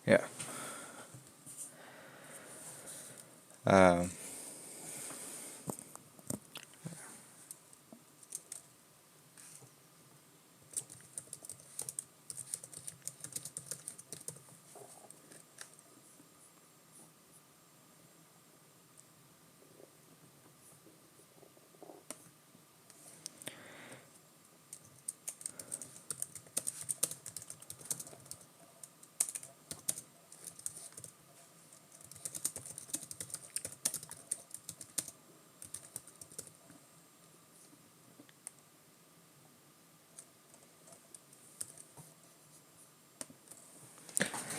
Yeah. Um,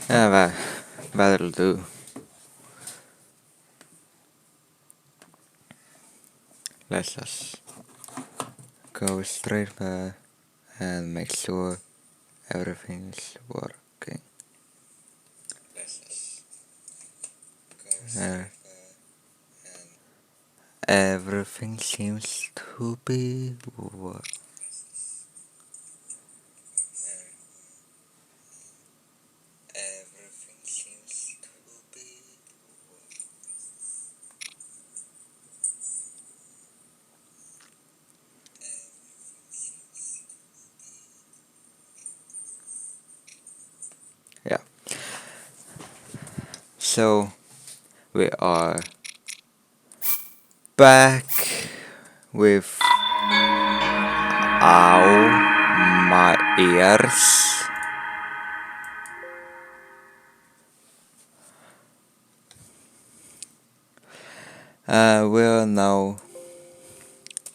yeah, that'll do. Let's just go straight there and make sure everything's working. Uh, Everything seems to be working. Yeah. So we are back with my ears. We'll now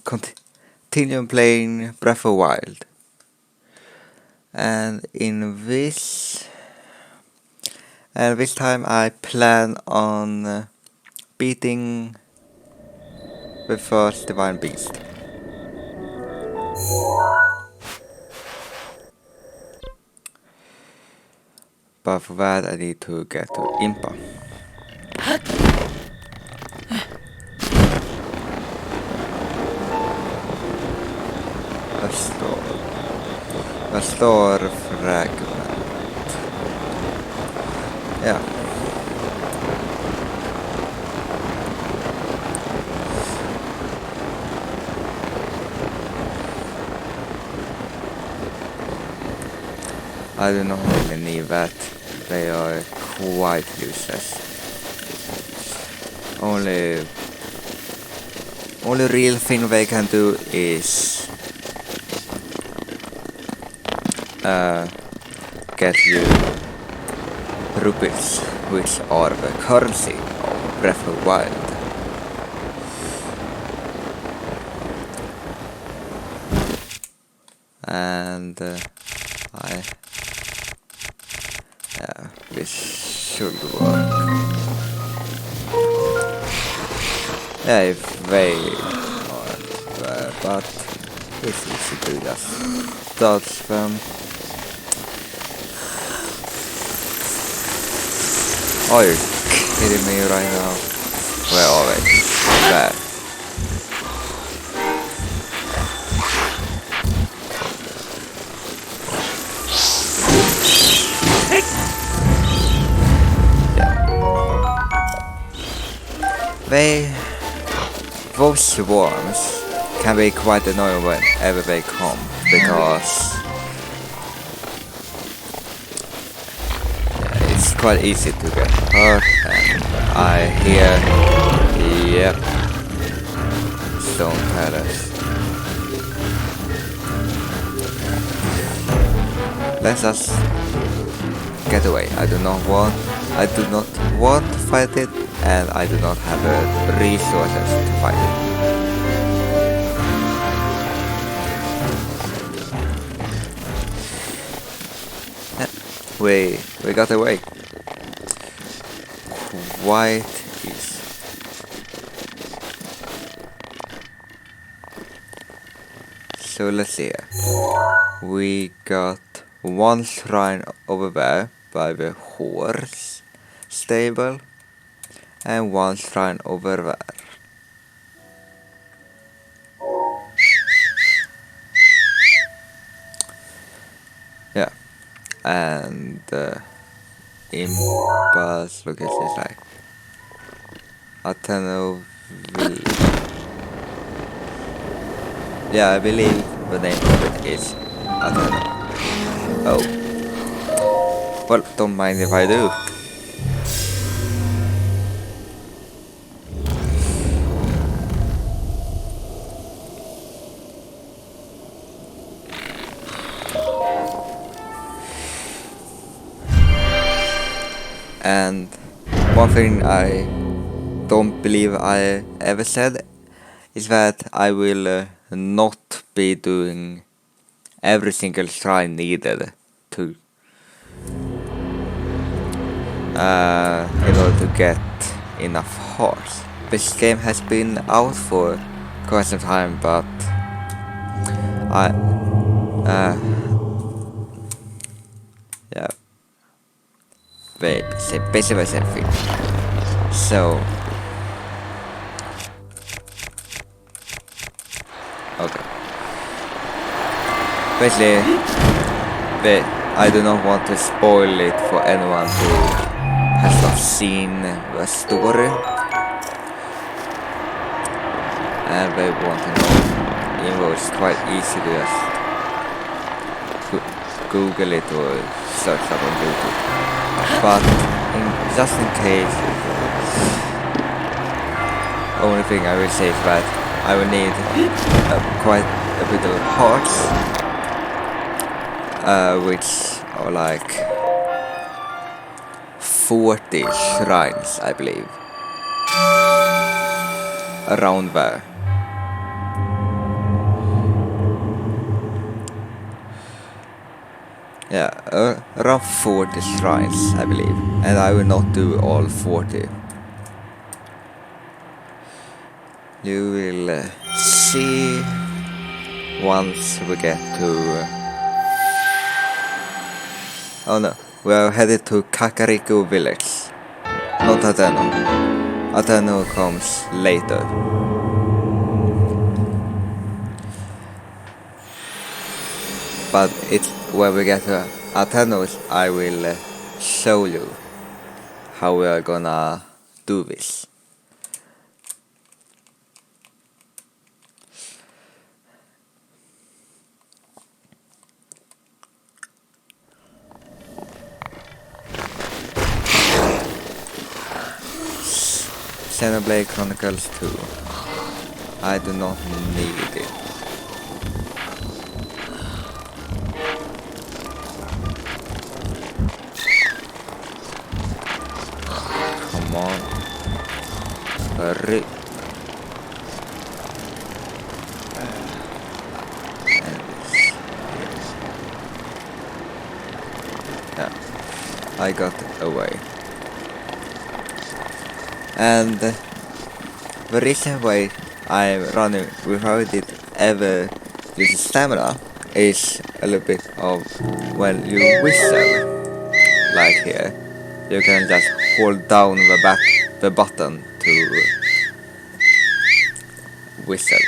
continue playing Breath of Wild. And in this time I plan on beating the first divine beast. But for that I need to get to Impa. A star fragment. Yeah. I do not really need that. They are quite useless. Only real thing they can do is get you rupees, which are the currency of Breath of Wild. And this should work. Yeah, if they are there, but it's easy to just dodge them. Are you kidding me right now? Where are they? There. Those swarms can be quite annoying whenever they come, because it's quite easy to get hurt, and I hear, yep, stone palace. Let's just get away. I do not want to fight it, and I do not have the resources to fight it. We got away. Quite easy. So let's see here. We got one shrine over there by the horse stable, and one shrine over there. Yeah, and Impas location is like Atheno Village. Yeah, I believe the name of it is Atheno. Oh, well, don't mind if I do. And one thing I don't believe I ever said is that I will not be doing every single shrine needed to in order to get enough hearts. This game has been out for quite some time, but I yeah, basically the same thing. So okay, basically, I do not want to spoil it for anyone who has not seen the story and they want to know. Even though it's quite easy to just Google it or search up on YouTube. But just in case, only thing I will say is that I will need quite a bit of hearts, which are like 40 shrines, I believe, around there. Yeah, around 40 shrines, I believe, and I will not do all 40. You will see once we get to... oh no, we are headed to Kakariko village, not Atheno. Atheno comes later. But it's when we get to Atheno, I will show you how we are gonna do this. Xenoblade Chronicles 2. I do not need it. Come on. Hurry. Yeah, I got away. And the reason why I'm running without it ever using stamina is a little bit of when you whistle, like here, you can just hold down the button to whistle,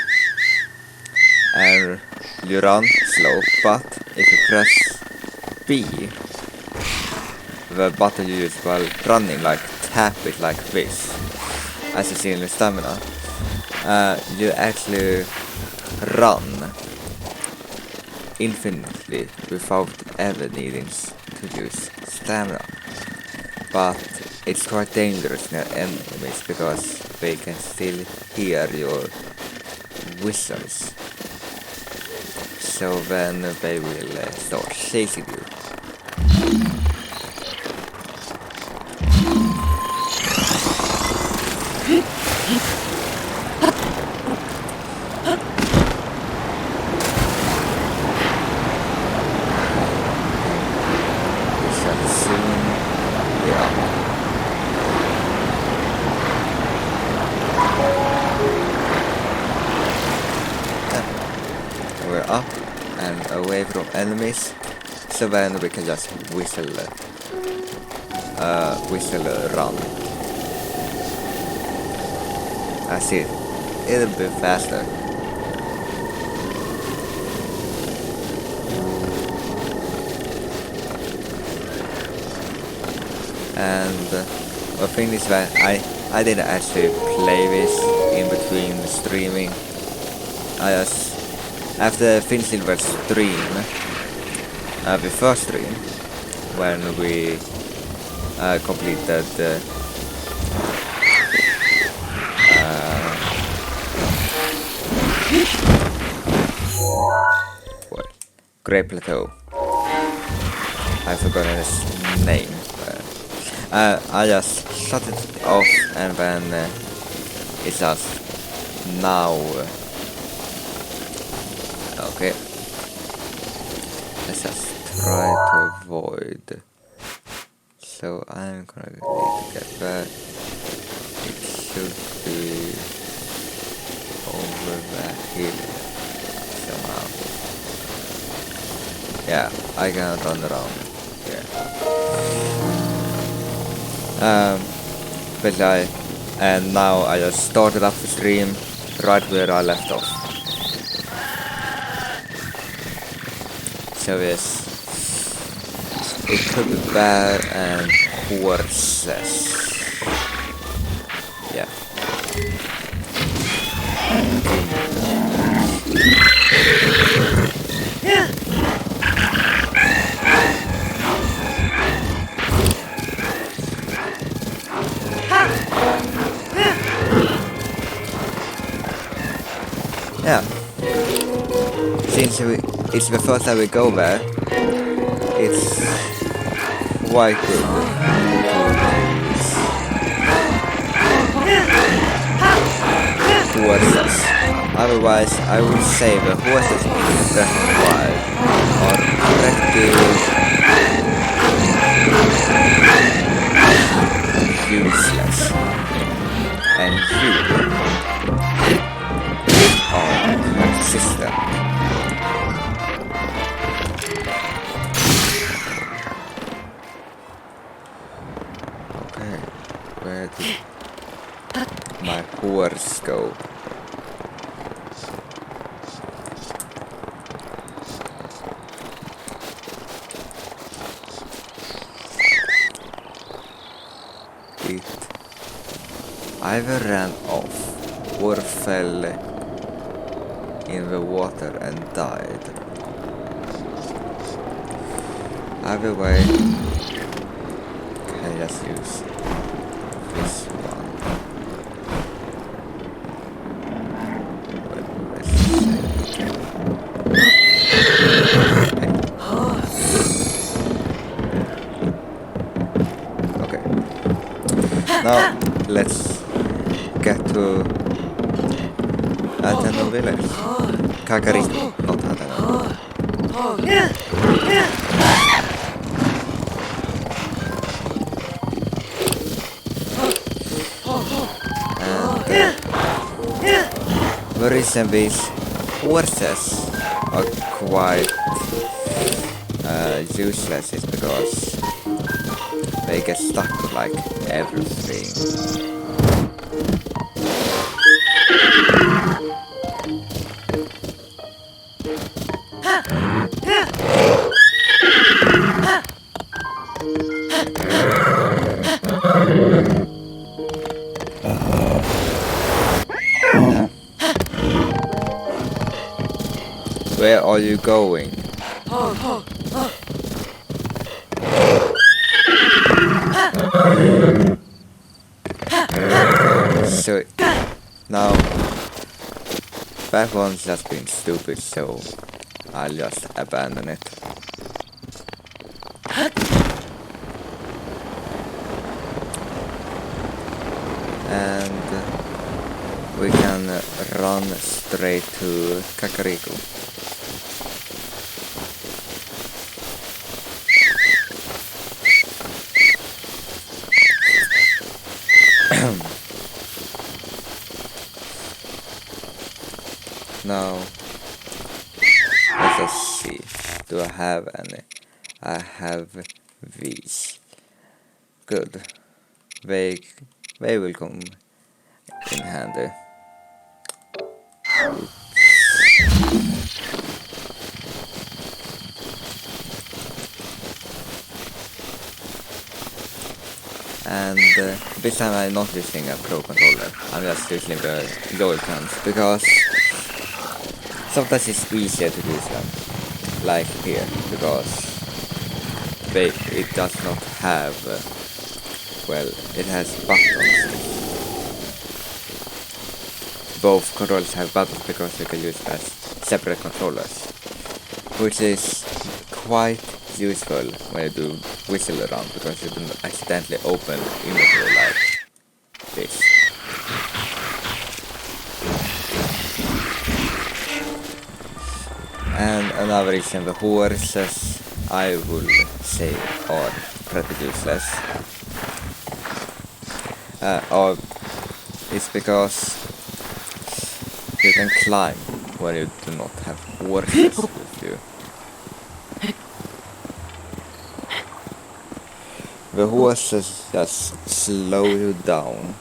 and you run slow, but if you press B, the button you use while running, like tap it like this, as you see in the stamina, you actually run infinitely without ever needing to use stamina. But it's quite dangerous near enemies because they can still hear your whistles. So then they will start chasing you. We're up and away from enemies, so then we can just whistle run. That's it. It'll be faster. And the thing is that I didn't actually play this in between streaming. I just after finishing the stream, the first stream, when we completed what? Great Plateau. I forgot his name. I just shut it off and then it's just now. Okay. Let's just try to avoid. So I'm gonna need to get back. It should be over the hill somehow. Yeah, I can run around here. But and now I just started up the stream right where I left off. So yes, it could be bear and horses. Yeah. Yeah. Since it's the first time we go there, it's quite good towards us. Otherwise, I would say the horses in Breath of the Wild are pretty useless. And you are consistent. Okay, where did my horse go? It either ran off or fell in the water and died. Either way, I just use this one. Okay. Now let's get to Atano village. Kakariko, not Atano. The reason these horses are quite useless is because they get stuck to like everything. Where are you going? So now that one's just been stupid, so I'll just abandon it. And we can run straight to Kakariko. Now, let's just see. Do I have any? I have these. Good. They will come in handy. And this time I'm not using a Pro controller, I'm just using the Joy-Cons, because sometimes it's easier to use them, like here, because it does not have, well, it has buttons. Both controllers have buttons because you can use them as separate controllers, which is quite useful when you do whistle around, because you don't accidentally open inventory like this. And another reason the horses, I would say, are pretty useless. Or it's because you can climb when you do not have horses with you. The horses just slow you down.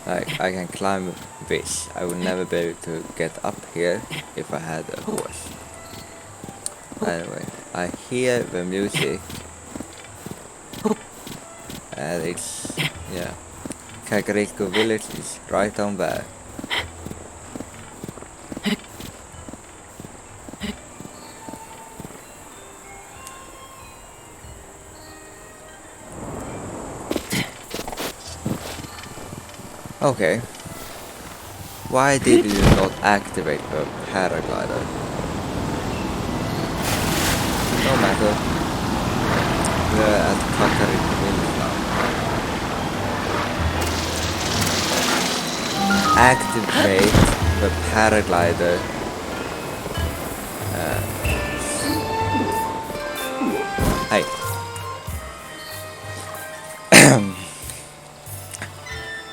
Like, I can climb this. I would never be able to get up here if I had a horse. Anyway, I hear the music. And it's, yeah. Kakariko village is right down there. Okay. Why did you not activate the paraglider? No matter. We're at Kakariko village now. Activate the paraglider. Hey.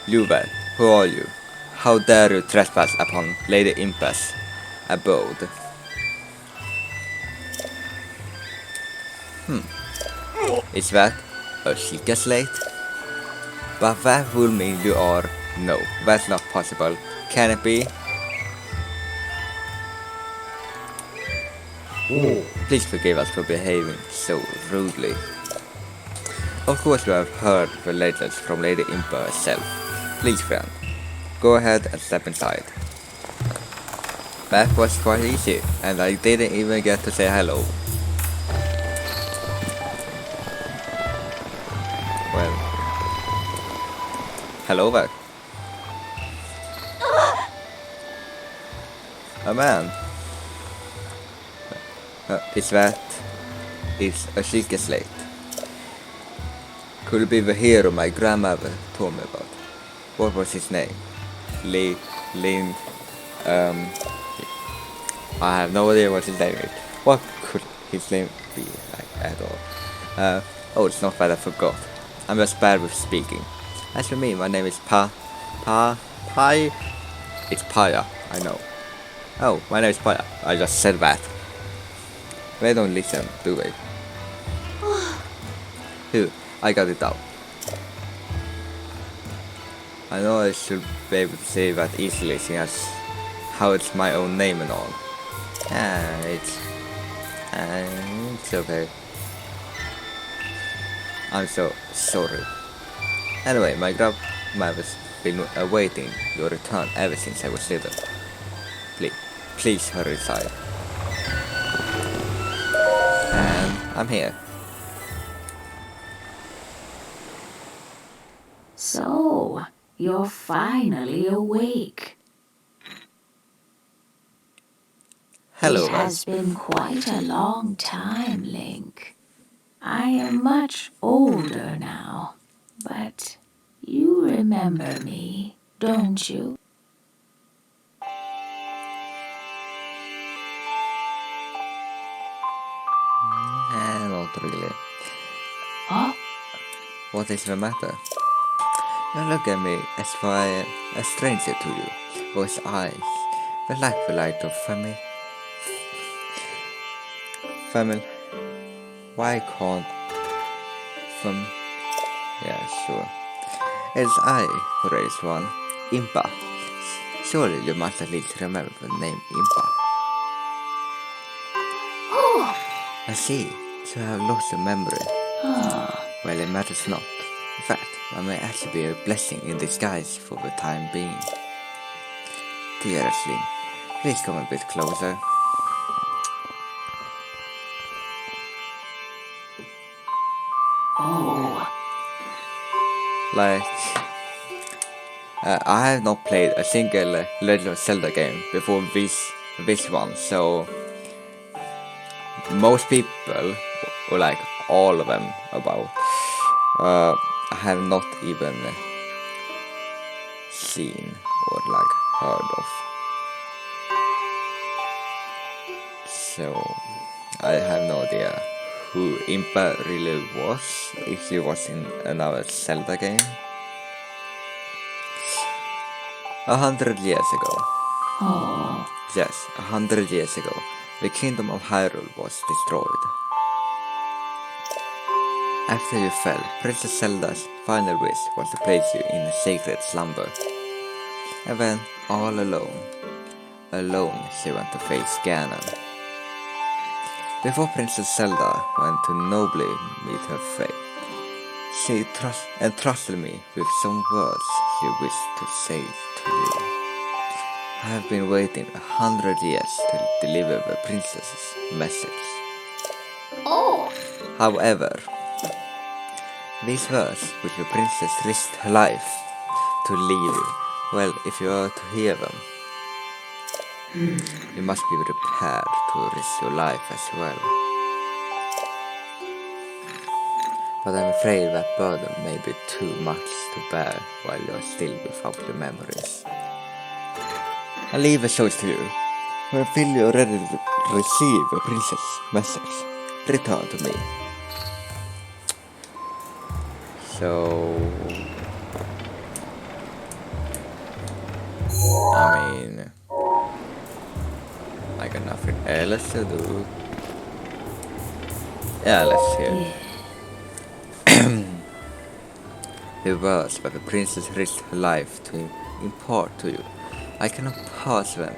Luber, who are you? How dare you trespass upon Lady Impa's abode? Is that a Sheikah slate? But that would mean you are... No, that's not possible. Can it be? Please forgive us for behaving so rudely. Of course you have heard the legends from Lady Impa herself. Please, friend, go ahead and step inside. That was quite easy, and I didn't even get to say hello. Well, hello there. A man. Is that... It's a Sheikah slate. Could it be the hero my grandmother told me about? What was his name? Lin... I have no idea what his name is. What could his name be like at all? Oh, it's not that I forgot. I'm just bad with speaking. As for me, my name is Pai. It's Paya, I know. Oh, my name is Paya. I just said that. They don't listen, do they? Who? I got it out. I know I should be able to say that easily, seeing as how it's my own name and all. It's okay. I'm so sorry. Anyway, my grandmother's been awaiting your return ever since I was little. Please hurry inside. And I'm here. So, you're finally awake. Hello, It has been quite a long time, Link. I am much older now, but you remember me, don't you? Not really. Oh, What is the matter? You look at me as if I am a stranger to you. Those eyes, they lack the light of family. Why can't... Yeah, sure. It's I who raised one. Impa. Surely you must at least remember the name Impa. oh, I see. So I have lost a memory. Ah, Well, it matters not. In fact, I may actually be a blessing in disguise for the time being. Dearest Link, please come a bit closer. oh, Like, I have not played a single Legend of Zelda game before this one, so most people, or like all of them about, I have not even seen or like heard of. So I have no idea who Impa really was, if he was in another Zelda game. 100 years ago. oh. Yes, 100 years ago, the kingdom of Hyrule was destroyed. After you fell, Princess Zelda's final wish was to place you in a sacred slumber. And then, all alone she went to face Ganon. Before Princess Zelda went to nobly meet her fate, she entrusted me with some words she wished to say to you. I have been waiting 100 years to deliver the princess's message. Oh! However, these words which the princess risked her life to leave you, well, if you are to hear them, you must be prepared to risk your life as well. But I'm afraid that burden may be too much to bear while you are still without your memories. I leave the choice to you. When you are ready to receive the princess' message, return to me. So, I mean, I got nothing else to do. Yeah, let's hear. The words that the princess risked her life to impart to you, I cannot pass them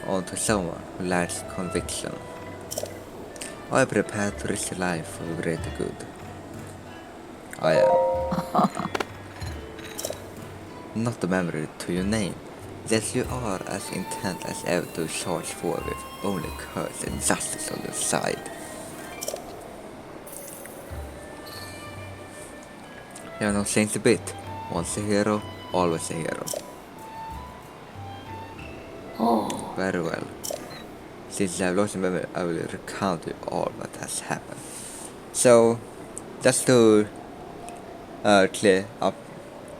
on to someone who lacks conviction. I am prepared to risk your life for the greater good. I am. Not the memory to your name. Yes, you are as intent as ever to charge forward with only courage and justice on your side. You have not changed a bit. Once a hero, always a hero. Oh. Very well. Since I have lost your memory, I will recount you all that has happened. So, just to clear up,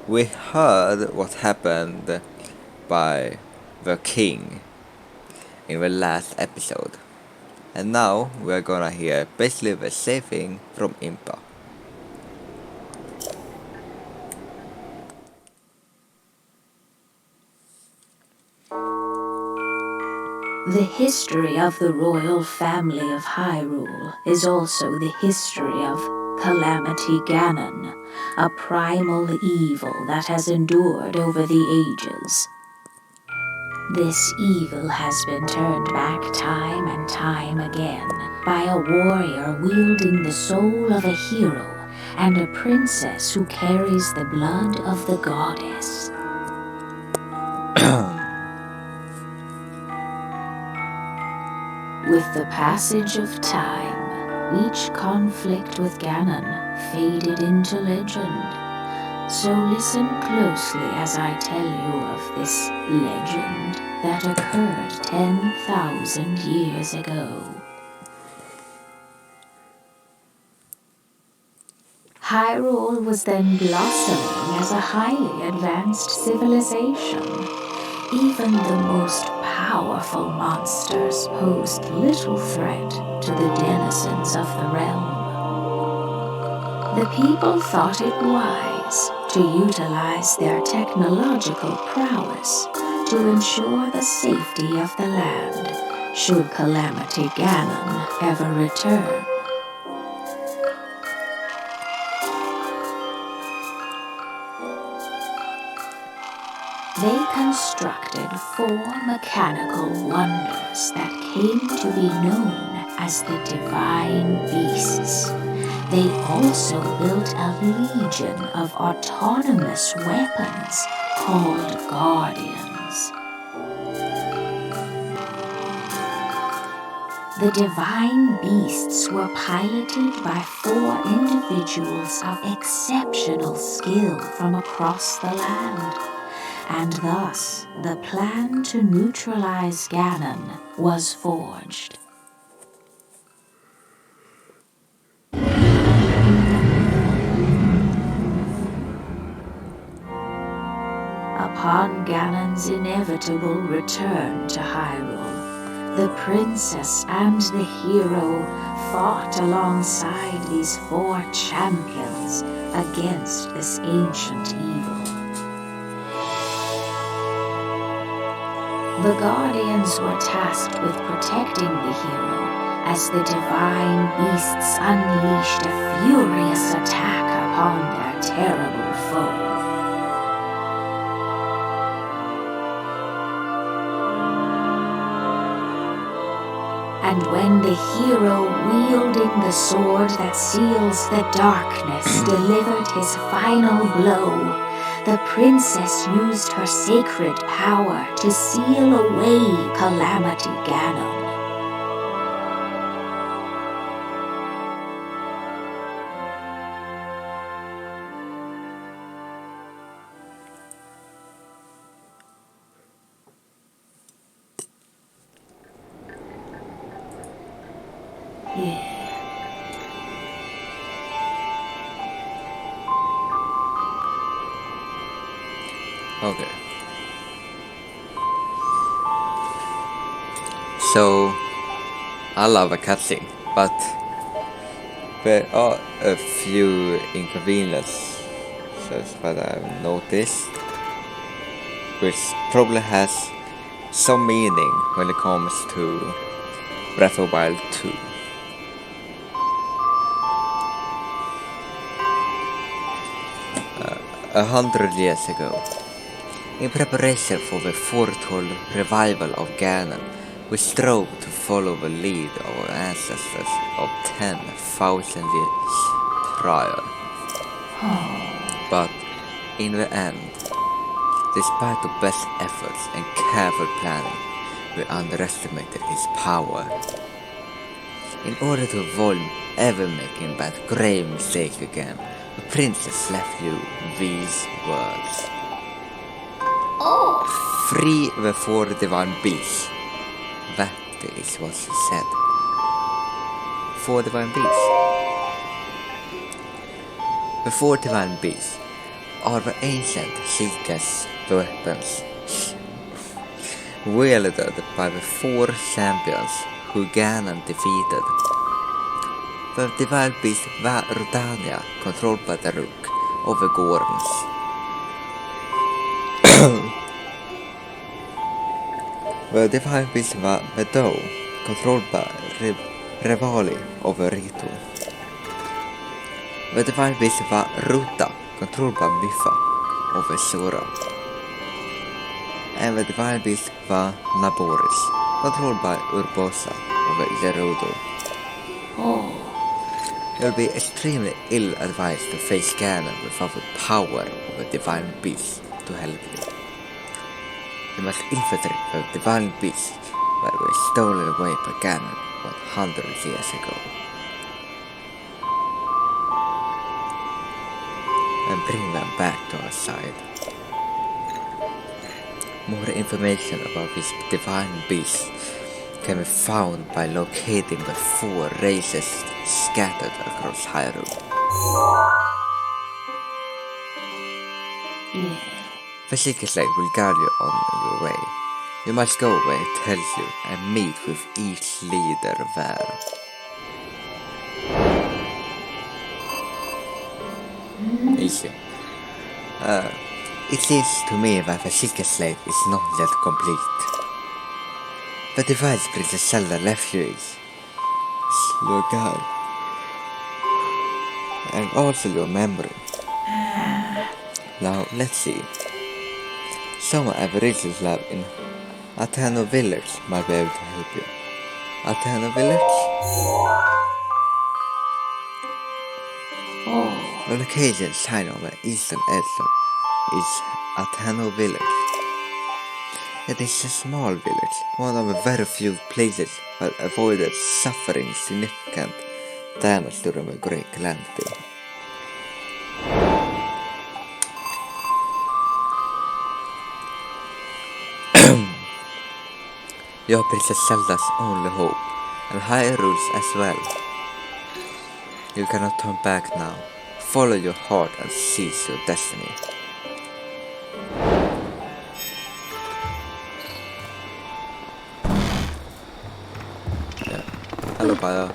we heard what happened by the king in the last episode. And now we're gonna hear basically the same thing from Impa. The history of the royal family of Hyrule is also the history of Calamity Ganon, a primal evil that has endured over the ages. This evil has been turned back time and time again by a warrior wielding the soul of a hero and a princess who carries the blood of the goddess. With the passage of time, each conflict with Ganon faded into legend. So listen closely as I tell you of this legend that occurred 10,000 years ago. Hyrule was then blossoming as a highly advanced civilization. Even the most powerful monsters posed little threat to the denizens of the realm. The people thought it wise to utilize their technological prowess to ensure the safety of the land should Calamity Ganon ever return. They constructed 4 mechanical wonders that came to be known as the divine beasts. They also built a legion of autonomous weapons called guardians. The divine beasts were piloted by 4 individuals of exceptional skill from across the land, and thus the plan to neutralize Ganon was forged. Upon Ganon's inevitable return to Hyrule, the princess and the hero fought alongside these 4 champions against this ancient evil. The Guardians were tasked with protecting the hero as the divine beasts unleashed a furious attack upon their terrible foe. And when the hero wielding the sword that seals the darkness delivered his final blow, the princess used her sacred power to seal away Calamity Ganon. Okay. So, I love a cutscene, but there are a few inconveniences that I've noticed, which probably has some meaning when it comes to Breath of the Wild 2. 100 years ago, in preparation for the foretold revival of Ganon, we strove to follow the lead of our ancestors of 10,000 years prior. But in the end, despite the best efforts and careful planning, we underestimated his power. In order to avoid ever making that grave mistake again, the princess left you these words. Free the 4 divine beasts. That is what she said. 4 divine beasts. The 4 divine beasts are the ancient Sheikah's weapons, wielded by the 4 champions who Ganon defeated. The divine beast var Rodania, controlled by the Rook of the Gorons. The divine beast var Meadow, controlled by Revali of the Rito. The divine beast var Ruta, controlled by Miffa of the Sora. And the divine beast var Naboris, controlled by Urbosa of the Gerudo. It will be extremely ill-advised to face Ganon without the power of a divine beast to help you. You must infiltrate the divine beast that were stolen away by Ganon 100 years ago, and bring them back to our side. More information about these divine beasts can be found by locating the 4 races scattered across Hyrule. The Secret Slate will guide you on your way. You must go where it tells you and meet with each leader there. Easy. It seems to me that the Secret Slate is not yet complete. The device Princess Zelda left you is your guide, and also your memory. Now let's see. Some Aborigines lab in Atano village might be able to help you. Athena village. Oh, The location sign of the eastern edge is Athena village. It is a small village, one of the very few places that avoided suffering significant damage during the Great Calamity. You're Princess Zelda's only hope, and Hyrule's as well. You cannot turn back now. Follow your heart and seize your destiny. Yeah. Hello, Paya.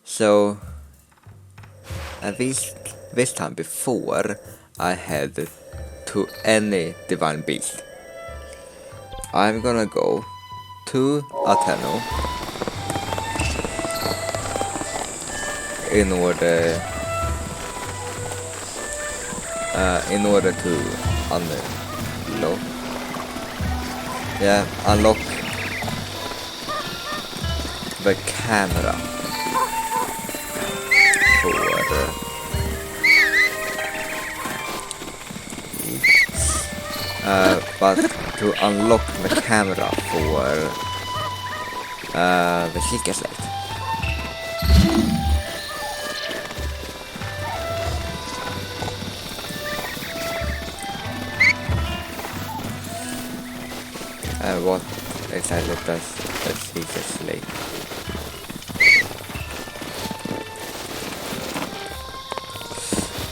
So, at least this time before I head to any divine beast, I'm gonna go to Atheno in order to unlock the camera but to unlock the camera for the Seeker Slate. What exactly does the Seeker Slate?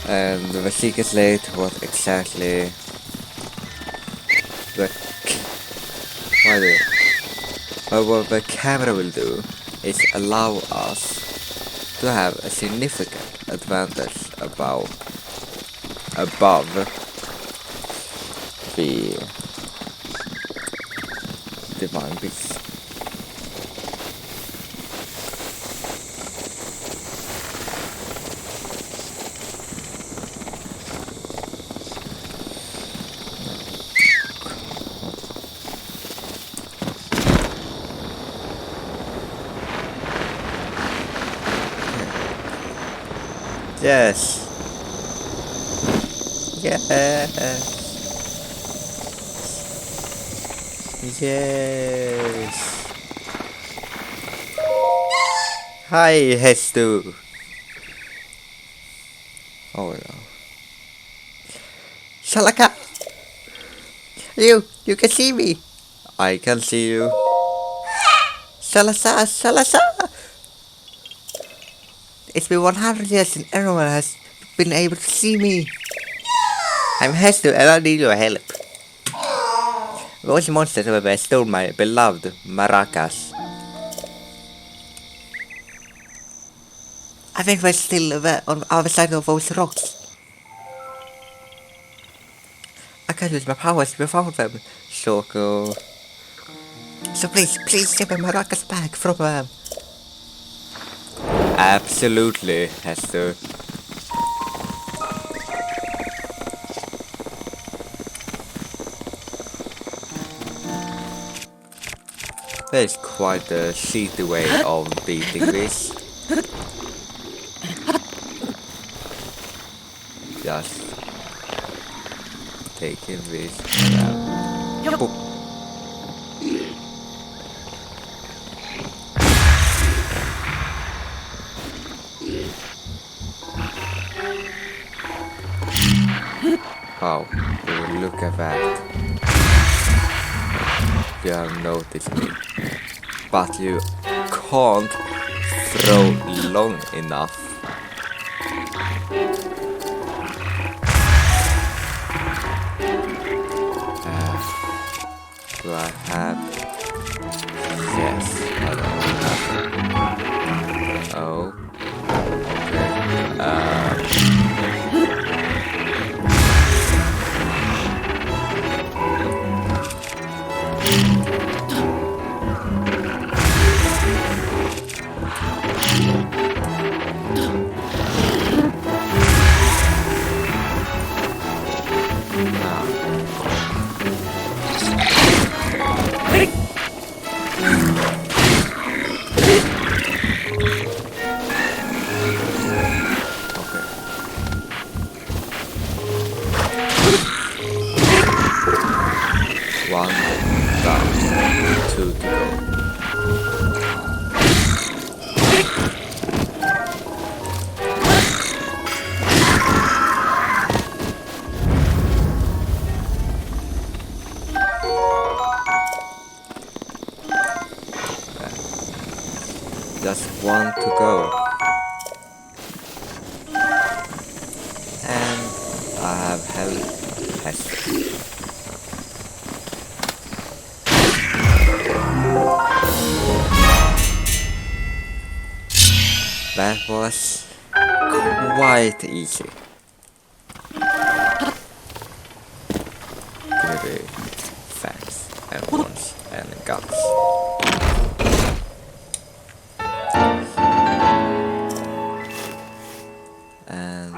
And the Seeker Slate, what exactly what the camera will do is allow us to have a significant advantage above the divine beast. Yes. Yes. Yes. Hi, Hestu. Oh no. Shalaka! You can see me. I can see you. Salasa, Salasa! It's been 100 years since anyone has been able to see me. I'm Hestu and I need your help. Those monsters over there stole my beloved maracas. I think they're still there on the other side of those rocks. I can't use my powers without them, Shoko. So please give my maracas back from them. Absolutely, Hester. That is quite a shitty way of beating this. Just taking this down. Wow, look at that. You have noticed me. But you can't throw long enough. Do I have? Yes, I don't have. Oh. 2 to go. Just 1 to go. And I have health Hester. That was quite easy. Give me facts and ones and guns. And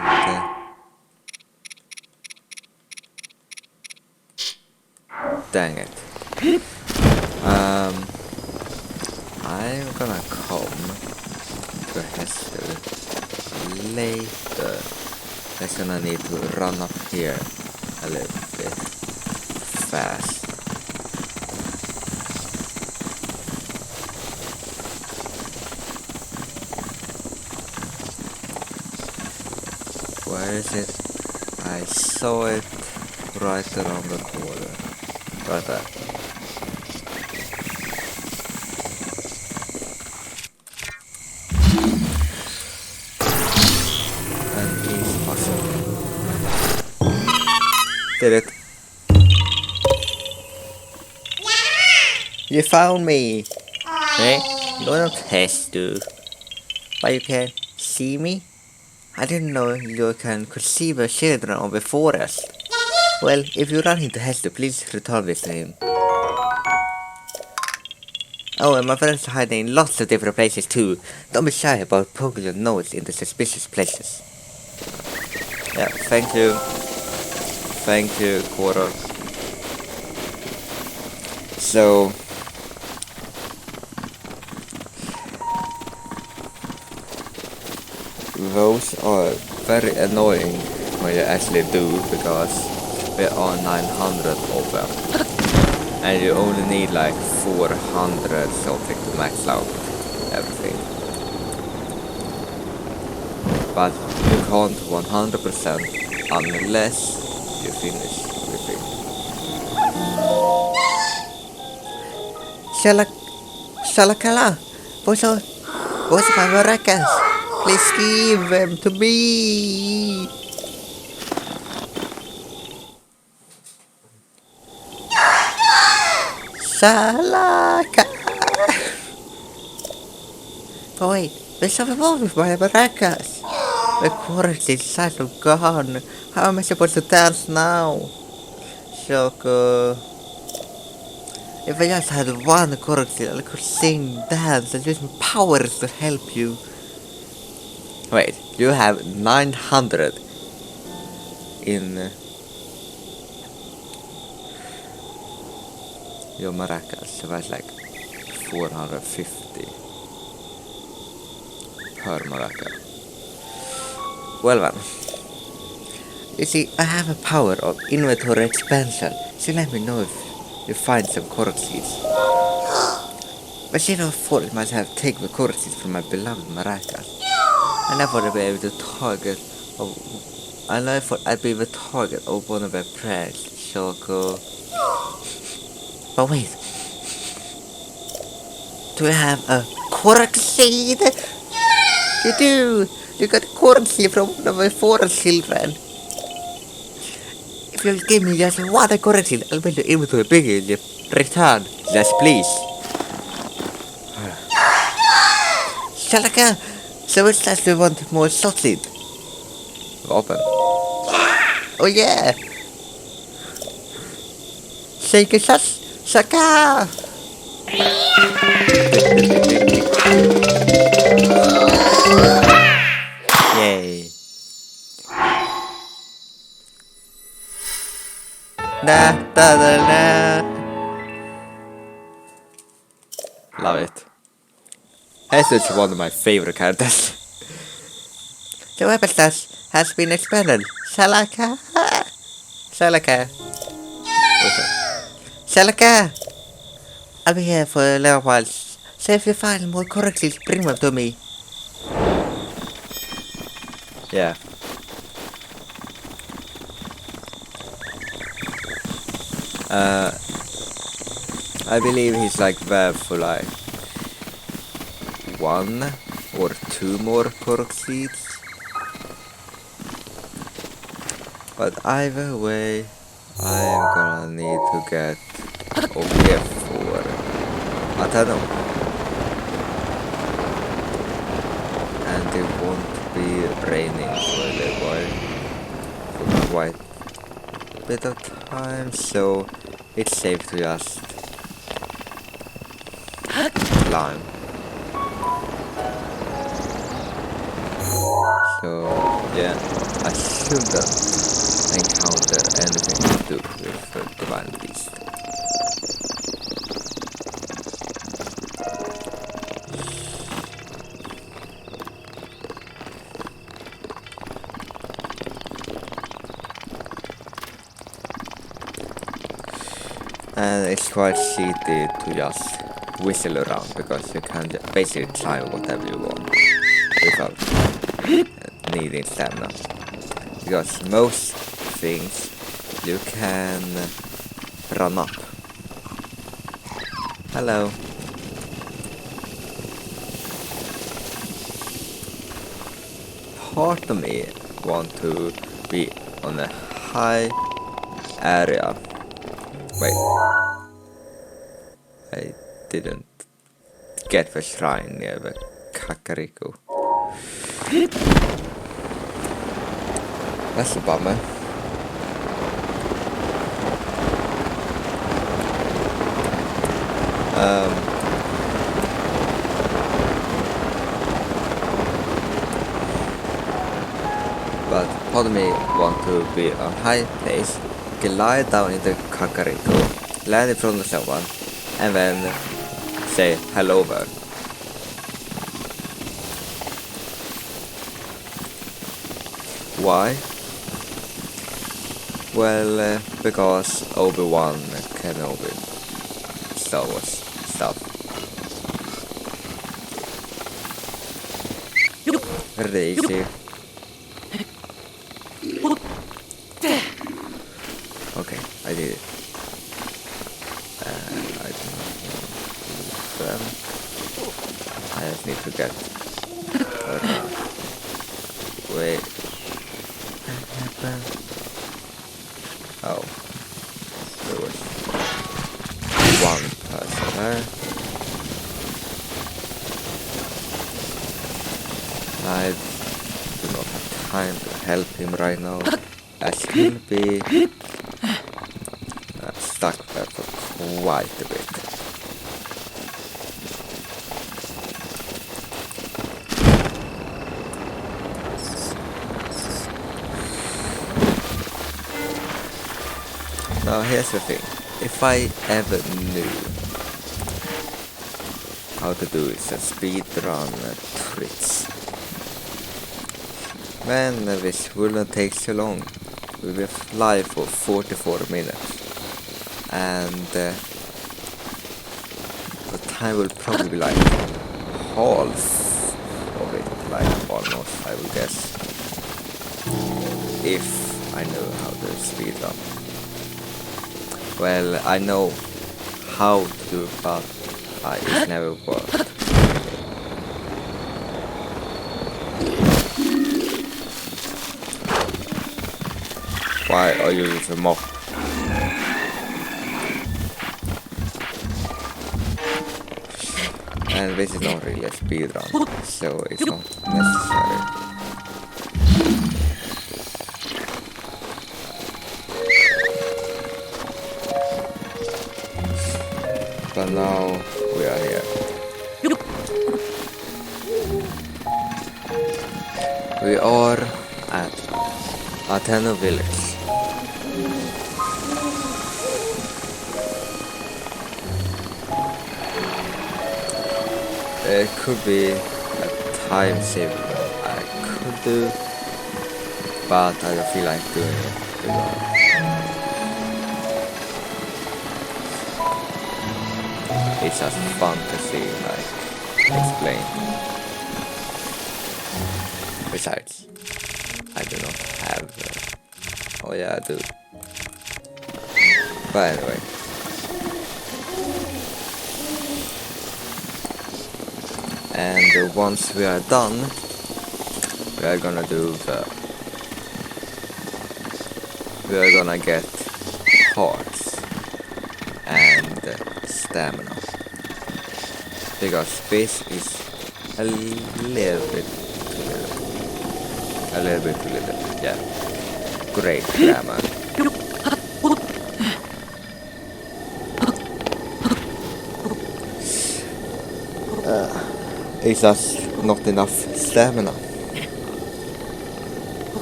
dang it. I'm gonna come to Hester later. I'm gonna need to run up here a little bit fast. Where is it? I saw it right around the corner. Right there. And he's awesome. Did it. You found me! Eh? You're not Hester. But you can see me? I didn't know you can perceive the children of the forest. Well, if you run into Hester, please return this to him. Oh, and my friends are hiding in lots of different places too. Don't be shy about poking your nose into suspicious places. Yeah, thank you. Thank you, Quarter. So... those are very annoying when you actually do, because there are 900 of them. And you only need like 400 something to max out everything. But you can't 100% unless you finish everything. Shalakala! What's my maracas? Please give them to me! Shalaka! Oh wait, there's something wrong with my maracas! The chorus inside of gone. How am I supposed to dance now? Shoko. If I just had one chorus, I could sing, dance, and use my powers to help you. Wait, you have 900 in your maracas, so that's like 450 per maraca. Well then, you see, I have a power of inventory expansion, so let me know if you find some cork seeds. But Shadow of Forest must have taken the cork seeds from my beloved maracas. I never would be able to target I never thought I'd be the target of one of their pranks, Shoko. But wait, do you have a cork seed? You do! You got cork seed from one of my forest children. If you'll give me just one cork seed, I'll make the inventory bigger in return. Yes, please. Shalaka! So it's that we want more sausage. Open. Oh yeah! Shake it, Shaka! Yay! Da da da da! Love it. Hester is one of my favorite characters. The weapon stash has been expanded. Shalaka! Shalaka! Shalaka! I'll be here for a little while. So if you find more correctly, bring them to me. Yeah. I believe he's like there for like 1 or 2 more pork seeds. But either way, I am gonna need to get over here for Atano. And it won't be raining for a little while. For quite a bit of time, so it's safe to just climb. So yeah, I shouldn't encounter anything to do with the divine beast. And it's quite shitty to just whistle around because you can basically climb whatever you want without needing stamina. Because most things you can run up. Hello. Part of me want to be on a high area. Wait. I didn't get the shrine near the Kakariko. That's a bummer. But part of me want to be on high place, glide down into Kakariko, land in front of someone, and then say hello there. Why? Well, because Obi-Wan Kenobi, Star Wars stuff. Very easy. Okay, I did it. I do not want to them. I just need to get around. Wait. Oh. There was one person there. I do not have time to help him right now, as he'll be stuck there for quite a bit. Now here's the thing, if I ever knew how to do is a speedrun tricks, then this wouldn't take so long. We will fly for 44 minutes and the time will probably be like half of it, like almost, I will guess, if I know how to speedrun. Well, I know how to do it, but it never worked. Why are you using a mop? And this is not really a speedrun, so it's not necessary. But now we are here. We are at Ateno village. It could be a time saver I could do, but I don't feel like doing it because it's just fun to see, like, explain. Besides, I do not have... oh yeah, I do. But anyway. And once we are done, we are gonna do the... we are gonna get hearts and stamina. Because this is a little bit too little. A little bit too little, yeah. Great grammar. It's just not enough stamina.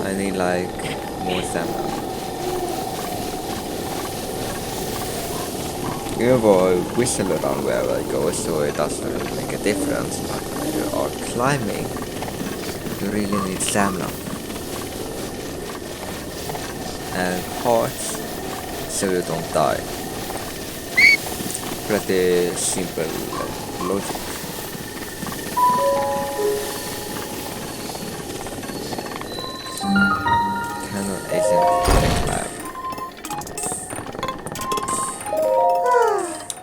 I need like more stamina. You will whistle around wherever I go, so it doesn't make a difference, but when you are climbing, you really need stamina. And hearts, so you don't die. Pretty simple logic. Canon agent lab.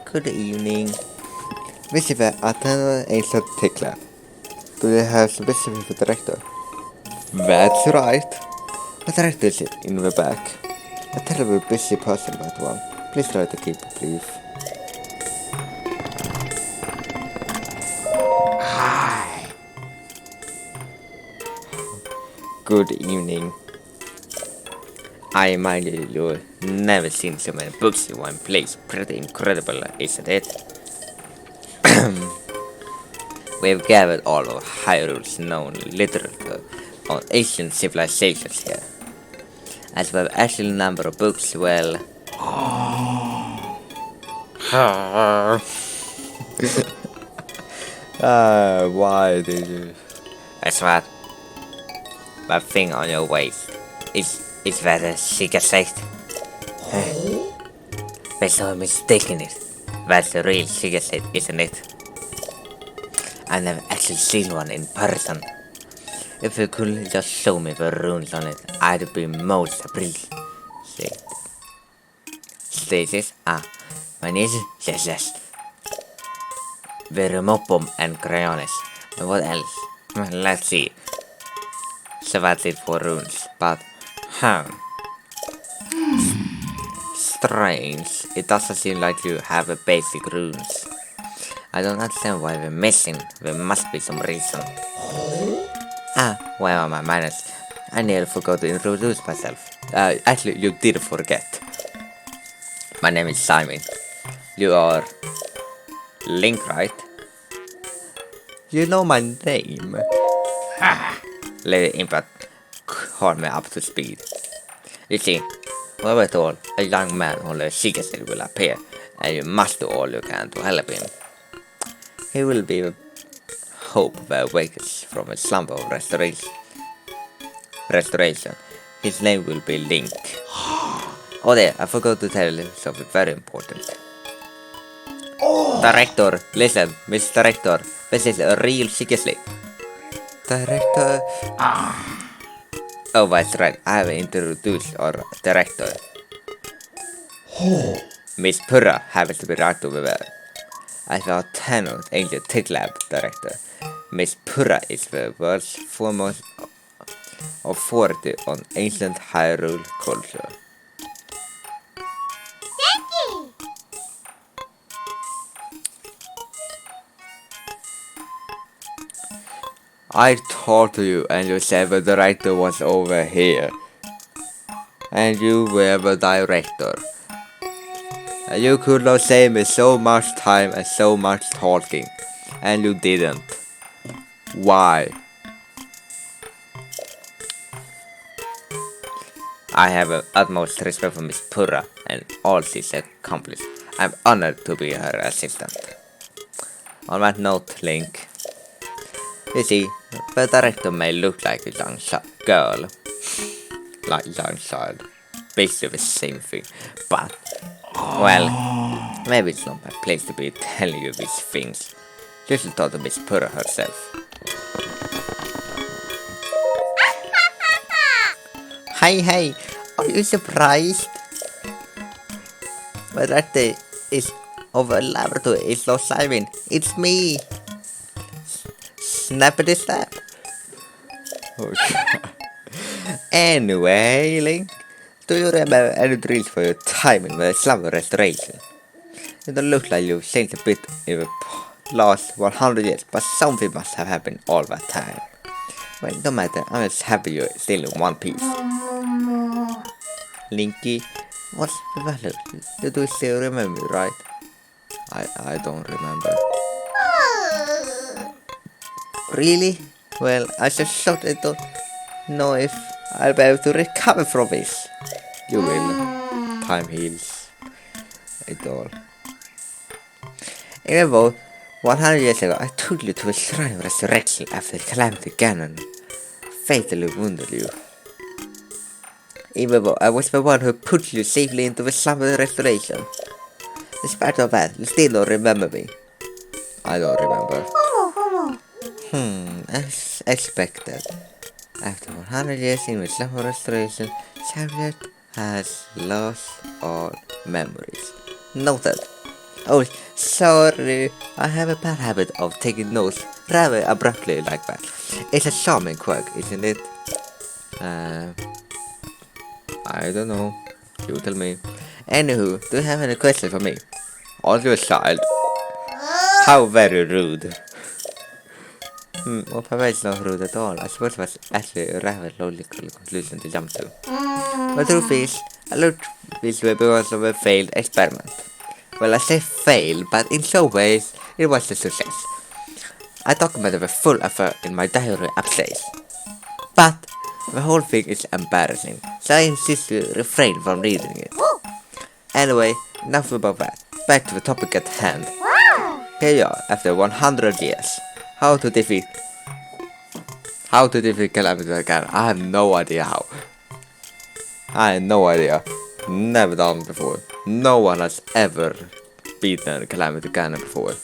Good evening. Visitor at Canon agent tech lab. Do they have specific with the director? That's right. The director is in the back. A terribly busy person, that one. Please try to keep it brief. Hi. Good evening. I imagine you've never seen so many books in one place. Pretty incredible, isn't it? We've gathered all of Hyrule's known literature on ancient civilizations here. As well as a number of books, well... why did you... That's right. That thing on your waist. Is that a cigarette? There's no mistaking it. That's a real cigarette, isn't it? I've never actually seen one in person. If you could just show me the runes on it, I'd be most appreciative. Stasis? My name is yes. Verumopum and crayones. And what else? Let's see. So that's it for runes, but... strange. It doesn't seem like you have a basic runes. I don't understand why we're missing. There must be some reason. Where are my manners? I nearly forgot to introduce myself. Actually, you did forget. My name is Simon. You are... Link, right? You know my name. Lady Impact called me up to speed. You see, whoever thought a young man on a cigarette will appear, and you must do all you can to help him. He will be the hope that awakens from a slumber of restoration. His name will be Link. Oh there, I forgot to tell you something very important. Director, listen, Miss Director, this is a real cigarette. Director? Oh, that's right, I have introduced our director. Miss Purra happens to be right over there. As our tenured ancient tech lab director, Miss Purra is the world's foremost authority on ancient Hyrule culture. I talked to you and you said the director was over here. And you were the director. And you could not save me so much time and so much talking. And you didn't. Why? I have utmost respect for Miss Purra and all she's accomplished. I'm honored to be her assistant. On that note, Link. You see, the director may look like a young girl. Like young child. Basically the same thing. But, well, Maybe it's not my place to be telling you these things. Just thought of Miss Purr herself. Hey, are you surprised? My birthday is over laboratory is lost Simon. It's me! Snappity snap! Okay. Anyway, Link, do you remember any drills for your time in the slumber restoration? It don't look like you've changed a bit in the last 100 years, but something must have happened all that time. Well, no matter, I'm just happy you're still in one piece. Linky, what's the matter? You do still remember, right? I don't remember. Really? Well, I just thought I don't know if I'll be able to recover from this. You will. Time heals it all. Remember, 100 years ago, I took you to a shrine of resurrection after Calamity Ganon fatally wounded you. Even though I was the one who put you safely into the slumber restoration. Despite all that, you still don't remember me. I don't remember. As expected. After 100 years in the slumber restoration, Charlotte has lost all memories. Noted. Oh, sorry. I have a bad habit of taking notes rather abruptly like that. It's a charming quirk, isn't it? I don't know. You tell me. Anywho, do you have any questions for me? All your child. How very rude. Well, perhaps not rude at all. I suppose that's actually a rather logical conclusion to jump to. The truth is, I looked this way because of a failed experiment. Well, I say failed, but in some ways, it was a success. I documented the full affair in my diary upstairs. But the whole thing is embarrassing, so I insist you refrain from reading it. Anyway, enough about that. Back to the topic at hand. Here you are, after 100 years. How to defeat Calamity Ganon? I have no idea how. I have no idea. Never done before. No one has ever beaten Calamity Ganon before.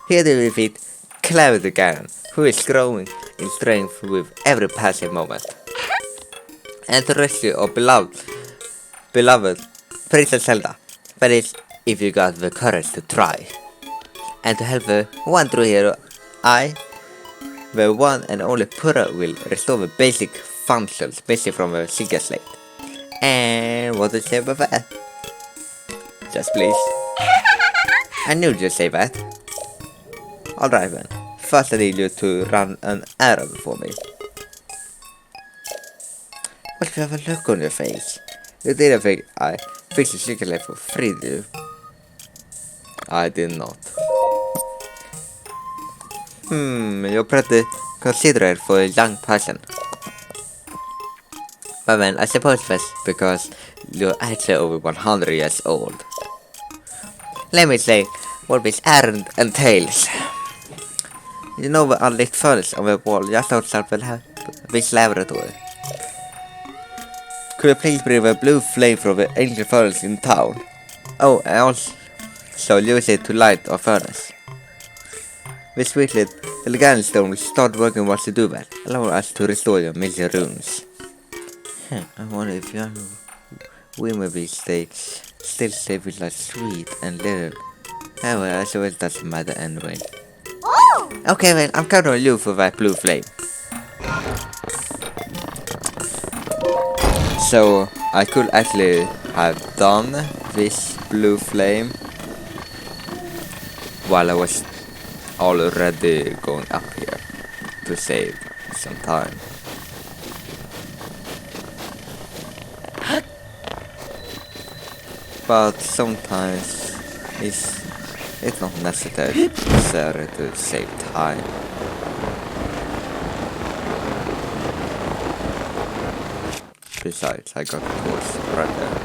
Here to defeat Calamity Ganon, who is growing in strength with every passing moment. And to rescue our beloved Princess Zelda. That is, if you got the courage to try. And to help the one true hero, the one and only Purra, will restore the basic functions missing from the Silga Slate. And what to say about that? Just please. I knew you'd say that. Alright then, first I need you to run an errand for me. But you have a look on your face. You didn't think I fixed the Silga Slate for free, did you? I did not. You're pretty considerate for a young person. But then, I suppose that's because you're actually over 100 years old. Let me say what this errand entails. You know the unlit furnace on the wall just outside this laboratory. Could you please bring the blue flame from the ancient furnace in town? Oh, and also use it to light our furnace. This weekly elegant stone will start working once you do that, allowing us to restore your missing runes. I wonder if young women these days still say with like sweet and little. However, I suppose it doesn't matter anyway. Okay, well, I'm counting on you for that blue flame. So, I could actually have done this blue flame while I was already going up here to save some time. But sometimes it's not necessary to save time. Besides, I got the course right there.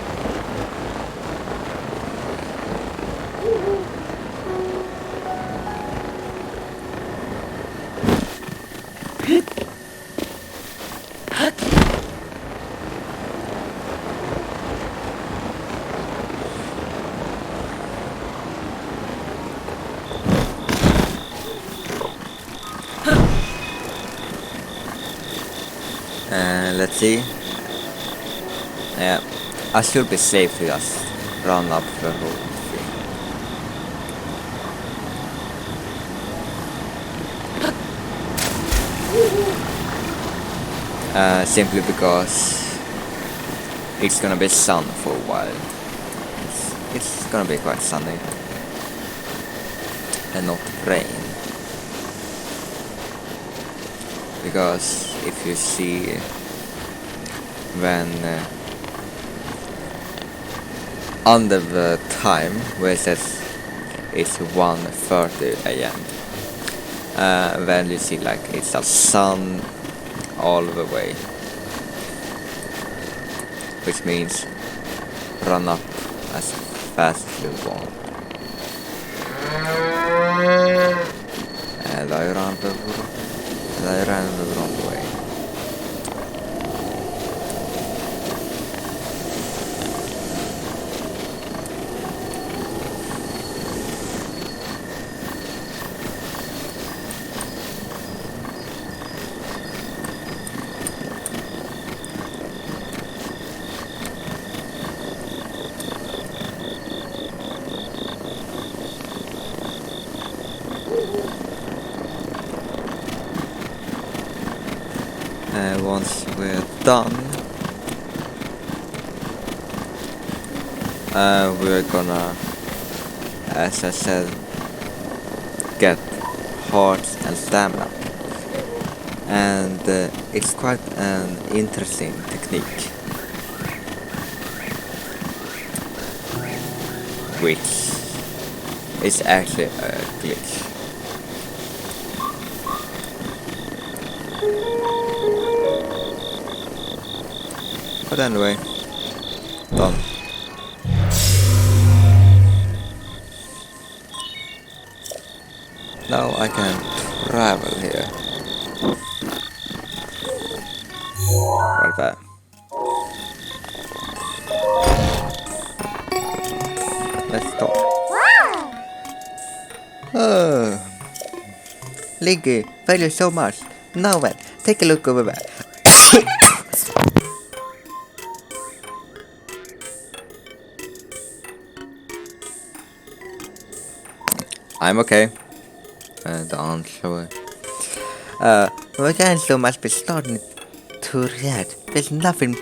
Let's see. Yeah, I should be safe to just run up the whole thing. Simply because it's gonna be sun for a while. It's gonna be quite sunny and not rain. Because if you see when under the time where it says it's 1:30 a.m. Then you see like it's a sun all the way, which means run up as fast as you want. And I ran the wrong way. Once we're done, we're gonna, as I said, get hearts and stamina. And it's quite an interesting technique, which is actually a glitch. But anyway, done. Now I can travel here. Right there. Let's talk. Oh, Linky, thank you so much. Now then, take a look over there. I'm okay. The answer. My answer must be starting to react. There's nothing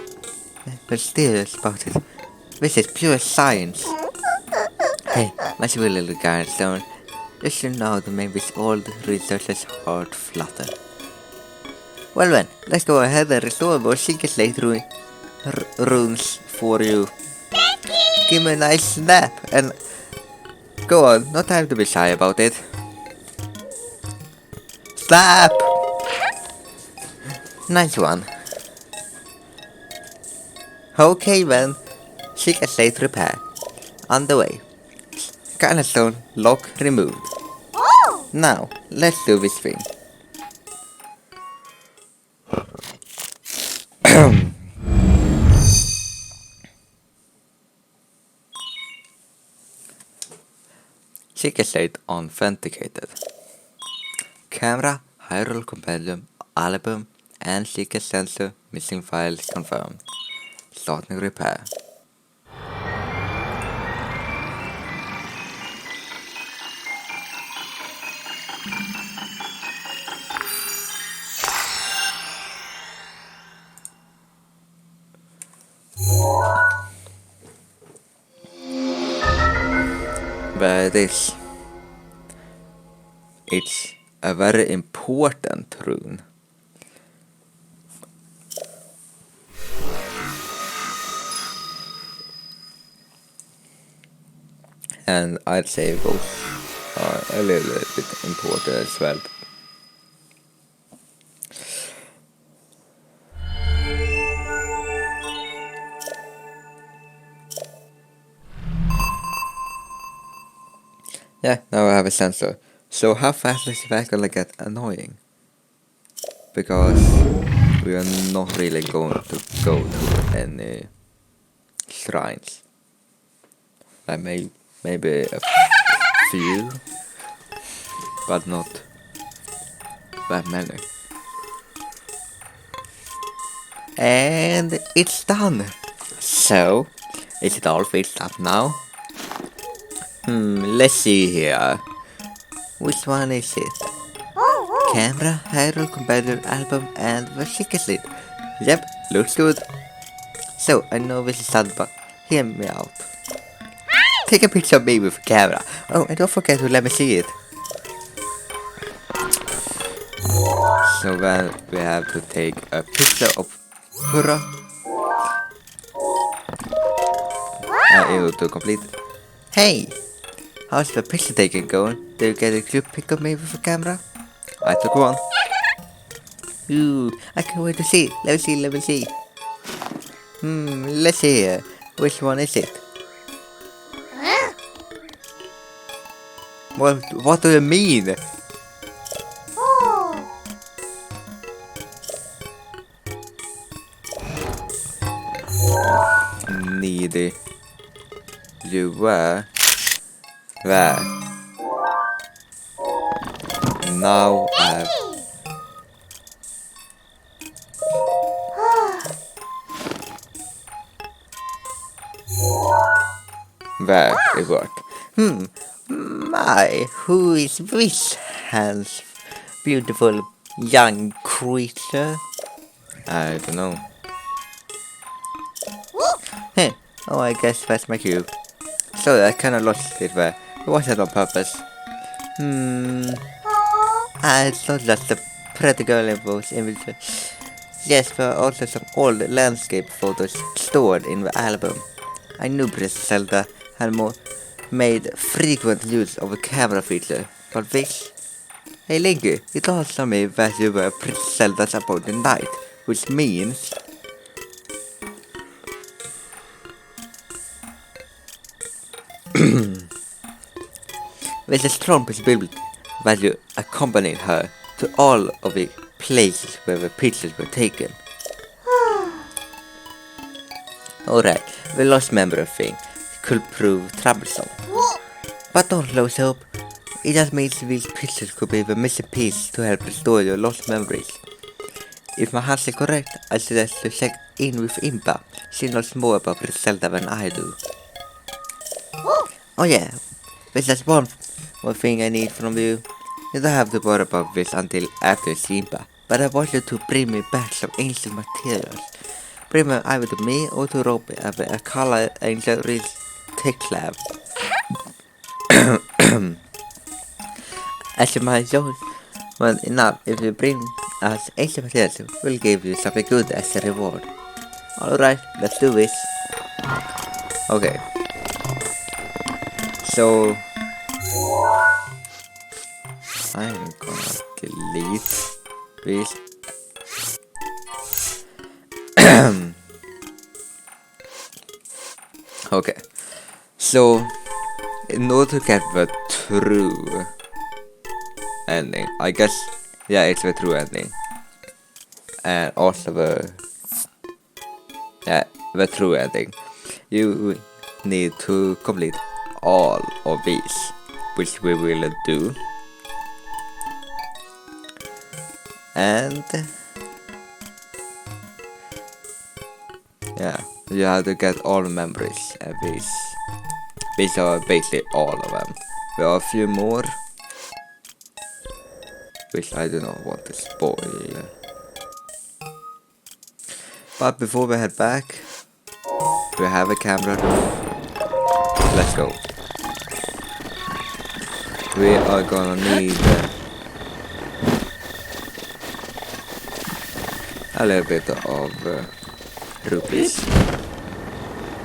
mysterious about it. This is pure science. Hey, my sweet little grandson, you should know to make this old researcher's heart flutter. Well then, let's go ahead and restore those secret slate runes for you. Give me a nice snap and go on, no time to be shy about it. Slap! Nice one. Okay then, secret slate repair. On the way. Cornerstone lock removed. Now, let's do this thing. Secret slate authenticated. Camera, Hyrule Compendium, album, and secret sensor missing files confirmed. Starting repair. There it is. It's a very important rune. And I'd say both are a little bit important as well. Yeah, now I have a sensor. So how fast is that gonna get annoying? Because we are not really going to go to any shrines. Maybe a few, but not that many. And it's done. So, is it all fixed up now? Let's see here. Which one is it? Camera, Hyrule Companion Album, and the Chicken Slid. Yep, looks good. So, I know this is sad, but hear me out. Take a picture of me with the camera. Oh, and don't forget to let me see it. So then we have to take a picture of Pura. Able to complete. Hey! How's the picture taking going? Did you get a good pic of me with the camera? I took one. Ooh, I can't wait to see it. Let me see. Let's see here. Which one is it? What do you mean? Needy. You were there. Now there it worked. My, who is this handsome, beautiful young creature? I don't know. Hey, oh, I guess that's my cue. Sorry, I kinda lost it there. It wasn't on purpose. I thought that the pretty girl was in the... Yes, there are also some old landscape photos stored in the album. I knew Princess Zelda had made frequent use of a camera feature, but this... Hey Linky, you told me that you were Princess Zelda's appointed knight, which means... There's a strong possibility that you accompanied her to all of the places where the pictures were taken. Alright, the lost memory thing could prove troublesome. But don't lose hope. It just means these pictures could be the missing piece to help restore your lost memories. If my hunch is correct, I suggest you check in with Impa. She knows more about Princess Zelda than I do. Oh yeah, there's just one more thing I need from you. You don't have to worry about this until after Impa, but I want you to bring me back some ancient materials. Bring them either to me or to Rope at a color angel real tech lab. As you might know, well enough, if you bring us ancient materials, we'll give you something good as a reward. Alright, let's do this. Okay. So I'm gonna delete this. Okay, so in order to get the true ending, I guess, yeah, it's the true ending, and also the true ending, you need to complete all of these, which we will do, and yeah, you have to get all the memories, and these are basically all of them. There are a few more which I do not want to spoil, but before we head back, we have a camera. Let's go. We are gonna need a little bit of rupees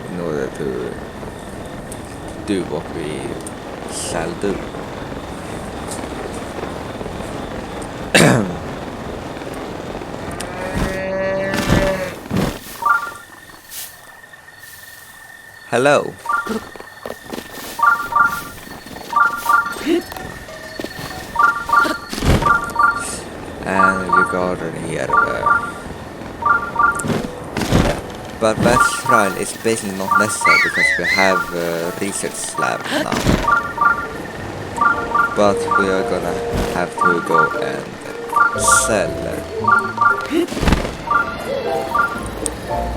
in order to do what we shall do. Hello. And you got it here. But that shrine is basically not necessary because we have a research lab now. But we are gonna have to go and sell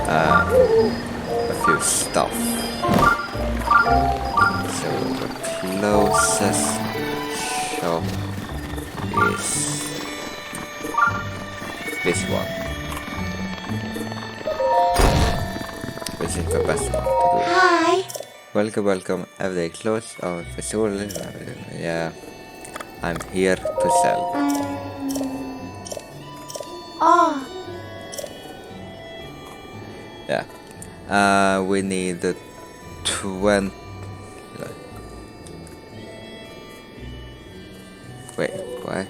a few stuff. So the closest shop is this one. This is the best one to do. Hi. Welcome. Have they closed our facility? Yeah, I'm here to sell. Oh, Yeah. We need 20. Wait, why?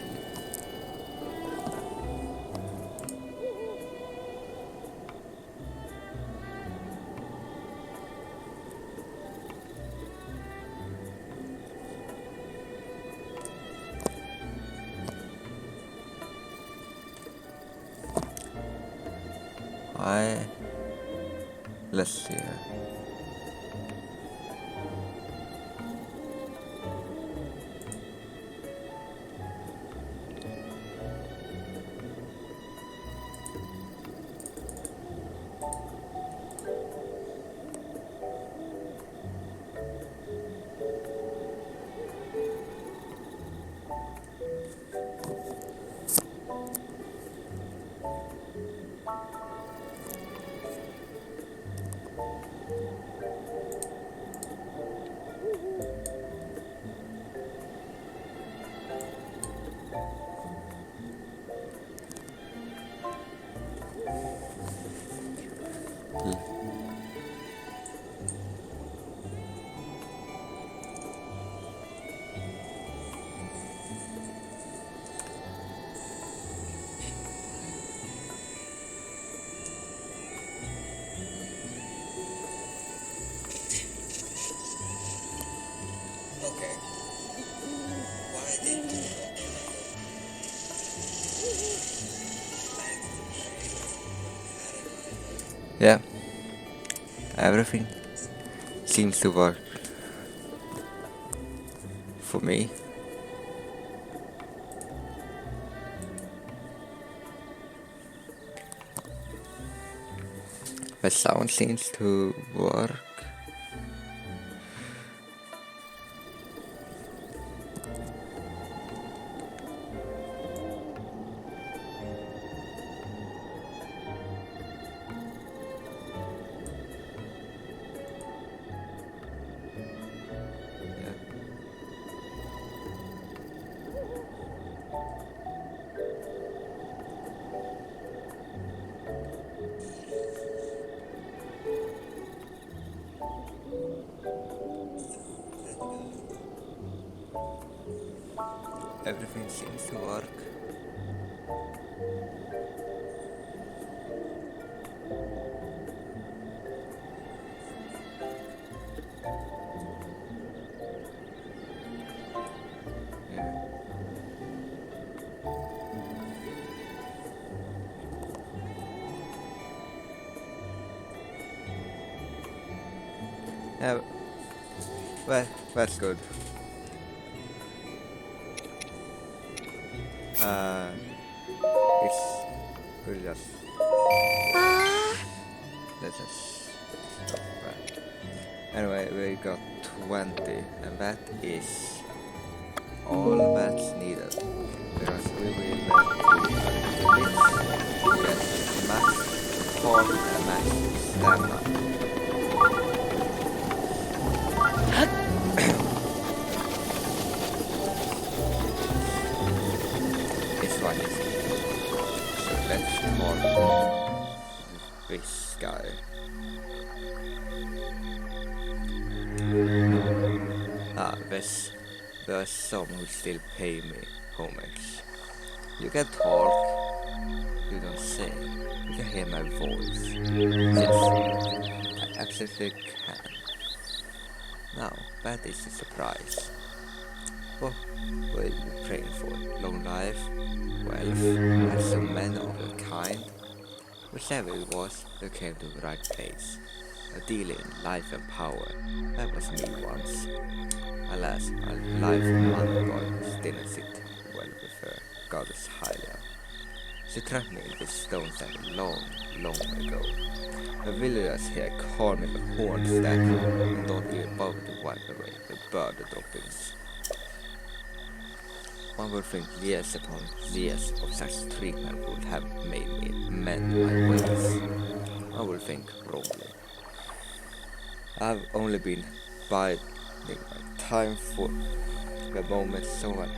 Let's see. Okay. Why did you? Yeah, everything seems to work for me. The sound seems to work. Yeah. Everything seems to work. Yeah. Yeah. Well, that's good. Uh, it's we'll just let's just stop that. Anyway, we got 20, and that is all that's needed. Because we will do a glitch to get max health and max stamina. This one is easy. So let's talk this guy. There's some who still pay me homage. You can talk, you don't sing. You can hear my voice. Yes, I absolutely can. Now, that is a surprise. What were you praying for? Long life, wealth, and so many of your kind? Whichever it was, you came to the right place. A dealer in life and power. That was me once. Alas, my life of money boys didn't sit well with her goddess Hylia. to trap me in this stone statue long, long ago. The villagers here call me the horned statue and don't even bother to wipe away the bird droppings. One would think years upon years of such treatment would have made me mend my ways. I would think wrongly. I've only been biding my time for the moment someone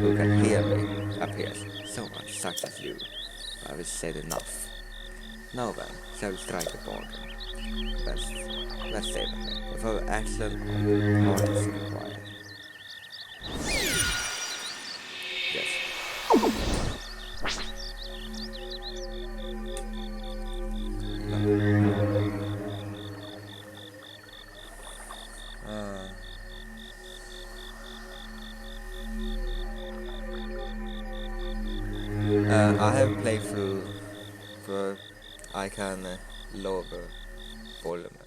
who can hear me appears, someone such as you. I have said enough. Now then, shall we strike a bargain? Let's say that with our action and heart is required. Yes. I have played through the I can lower volume,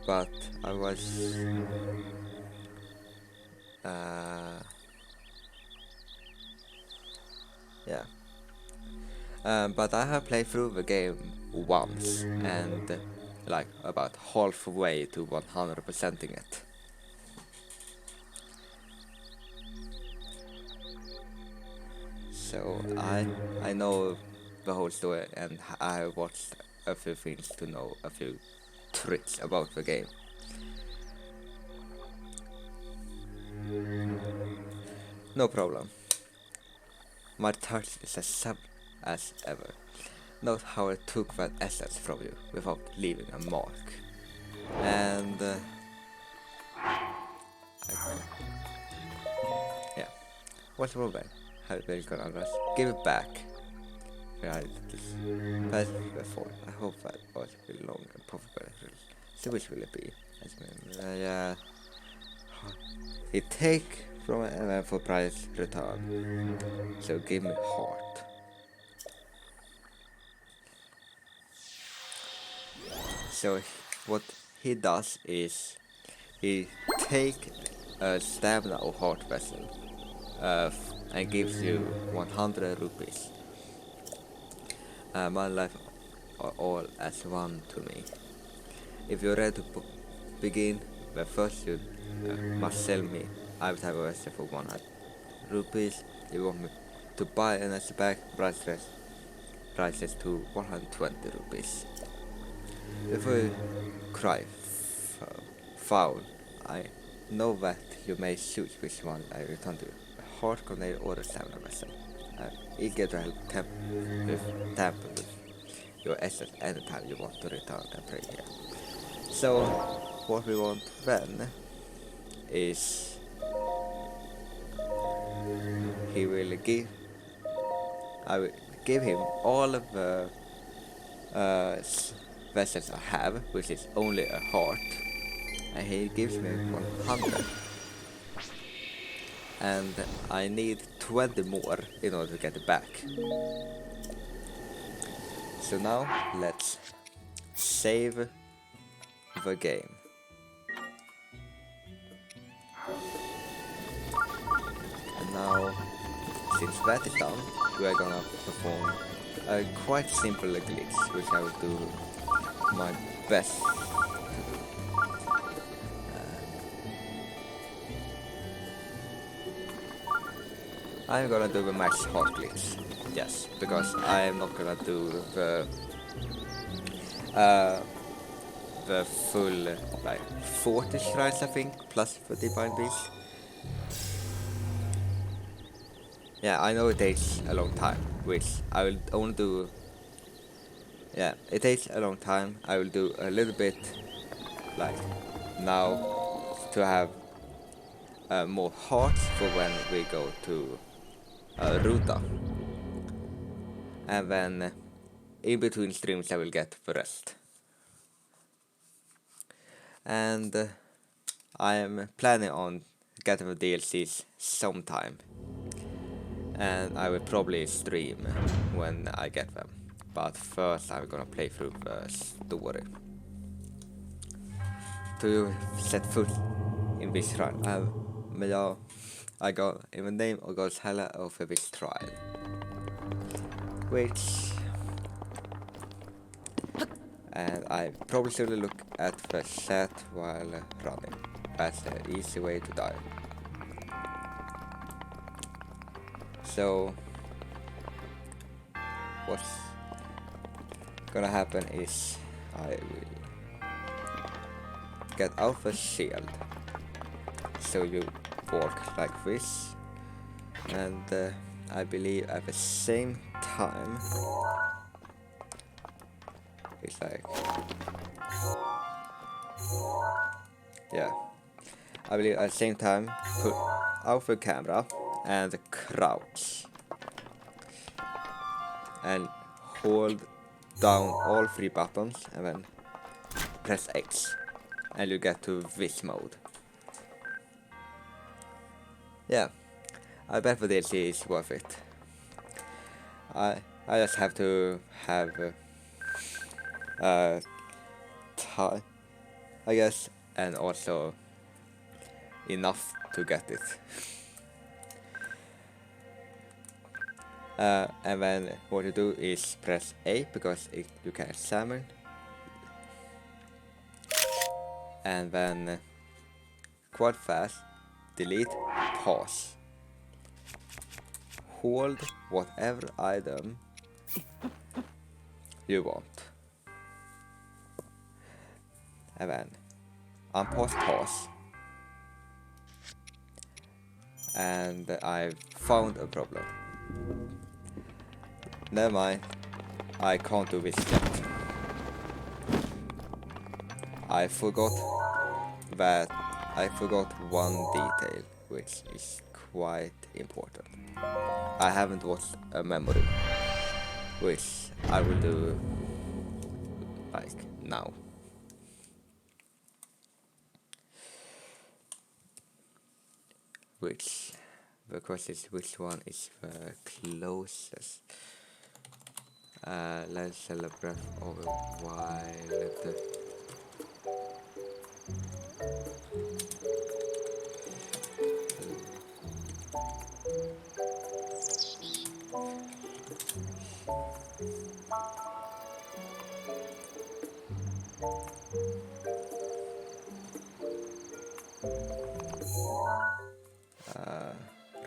but I was yeah. But I have played through the game once and like about halfway to 100%ing it. So I know the whole story and I have watched a few things to know a few tricks about the game. No problem. My touch is as sub as ever. Note how I took that essence from you without leaving a mark. And yeah, what's wrong then? How will you gonna give it back? That's the fault. I hope that was will long and profitable. So which will it be? Yeah. He take from it and then for price return. So give me heart. So what he does is he take a stamina or heart vessel and gives you 100 rupees. My life are all as one to me. If you're ready to begin, but first you must sell me. I will have a vessel for 100 rupees. You want me to buy an extra bag, prices to 120 rupees. Before you cry foul, I know that you may choose which one I return to you. A heart container or a stamina vessel. Eager to help tamper with your assets anytime you want to return and pray here. So what we want then is I will give him all of the vessels I have, which is only a heart, and he gives me 100. And I need 20 more in order to get it back. So now let's save the game. And now, since that is done, we are gonna perform a quite simple glitch, which I will do my best to do. I'm gonna do the max heart glitch, yes, because I am not gonna do the full like 40 shrines I think, plus the divine beast. Yeah, I know it takes a long time, which I will only do. Yeah, it takes a long time. I will do a little bit like now to have more hearts for when we go to Ruta. And then in between streams I will get the rest. And I am planning on getting the DLCs sometime. And I will probably stream when I get them. But first I'm gonna play through the story. To set foot in this shrine. Men I got in the name of Godzilla of a this trial, which, and I probably should look at the chat while running. That's the easy way to die. So what's gonna happen is I will get out the shield. So you walk like this, and I believe at the same time it's like, yeah, I believe at the same time put out the camera and crouch and hold down all three buttons and then press X and you get to this mode. Yeah, I bet the DLC is worth it. I just have to have time, I guess, and also enough to get it. And then what you do is press A because you can examine, and then quite fast delete, pause, hold whatever item you want, and then unpause, pause, and I found a problem. Never mind, I can't do this yet. I forgot one detail, which is quite important. I haven't watched a memory, which I will do like now. The question is which one is the closest? Let's Zelda Breath of the Wild.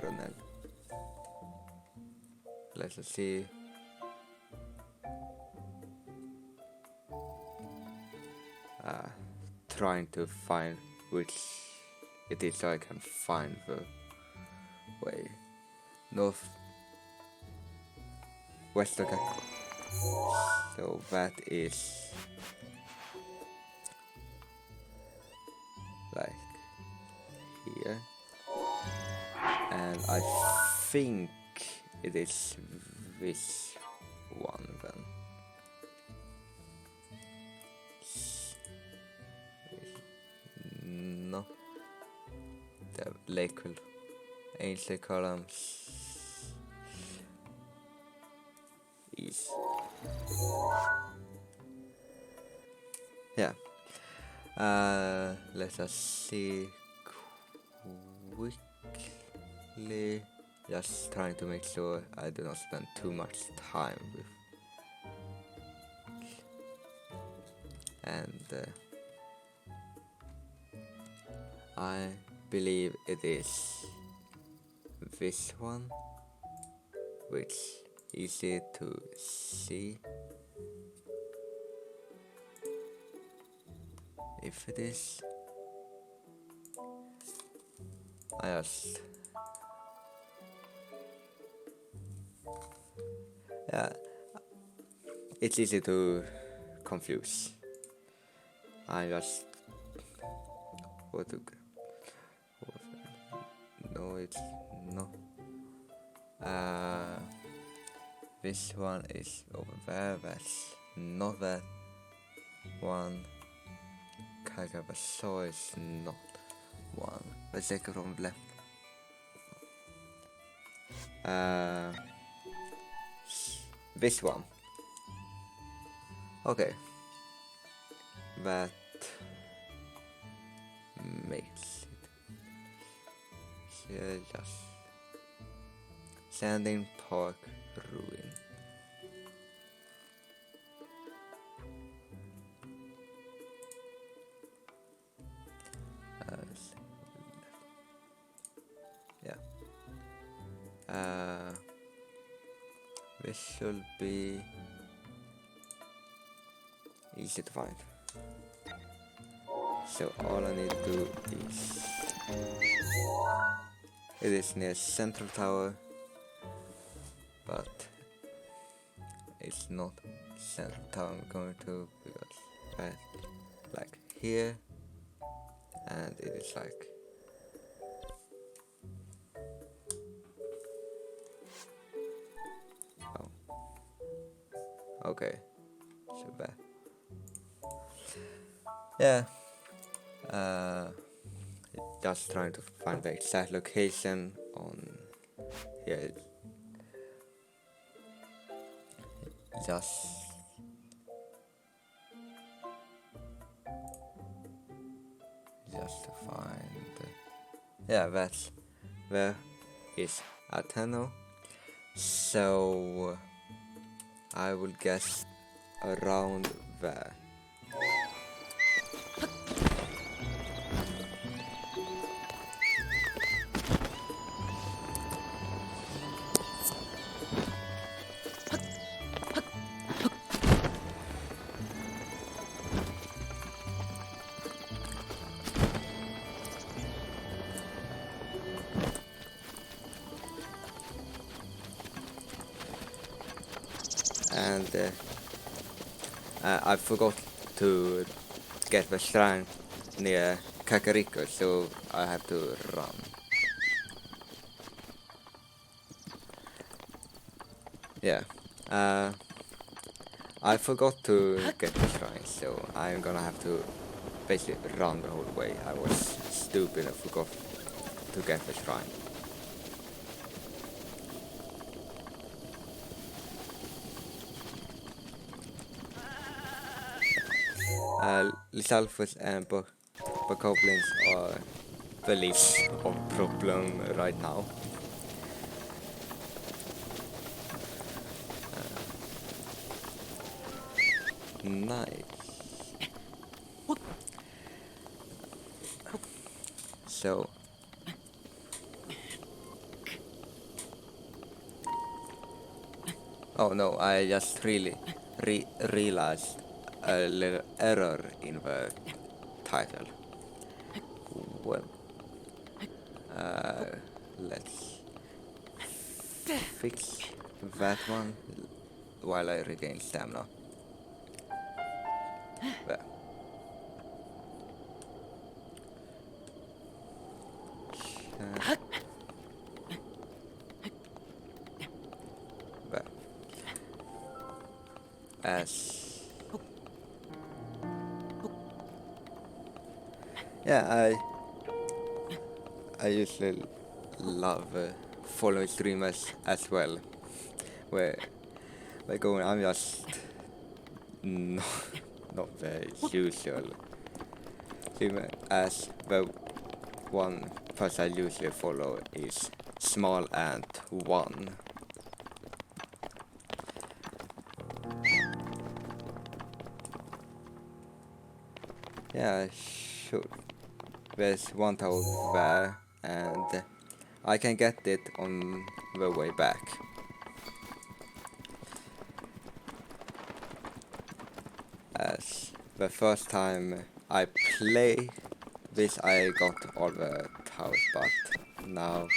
Ronald. Let's see. Trying to find which it is so I can find the way. North West, okay. So that is like here, and I think it is this one then. No, the Lakewood ancient columns is, yeah. Let us see quickly. Just trying to make sure I do not spend too much time with. And I believe it is this one, which is easy to see. If it is, I just, yeah, it's easy to confuse. I just no, it's no. This one is over there. That's not that one. Kagabasaw is not one. Let's take it from the left. This one. Okay. That makes it Yeah, just Sanding Park Ruin. Yeah. This should be easy to find. So all I need to do is... It is near Central Tower, but it's not Central Tower I'm going to, because like here, and it is like... Oh. Okay. So bad. Yeah. Just trying to find the exact location on here. Just to find. Yeah, that's where is Atheno. So I will guess around there. And I forgot to get the shrine near Kakariko, so I have to run. Yeah. I forgot to get the shrine, so I'm gonna have to basically run the whole way. I was stupid and forgot to get the shrine. Lysalphus and Bokoblins are the least of problem right now. Nice. So oh no, I just really realized a little error in the title. Well, let's fix that one while I regain stamina. There. There. As yeah, I usually love following streamers as well, where they go. I'm just not very usual streamer, as the one person I usually follow is Small Ant 1. Yeah, sure. There's one tower there, and I can get it on the way back. As the first time I play this, I got all the towers, but now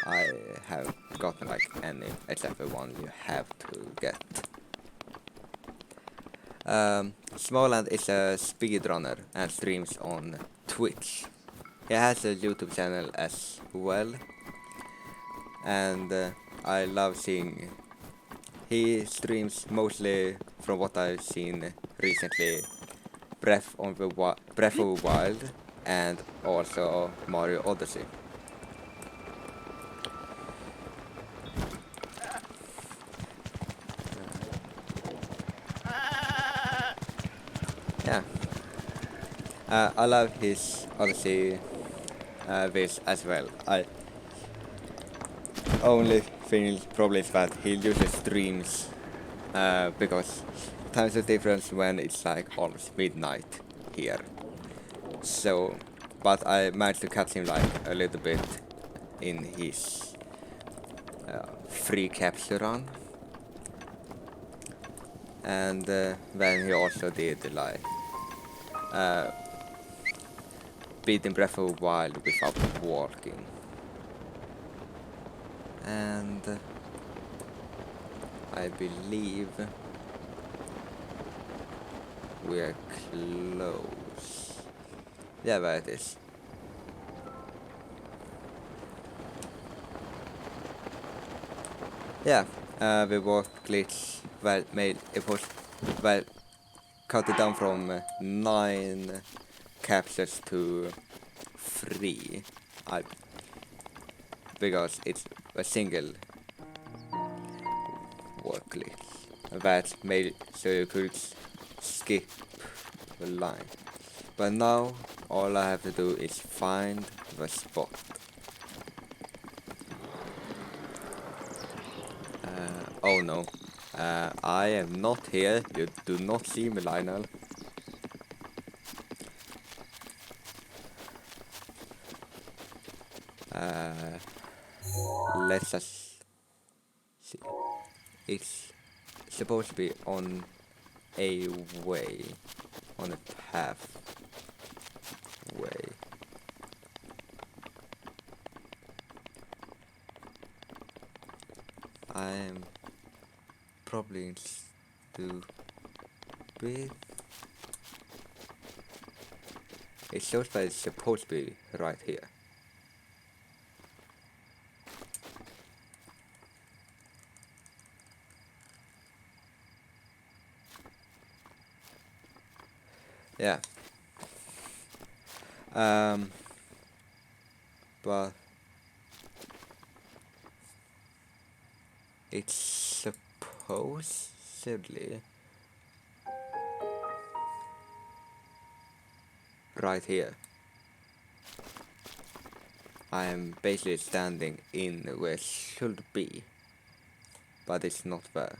I have gotten like any except the one you have to get. Småland is a speedrunner and streams on Twitch. He has a YouTube channel as well, and I love seeing. He streams mostly, from what I've seen recently, Breath of the Wild and also Mario Odyssey. Yeah. I love his Odyssey this as well. I only thing probably is that he uses streams because times are different when it's like almost midnight here. So, but I managed to catch him like a little bit in his free capture run. And then he also did like beating Breath of the Wild without walking. And I believe we're close. Yeah, there it is. Yeah, the warp glitch well made it was well cut it down from 9 captures to 3. I because it's a single warp glitch that made it so you could skip the line. But now all I have to do is find the spot. Oh no. I am not here. You do not see me, Lionel. Let's just see. It's supposed to be on a way. On a path way. I'm probably stupid. It shows that it's supposed to be right here. Yeah. But it's supposedly right here. I am basically standing in where it should be, but it's not there.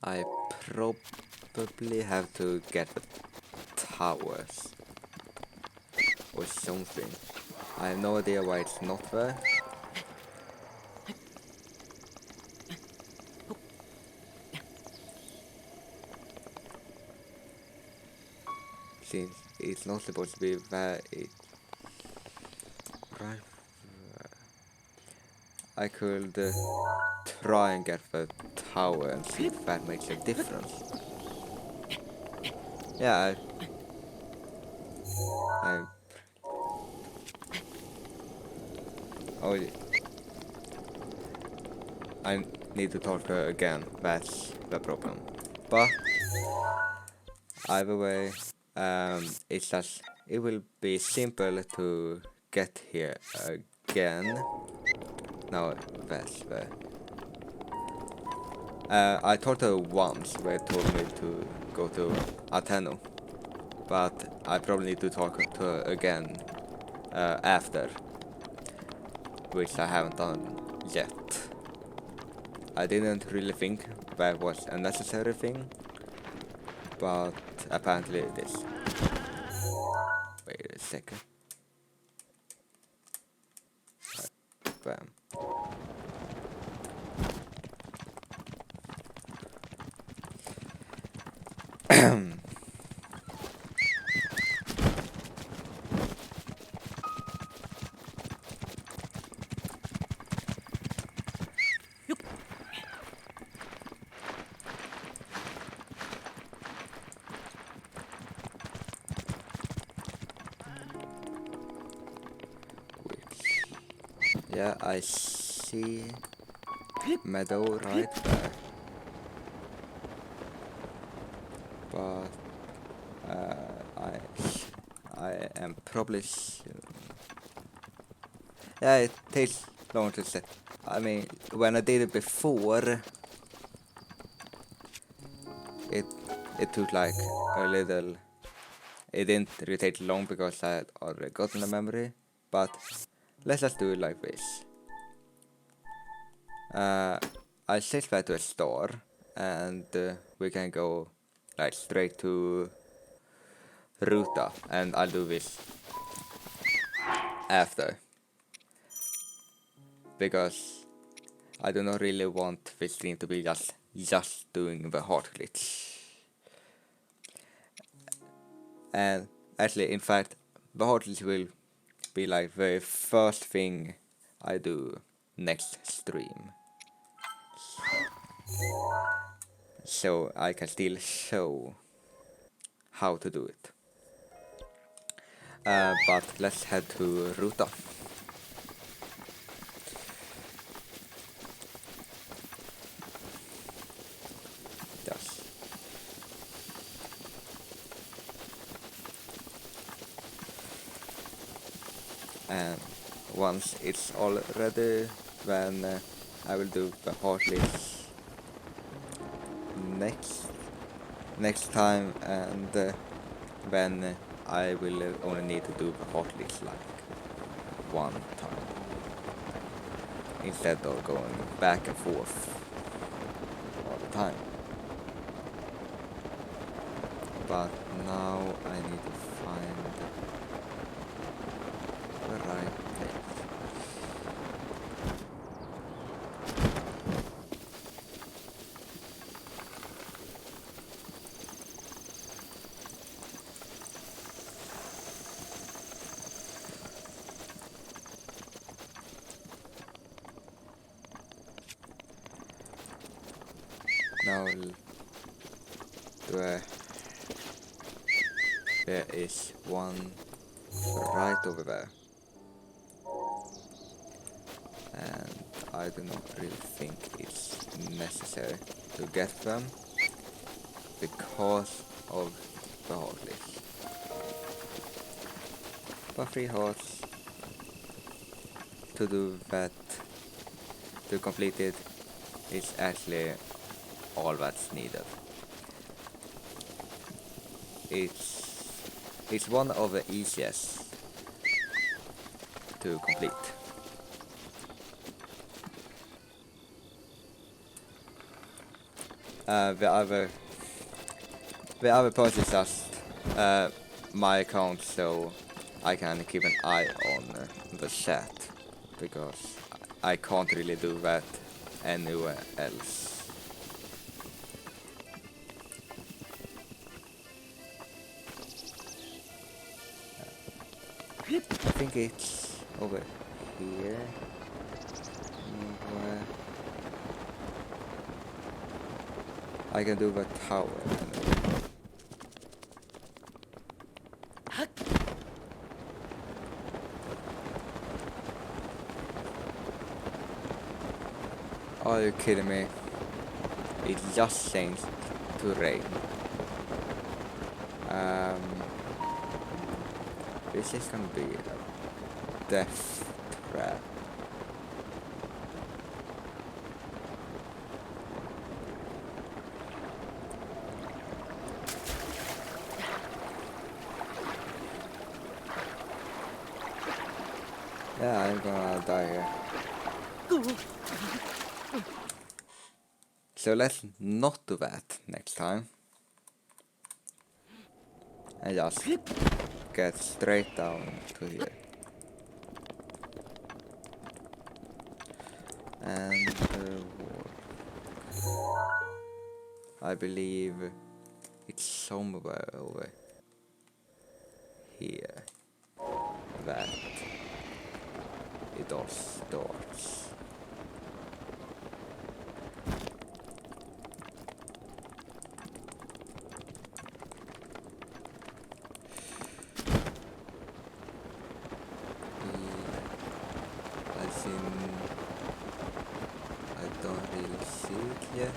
I probably have to get the towers or something. I have no idea why it's not there. Since it's not supposed to be there, it's right there. I could try and get the tower and see if that makes a difference. Yeah, I oh, I need to talk to her again. That's the problem. But either way, it's just it will be simple to get here again. Now that's the. I talked to her once where it told me to go to Ateno, but I probably need to talk to her again after, which I haven't done yet. I didn't really think that was a necessary thing, but apparently it is. Wait a second. Bam. Yeah, I see meadow right there. But I am probably yeah, it takes long to set. I mean, when I did it before, it took like a little. It didn't really take long because I had already gotten the memory, but let's just do it like this. I'll switch back to a store, and we can go like straight to Ruta, and I'll do this after, because I do not really want this stream to be just doing the hard glitch. And actually, in fact, the hard glitch will be like the first thing I do next stream, so I can still show how to do it. But let's head to Ruta. Yes. And once it's all ready, then I will do the hard glitch next time, and then I will only need to do the hard glitch like one time instead of going back and forth all the time. But now I need to find the right place. Now there is one right over there, and I do not really think it's necessary to get them because of the hard glitch. But 3 hearts to do that, to complete it, is actually all that's needed. It's one of the easiest to complete. The other part is just my account, so I can keep an eye on the chat, because I can't really do that anywhere else. I think it's over here. Somewhere. I can do the tower. Are you kidding me? It just changed to rain. This is gonna be a death trap. Yeah, I'm gonna die here. So let's not do that next time. And just get straight down to here. And I believe it's somewhere over here that it all starts. I don't really see it yet,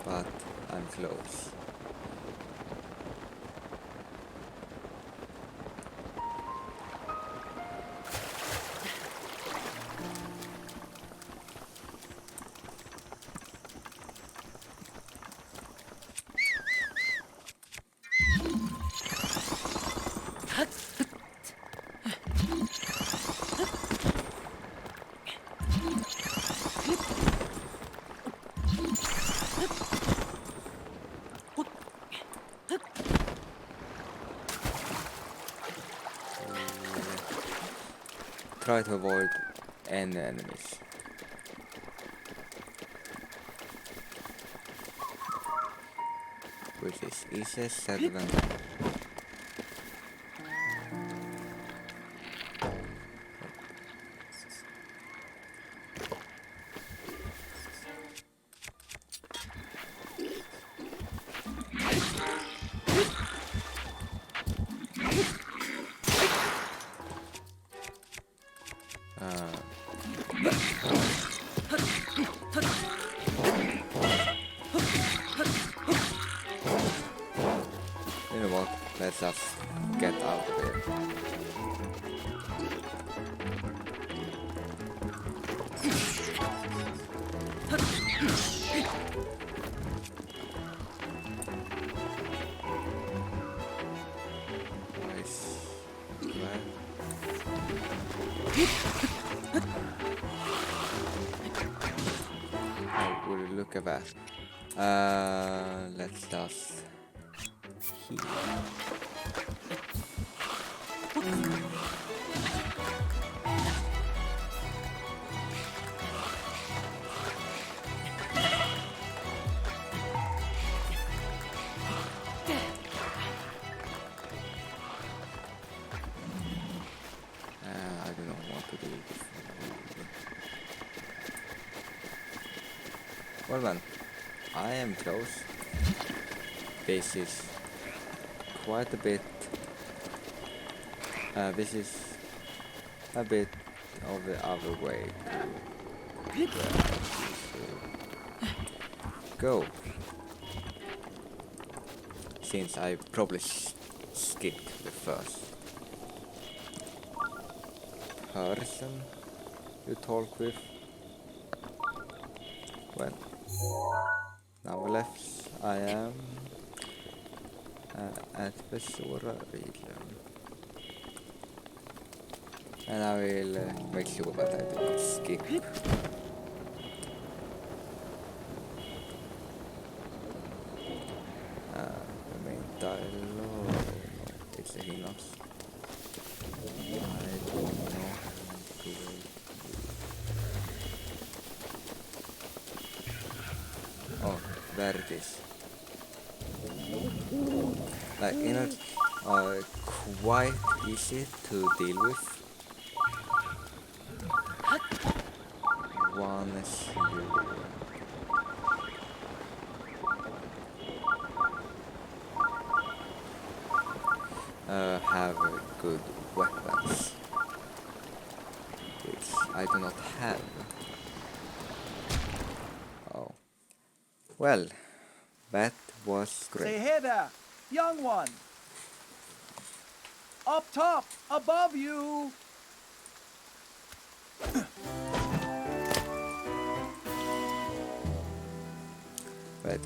but I'm close. try to avoid any enemies. Which is easier said than done. You know what? Let's just get out of here. Nice. Right. Oh, would you look at that? Let's just heal. I do not want to do this. Well then, I am close. This is quite a bit. This is a bit of the other way to where I used to go. Since I probably skipped the first person you talk with. Well, now left I am at the Sora region. And I will make sure that I do not skip. The main dialogue, it's a hiccups. I do not feel. Oh, there it is. Like, you know, quite easy to deal with. Once you have good weapons, which I do not have. Oh, well, that was great. Say hey there, young one. Up top, above you. That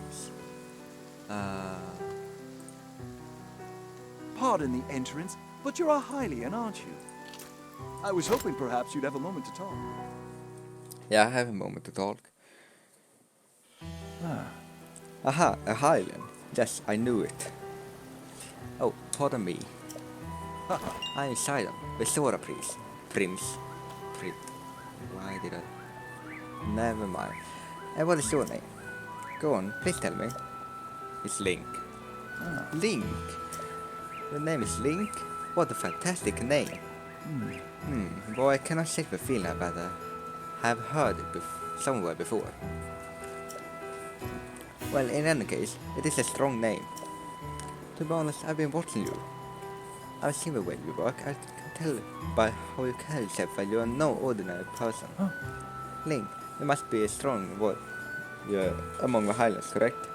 Pardon the entrance, but you're a Hylian, aren't you? I was hoping perhaps you'd have a moment to talk. yeah, I have a moment to talk. Aha, a Highland. Yes, I knew it. Oh, pardon me. I am Sidon, the Sora Prince. Why did I? Never mind. And what is your name? Go on, please tell me. It's Link. Link? Your name is Link? What a fantastic name. Boy, I cannot shake the feeling that I have heard it somewhere before. Well, in any case, it is a strong name. To be honest, I've been watching you. I've seen the way you work. I can tell by how you carry yourself that you are no ordinary person. Link, you must be a strong you're among the Highlands, correct?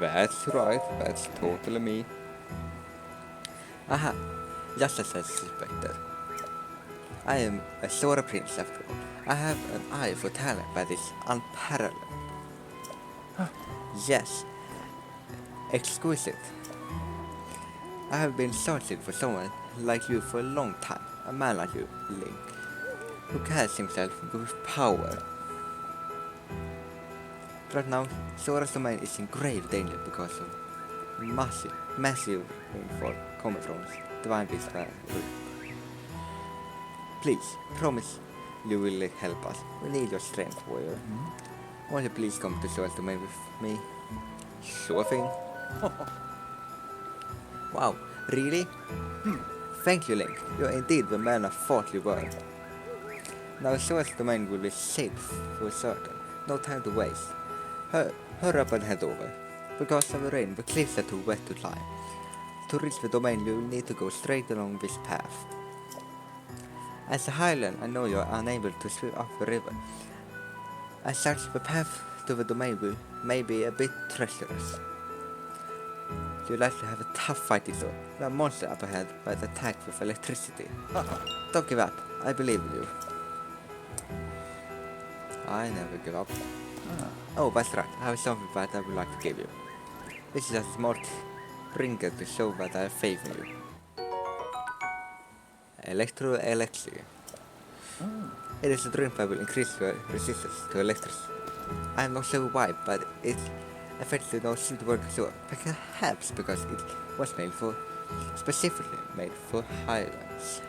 That's right, that's totally me. Aha, just as I suspected. I am a Sora Prince after all. I have an eye for talent that is unparalleled. Yes, exquisite. I have been searching for someone like you for a long time. A man like you, Link, who carries himself with power. Right now, Sora's domain is in grave danger because of massive rainfall coming from divine beast. Please, promise you will help us. We need your strength, warrior. Won't you please come to Soul's domain with me? Sure thing. Wow, really? Thank you, Link. You are indeed the man I thought you were. Now Soul's domain will be safe for certain. No time to waste. Hurry up and head over. Because of the rain, the cliffs are too wet to climb. To reach the domain, you will need to go straight along this path. As a Highland, I know you are unable to swim up the river. As such, the path to the domain may be a bit treacherous. You'll likely have a tough fight though. There are monsters up ahead that attack with electricity. Don't give up. I believe in you. I never give up. Oh, that's right. I have something that I would like to give you. This is a small trinket to show that I have faith in you. Electro Elixir. It is a drink that will increase your resistance to electricity. I am not sure why, but it effectively don't seem to work so. Perhaps because it was specifically made for Highlands.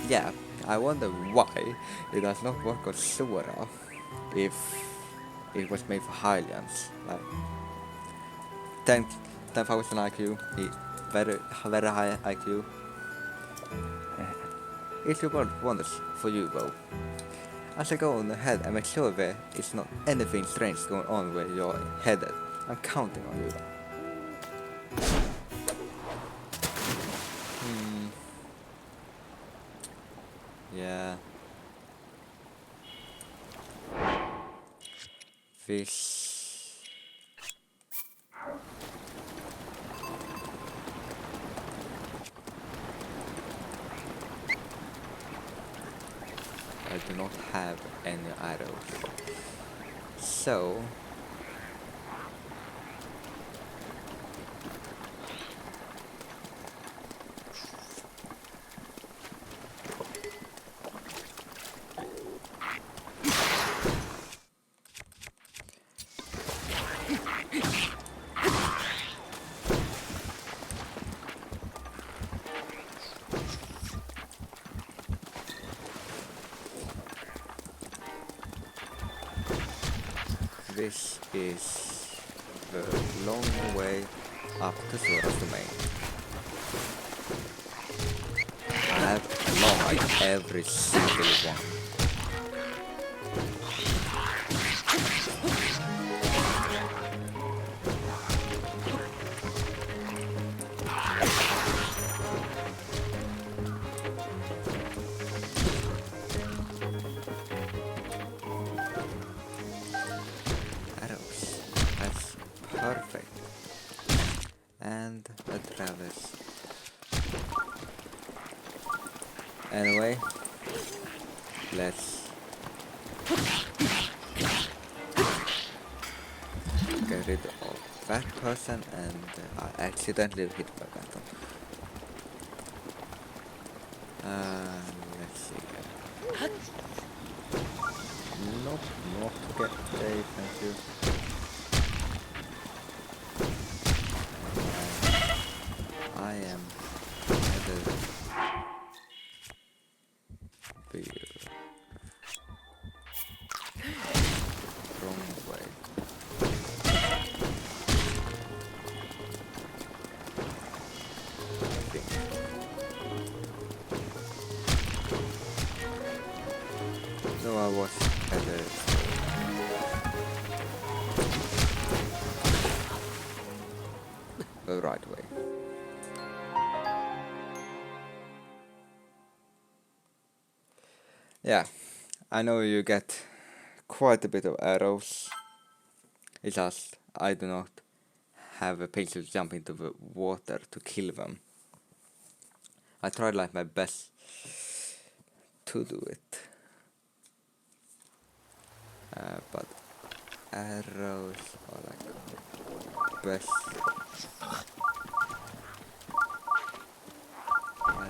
Yeah, I wonder why it does not work on Sora if it was made for Highlands. Like 10,000 IQ, very high IQ. It will work wonders for you though. As I go on ahead and make sure there is not anything strange going on where you're headed. I'm counting on you. Yeah. This. I do not have any arrows. So this is the long way up to Sora's domain. I have unlocked every single one. Arrows. That's perfect. And a traverse. Anyway, let's get rid of that person, and I accidentally hit by that one. Let's see. Nope, not get a thank you. I am headed here. Wrong way. I think. No, I was headed the right way. Yeah, I know you get quite a bit of arrows. It's just I do not have a patience to jump into the water to kill them. I tried like my best to do it. But arrows are like best.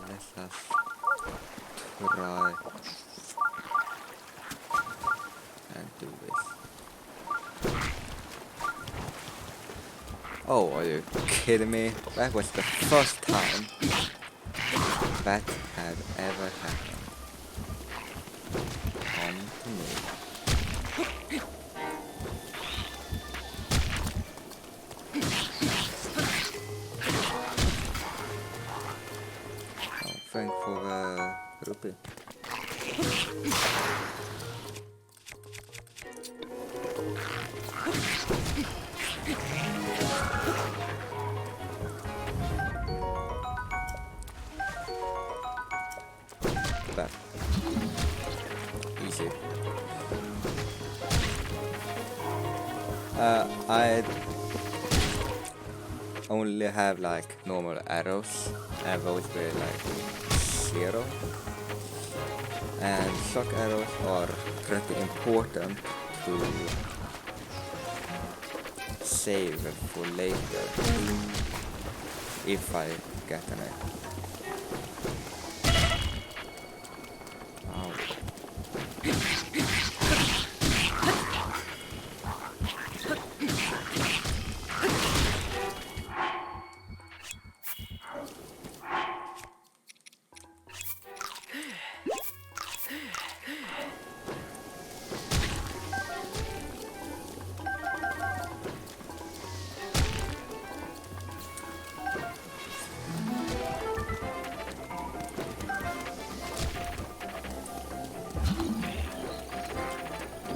Let's just try and do this. Oh, are you kidding me? That was the first time that had ever happened on me. Oh, thanks for the rupee. That easy. I only have like normal arrows, and those were like 0. And shock arrows are pretty important to save for later if I get an egg. Oh.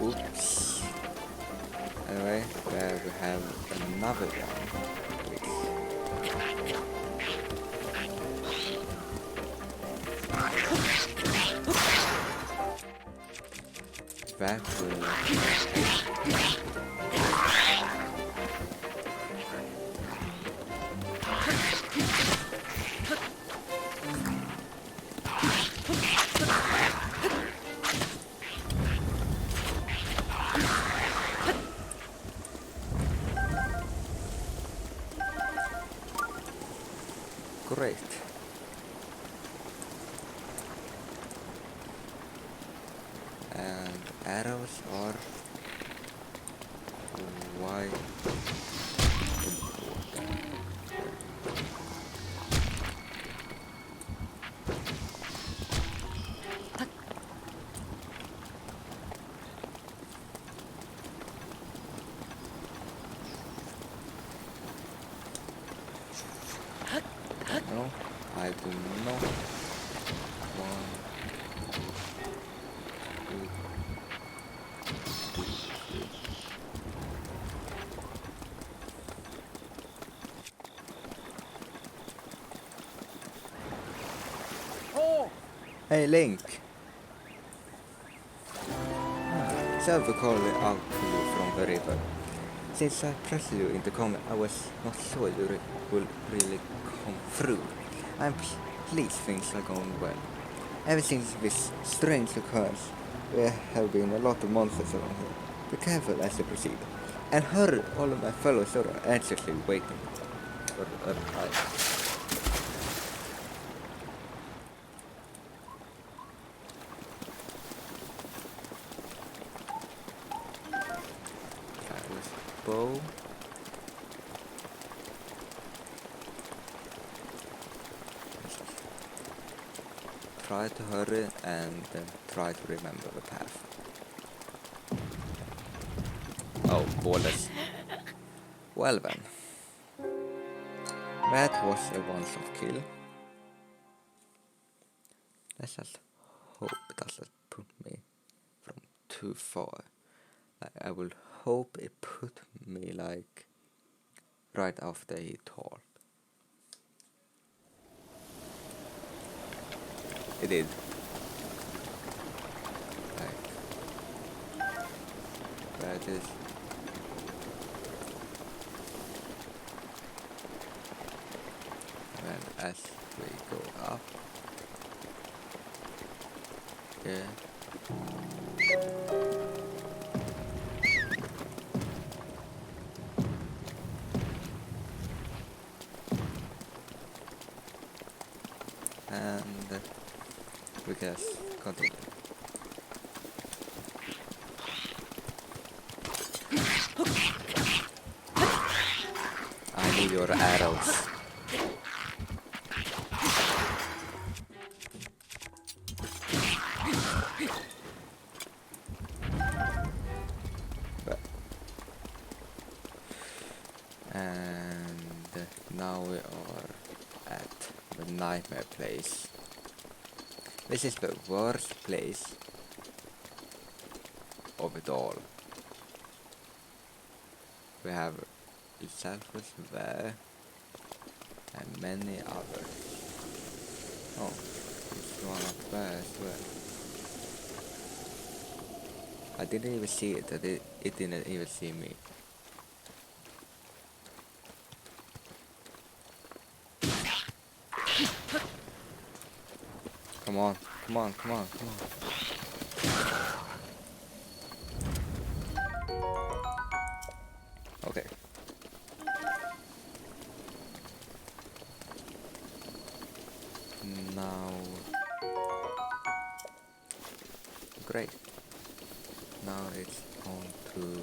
Oops. Anyway, there we have another one. That will... Great. And arrows are quite important. No, I do not want to do this. Oh! Hey Link! Zelda called out to you from the river. Since I pressed you into combat, I was not sure you would really come through. I'm pleased things are going well. Ever since this strange occurrence, there have been a lot of monsters around here. Be careful as you proceed. And hurry, all of my fellows are anxiously waiting for a reply. Bow. Try to hurry and try to remember the path. Oh, borders. Well then. That was a one-shot kill. Let's just hope it doesn't put me from too far. I will hope it put me like right after he talked. It did. Like, there it is. And as we go up, yeah. And we can continue. I need your arrows. the nightmare place. This is the worst place of it all. We have Sulphurous there and many others. Oh, there's one up there as well. I didn't even see it, it didn't even see me. Come on, come on, come on, come on. Okay. Now... Great. Now it's on to...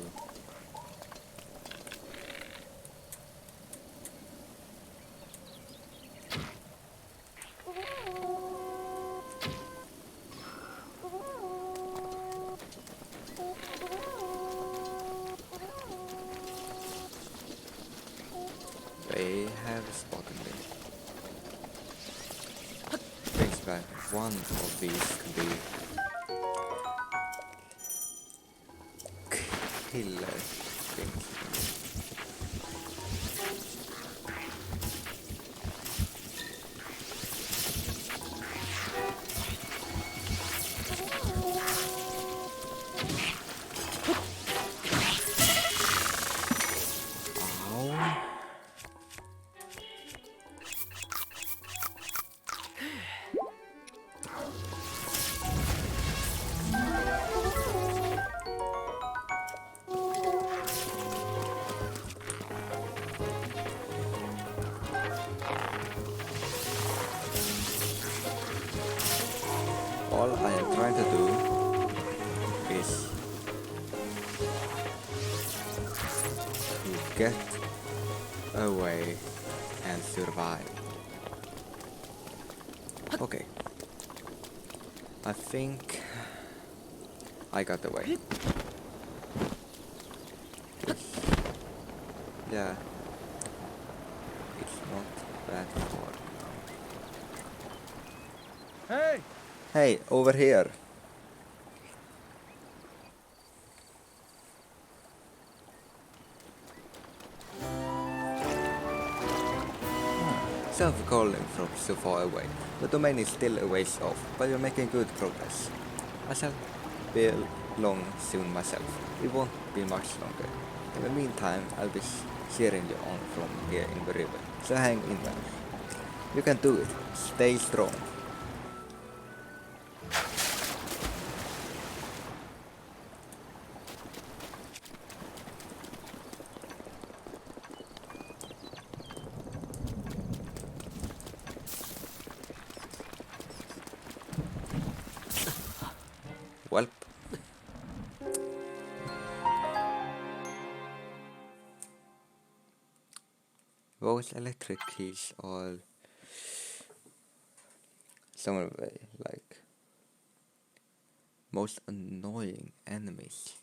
They have spotted me. Brings back one of these to be killer things. Ow. All I am trying to do is to get away and survive. Okay. I think I got away. Yeah. It's not that far now. Hey! Hey, over here. Self-calling from so far away. The domain is still a ways off, but you're making good progress. I shall be long soon myself. It won't be much longer. In the meantime, I'll be cheering you on from here in the river, so hang in there. You can do it. Stay strong. Welp. Those electric keys are some of the most annoying enemies.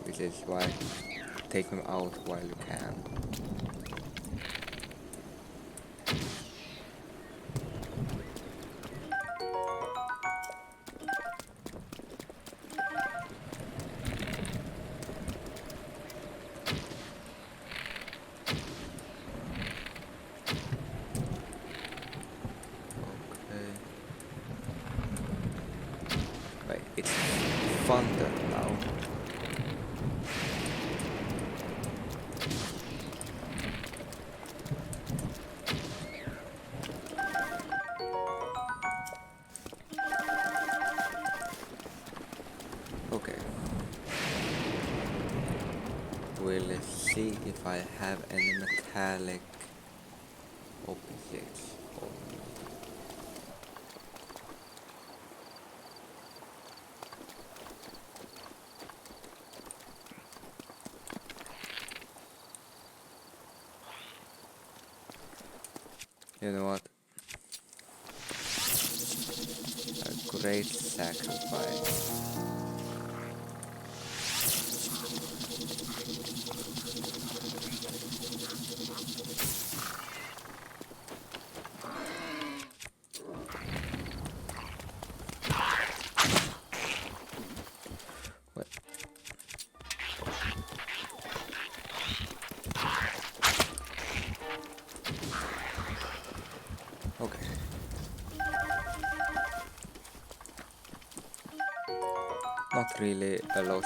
Which is why take them out while you can. Okay. Wait, it's thunder now. Okay. We'll see if I have any metallic objects on me. You know what? A great sacrifice. What? Okay. Not really a loss.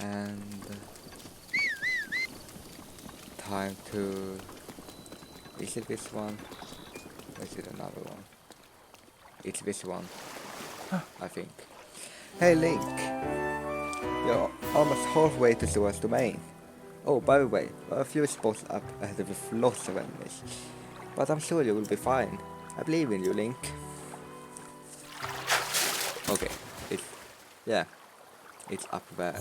And time to... Is it this one? Or is it another one? It's this one, I think. Hey Link! You're almost halfway to Zora's domain. Oh, by the way, there are a few spots up ahead with lots of enemies. But I'm sure you will be fine. I believe in you, Link. Okay, yeah, it's up there.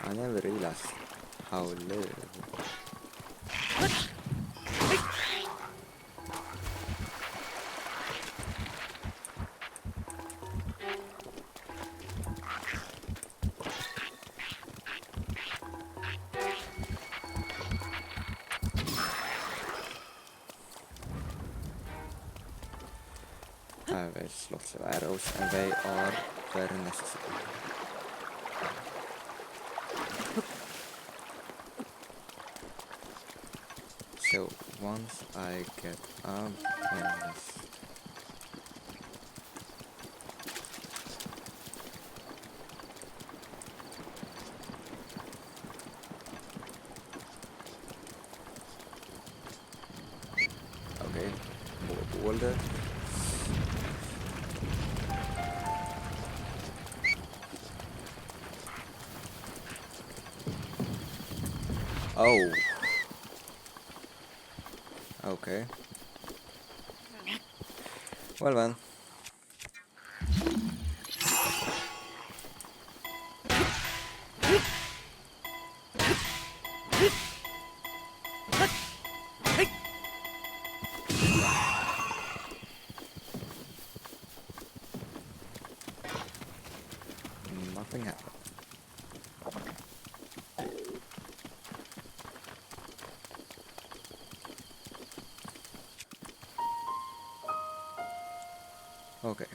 I never realized how low. There's lots of arrows and they are very necessary. So once I get up and okay, more boulder. Oh. Okay. Well then. Nothing happened. Okay.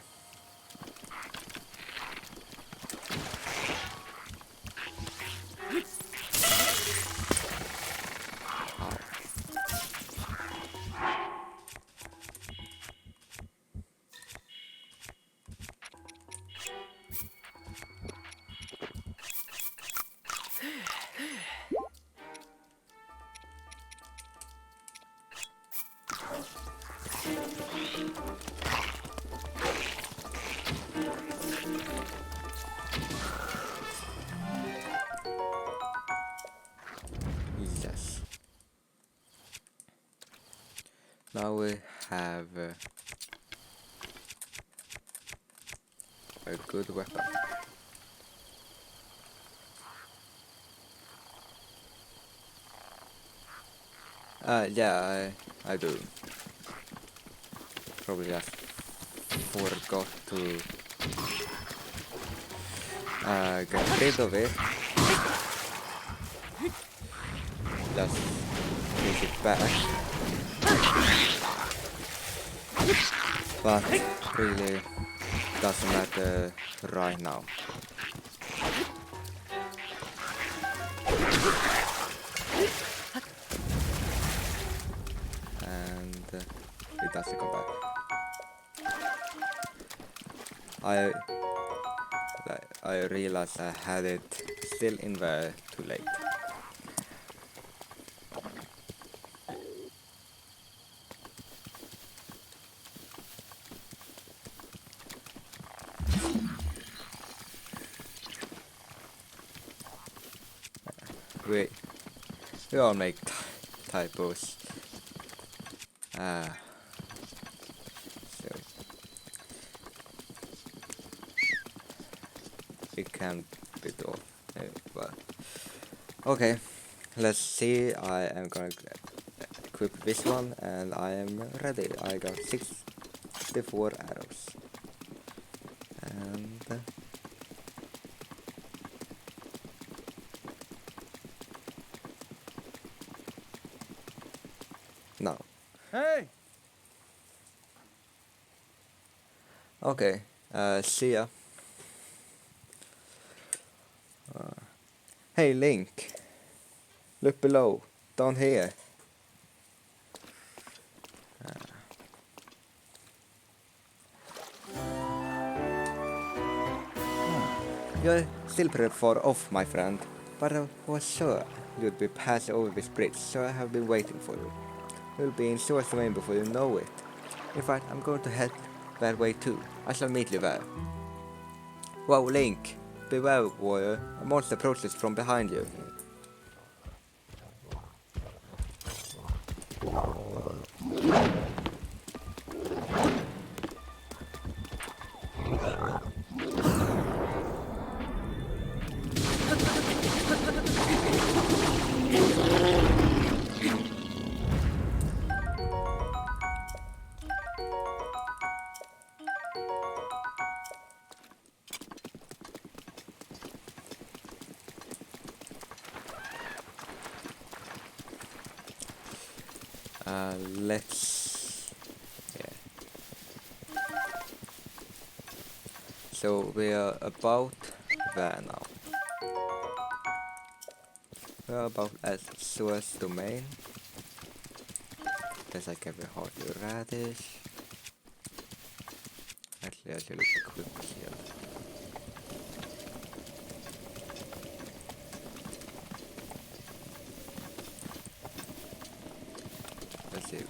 Yes. Now we have a good weapon. Yeah, I do. Probably just forgot to get rid of it. Just take it back. But really doesn't matter right now. And it doesn't come back. I realized I had it still in there too late. We all make typos. So it can be off. Well, okay. Let's see. I am gonna equip this one, and I am ready. I got 64 arrows, and now. Hey! Okay. See ya. Hey Link, look below, down here. You're still pretty far off, my friend, but I was sure you'd be passing over this bridge, so I have been waiting for you. You'll be in Source Domain before you know it. In fact, I'm going to head that way too. I shall meet you there. Whoa, Link! Beware, warrior. A monster approaches from behind you. Let's... Yeah. So we are about there now. We are about at Source Domain. There's like every hearty radish. Actually, I should equip here. Let's see.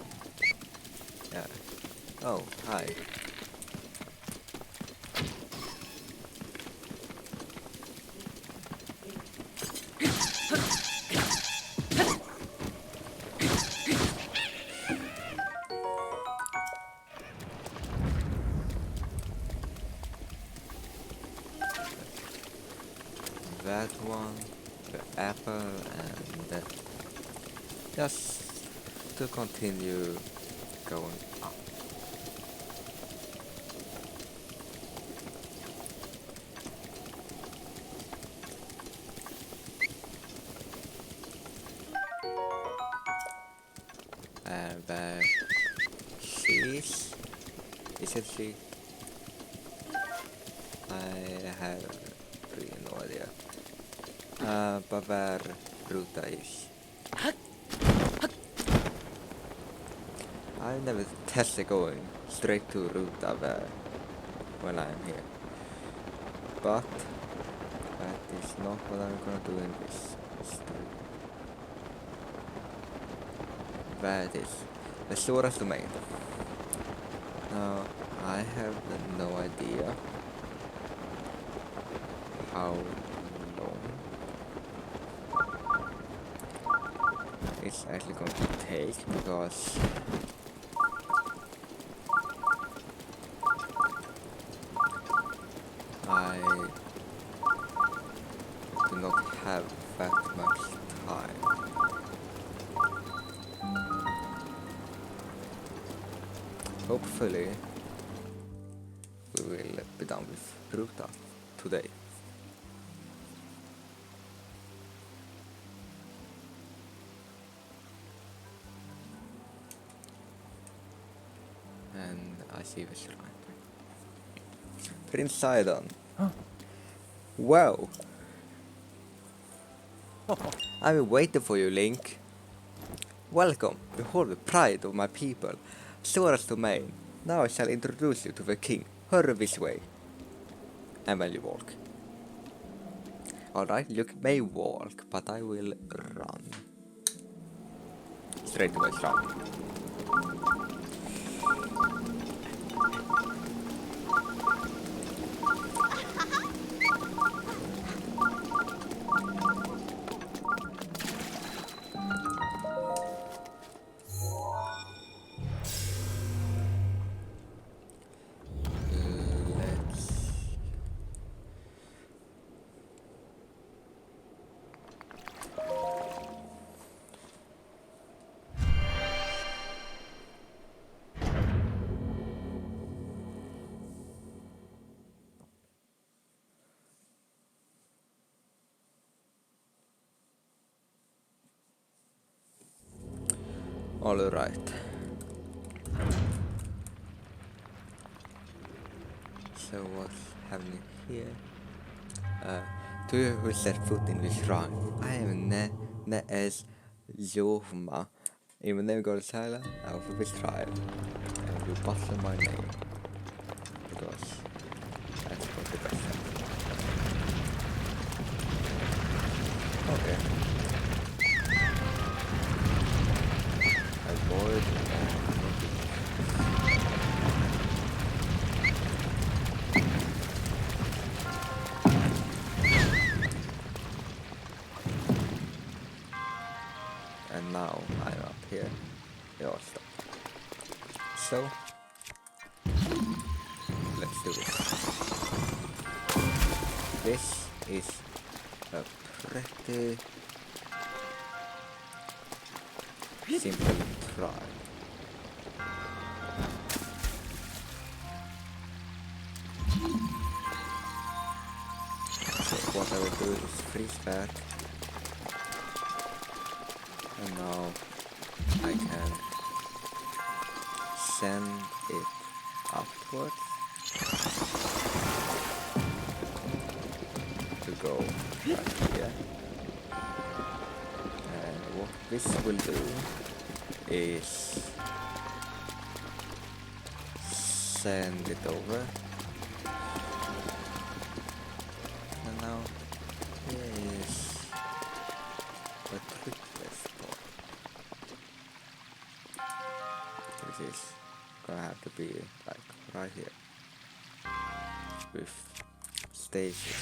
Yeah. Oh, hi. That one, the apple, and just to continue going up. And there she is. Isn't she? I have really no idea. But where Ruta is. I never tested going straight to Ruta there when I'm here. But that is not what I'm gonna do in this story. That is the Sora's domain. Now I have no idea how long it's actually going to take, because I do not have that much time. Hopefully we will be done with Ruta today. And I see the shrine. Prince Sidon. Huh? Wow! I've been waiting for you, Link. Welcome, behold the pride of my people, Sora's domain. Now I shall introduce you to the king. Hurry this way. And when you walk. Alright, you may walk, but I will run. Straight away, run. Alright. So what's happening here? To you who set foot in this shrine, I am ne as Joma. In the name of God Sila, I offer this trial. And you butcher my name. Because that's what the best thing. Okay. Avoid and now I'm up here. Yeah, stop. So let's do this. This is a pretty simple try. So what I will do is freeze that, and now I can send it upwards to go right here. And what this will do is send it over. And now here is a trickless part. This is gonna have to be like right here with stages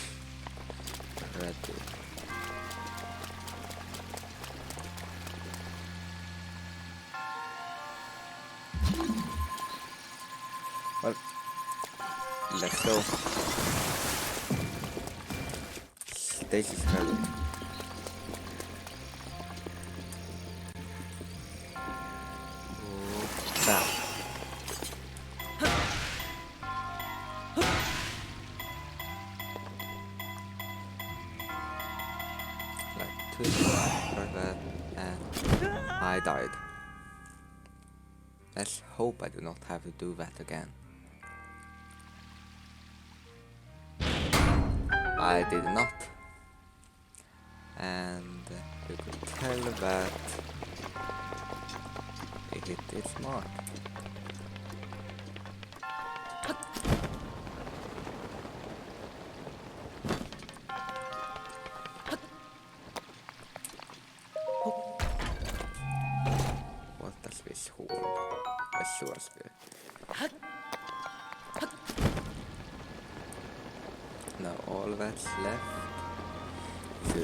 ready. Well, let's go. Stages ready. Bam. Like two like that, and I died. Let's hope I do not have to do that again. I did not. And you could tell that it hit its mark. What does this horn? A sword spear. Now all that's left to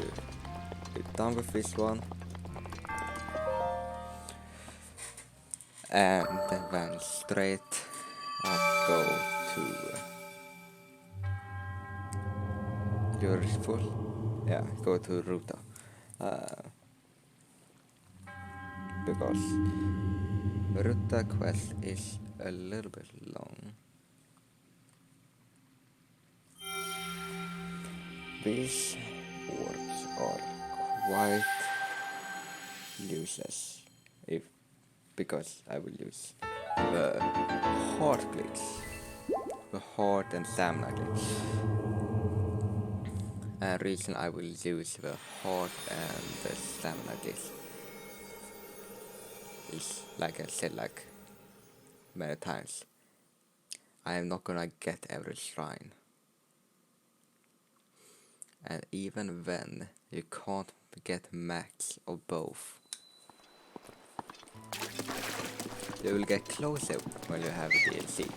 be done with this one. And then straight up go to Beautiful. Yeah, go to Ruta. Because Ruta quest is a little bit long. These words are quite useless because I will use the heart glitch, the heart and stamina glitch. And reason I will use the heart and the stamina glitch is, like I said like many times, I am not gonna get every shrine. And even then, you can't get max of both. You will get closer when you have DLC.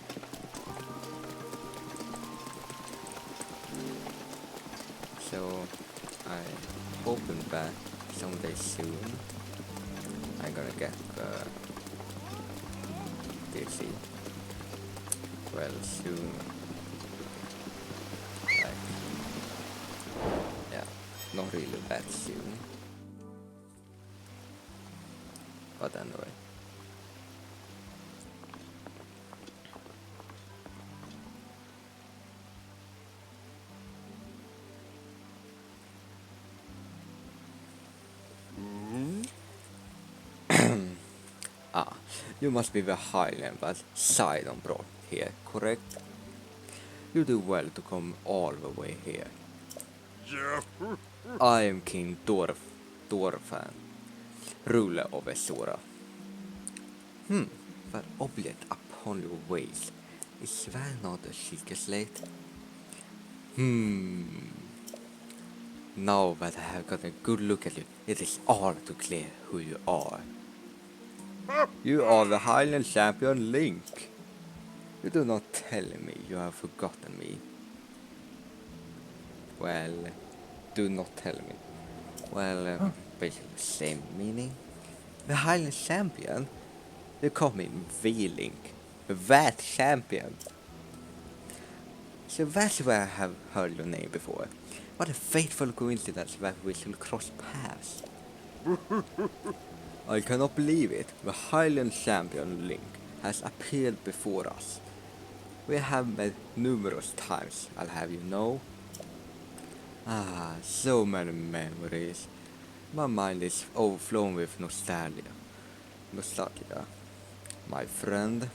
So I hoping that someday soon I'm gonna get the DLC. Well, soon. Like, yeah, not really that soon. But anyway. Ah, you must be the Highland that Sidon brought here, correct? You do well to come all the way here. I am King Dorfan, ruler of Esora. That object upon your waist, is that not a silky slate? Now that I have got a good look at you, it is all too clear who you are. You are the Highland champion Link. You do not tell me you have forgotten me. Well, do not tell me. Well, basically the same meaning. The Highland champion? You call me V-Link. That champion. So that's where I have heard your name before. What a fateful coincidence that we should cross paths. I cannot believe it. The Highland champion Link has appeared before us. We have met numerous times, I'll have you know. Ah, so many memories. My mind is overflowing with nostalgia. Nostalgia, my friend.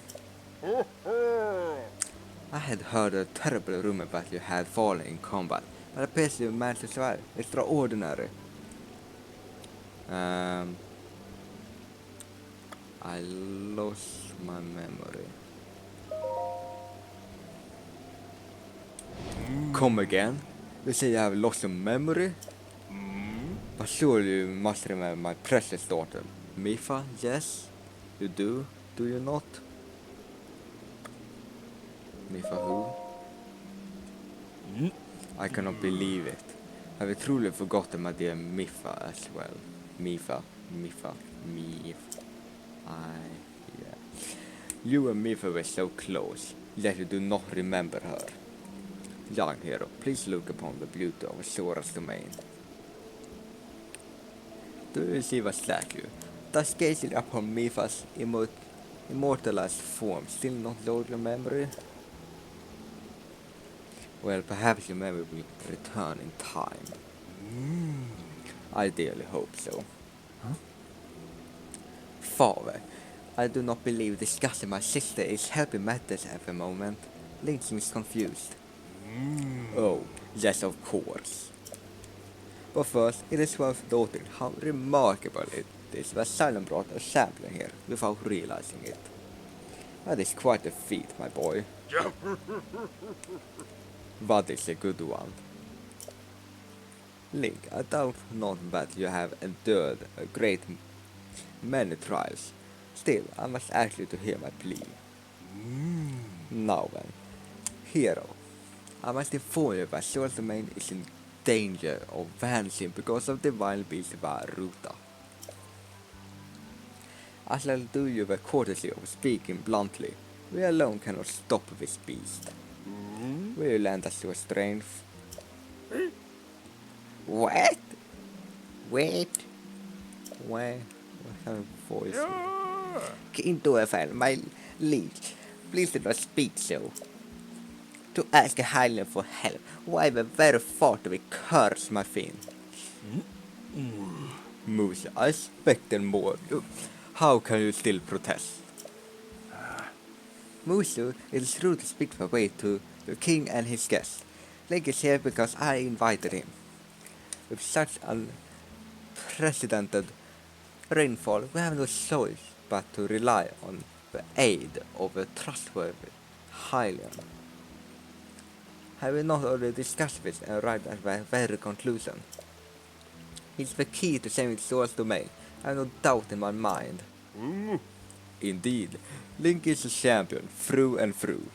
I had heard a terrible rumor that you had fallen in combat, but appears you managed to survive. Extraordinary. I lost my memory. Come again? You say you have lost your memory? But surely you must remember my precious daughter, Mifa, yes? You do you not? Mifa who? I cannot believe it. Have you truly forgotten my dear Mifa as well? Mifa. Yeah. You and Mifa were so close, yet you do not remember her. Young hero, please look upon the beauty of Sora's domain. Do you see the statue? Does gazing upon Mifa's immortalized form still not load your memory? Well, perhaps your memory will return in time. I dearly hope so. Father, I do not believe discussing my sister is helping matters at the moment. Link seems confused. Oh, yes, of course. But first, it is worth noting how remarkable it is that Silent brought a champion here without realizing it. That is quite a feat, my boy. That is a good one. Link, I doubt not that you have endured a great many trials. Still, I must ask you to hear my plea. Now then, hero, I must inform you that Soul's domain is in danger of vanishing because of divine beast Varuta. I shall do you the courtesy of speaking bluntly. We alone cannot stop this beast. Will you lend us your strength? What? Wait. What kind of voice? King Dorfan, my liege, please do not speak so. To ask a Highland for help, why the very thought of it curse my fin. Moose, I expected more. How can you still protest? Musu, it is rude to speak the way to the king and his guests. Link is here because I invited him. With such unprecedented rainfall, we have no choice but to rely on the aid of a trustworthy Highland. Have we not already discussed this and arrived at the very conclusion? He's the key to saving Sora's domain. I have no doubt in my mind. Indeed, Link is a champion through and through.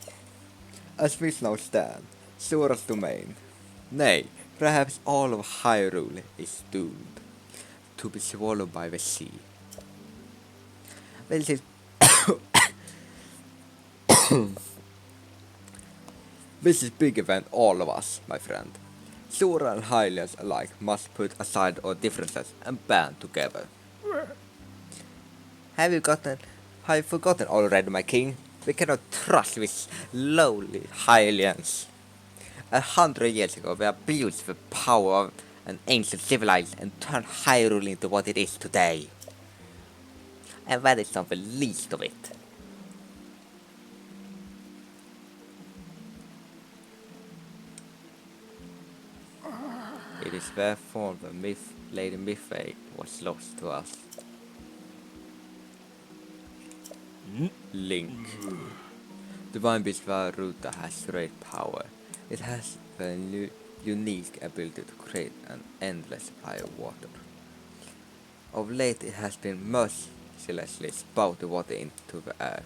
As things now stand, Sora's domain, nay, perhaps all of Hyrule is doomed to be swallowed by the sea. This is this is bigger than all of us, my friend. Sora and Hylians alike must put aside our differences and band together. Have you forgotten already, my king? We cannot trust these lowly Hylians. 100 years ago, they abused the power of an ancient civilization and turned Hyrule into what it is today. And that is not the least of it. It is therefore the Lady Mythray was lost to us. Link. Divine Beast Varuta has great power. It has the unique ability to create an endless supply of water. Of late it has been mercilessly spouting water into the air.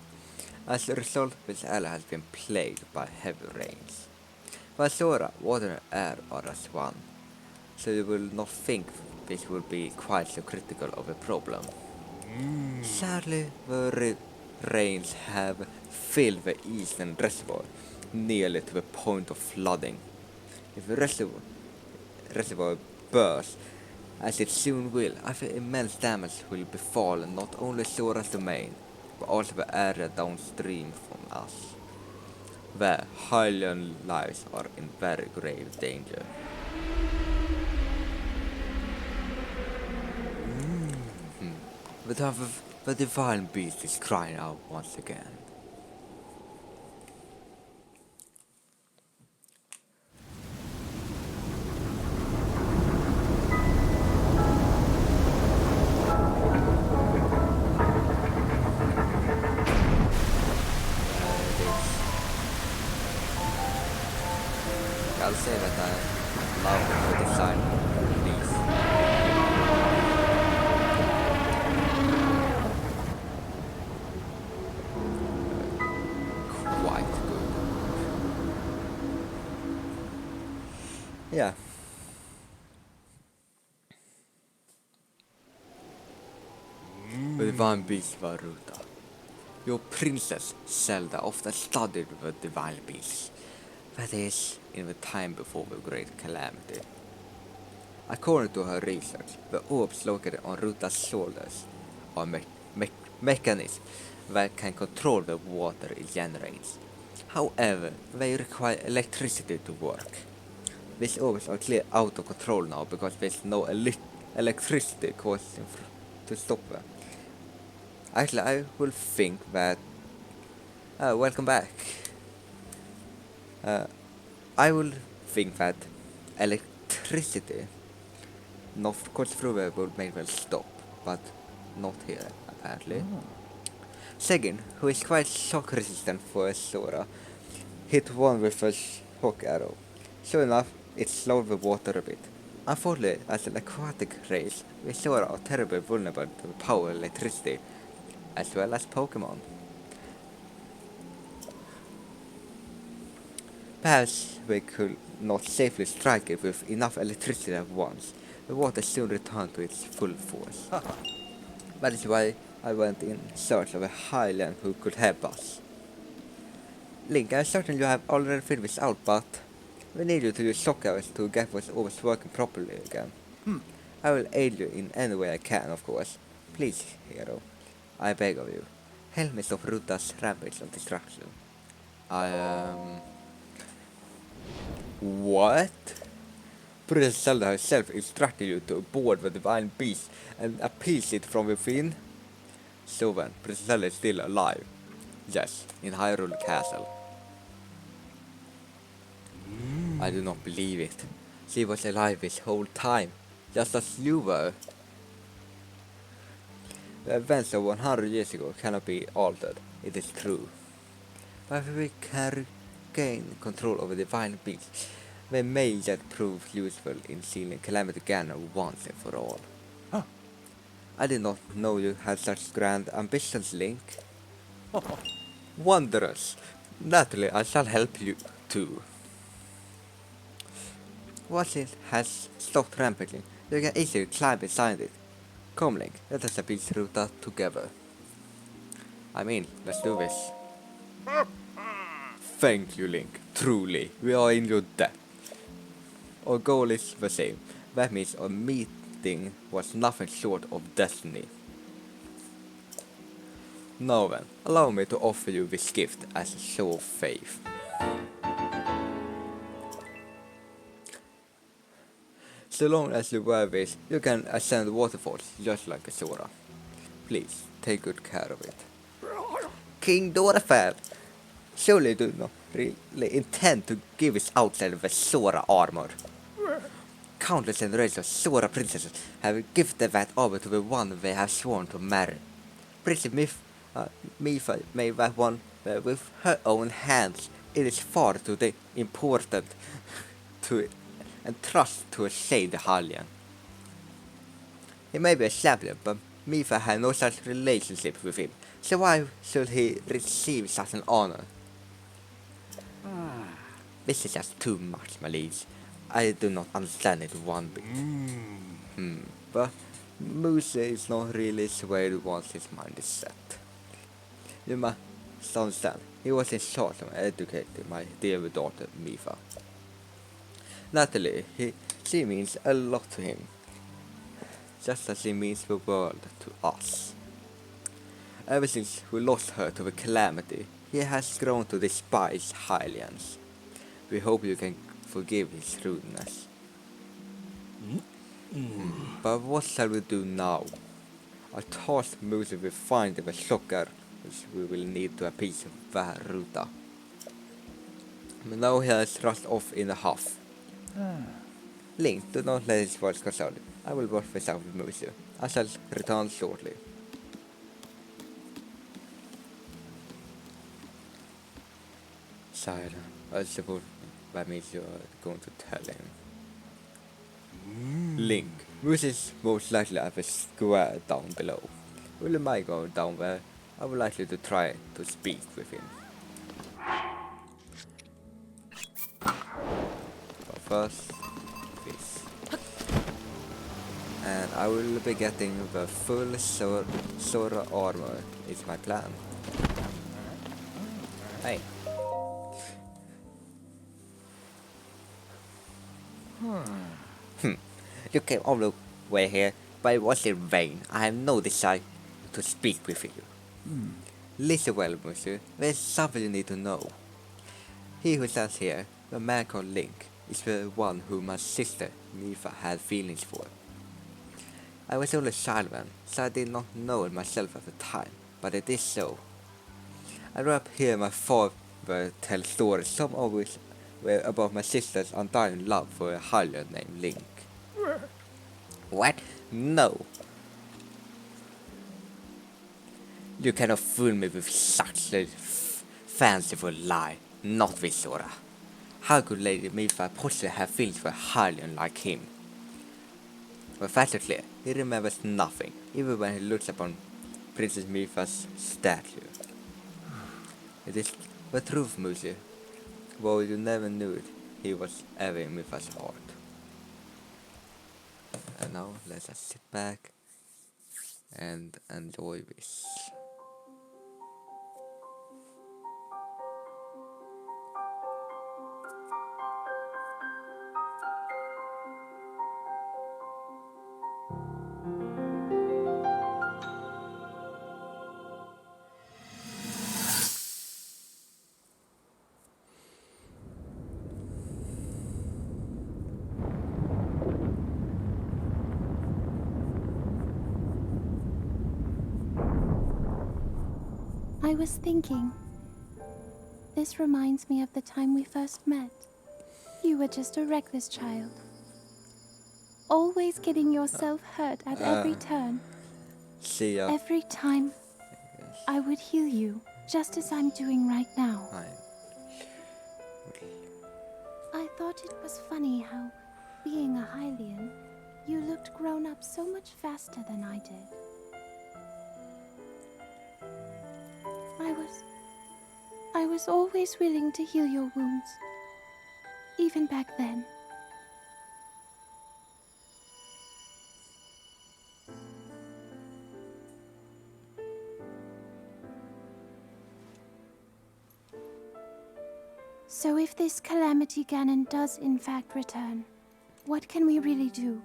As a result, this area has been plagued by heavy rains. But Sora, water and air are as one, so you will not think this will be quite so critical of a problem. Sadly, the rains have filled the eastern reservoir nearly to the point of flooding. If the reservoir bursts, as it soon will, I fear immense damage will befall not only Sora's domain, but also the area downstream from us. Their Hylian lives are in very grave danger. The divine beast is crying out once again. I'll say that I love the design of these. Quite good. Yeah. The divine beast Varuta. Your princess Zelda often studied the divine beasts. That is, in the time before the great calamity. According to her research, the orbs located on Ruta's shoulders are mechanisms that can control the water it generates. However, they require electricity to work. These orbs are clear out of control now because there's no electricity causing to stop them. Actually, I will think that... welcome back. I will think that electricity not course through the would make them stop, but not here, apparently. Second, who is quite shock resistant for a Sora, hit one with a shock arrow. Sure enough, it slowed the water a bit. Unfortunately, as an aquatic race, we Sora are terribly vulnerable to the power of electricity, as well as Pokemon. Perhaps we could not safely strike it with enough electricity at once. The water soon returned to its full force. That is why I went in search of a Highland who could help us. Link, I'm certain you have already figured this out, but we need you to use shock arrows to get what's always working properly again. I will aid you in any way I can, of course. Please, hero, I beg of you, help me stop Ruta's rampage of destruction. What? Princess Zelda herself instructed you to board the divine beast and appease it from within? So then, Princess Zelda is still alive. Yes, in Hyrule Castle. I do not believe it. She was alive this whole time, just as you were. The events of 100 years ago cannot be altered, it is true. But if we can regain control over the divine beast, they may yet prove useful in sealing Calamity Ganon once and for all. Huh. I did not know you had such grand ambitions, Link. Wondrous! Naturally, I shall help you too. Once it has stopped rampaging, you can easily climb inside it. Come, Link, let us appease Ruta together. I mean, let's do this. Thank you, Link. Truly, we are in your debt. Our goal is the same. That means our meeting was nothing short of destiny. Now then, allow me to offer you this gift as a show of faith. So long as you wear this, you can ascend waterfalls just like a Sora. Please, take good care of it. King Dorfan, surely do not really intend to give us outside of a Sora armor. Countless generations of Sora princesses have gifted that armor to the one they have sworn to marry. Princess Mifa made that one with her own hands. It is far too important to entrust to a shady Hylian. He may be a champion, but Mifa had no such relationship with him, so why should he receive such an honor? This is just too much, my liege. I do not understand it one bit. But Moose is not really swayed once his mind is set. You must understand, he was in charge of educating my dear daughter Mifa. Naturally, she means a lot to him, just as she means the world to us. Ever since we lost her to the calamity, he has grown to despise Hylians. We hope you can forgive his rudeness. But what shall we do now? I thought Moose will find the shocker, which we will need to appease Varuta. But now he has rushed off in a huff. Link, do not let his words console you. I will work this out with Moose. I shall return shortly. Sire, I suppose that means you are going to tell him. Link, Moose is most likely at the square down below. Will you mind going down there? I would like you to try to speak with him. But first, this. And I will be getting the full Sora armor, is my plan. Hey. You came all the way here, but it was in vain. I have no desire to speak with you. Listen well, monsieur. There's something you need to know. He who stands here, the man called Link, is the one whom my sister, Mifa, had feelings for. I was only a child then, so I did not know it myself at the time, but it is so. I grew up hearing my father tell stories, some of which were about my sister's undying love for a Hylian named Link. What? No. You cannot fool me with such a fanciful lie. Not this Sora. How could Lady Mifa possibly have feelings for a Hylian like him? But facts are clear. He remembers nothing, even when he looks upon Princess Mifa's statue. It is the truth, monsieur. Though you never knew it, he was ever in Mifa's heart. And now let's just sit back and enjoy this. I was thinking, this reminds me of the time we first met. You were just a reckless child, always getting yourself hurt at every turn. See ya. Every time I would heal you, just as I'm doing right now. I thought it was funny how, being a Hylian, you looked grown up so much faster than I did. I was always willing to heal your wounds, even back then. So if this Calamity Ganon does in fact return, what can we really do?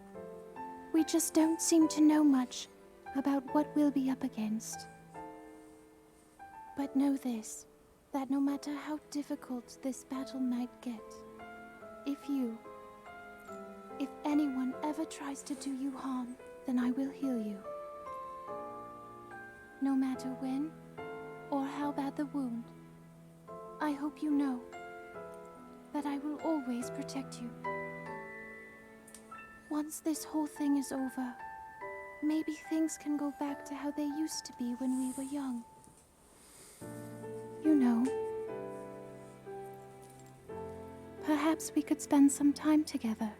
We just don't seem to know much about what we'll be up against. But know this, that no matter how difficult this battle might get, if anyone ever tries to do you harm, then I will heal you. no matter when or how bad the wound, I hope you know that I will always protect you. Once this whole thing is over, maybe things can go back to how they used to be when we were young. You know, perhaps we could spend some time together.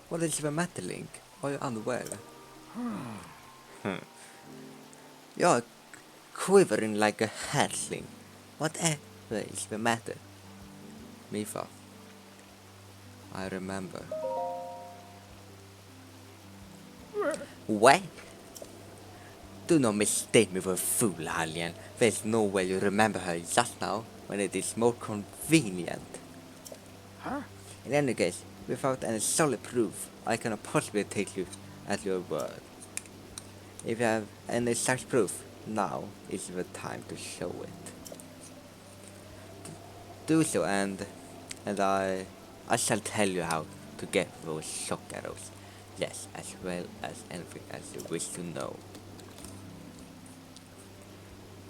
What is the matter, Link? Are you unwell? You're quivering like a hatchling. Whatever is the matter? Mifa, I remember. What? Do not mistake me for a fool, Hallian. There's no way you remember her just now, when it is more convenient. In any case, without any solid proof, I cannot possibly take you at your word. If you have any such proof, now is the time to show it. Do so, and I shall tell you how to get those shock arrows. Yes, as well as anything else you wish to know.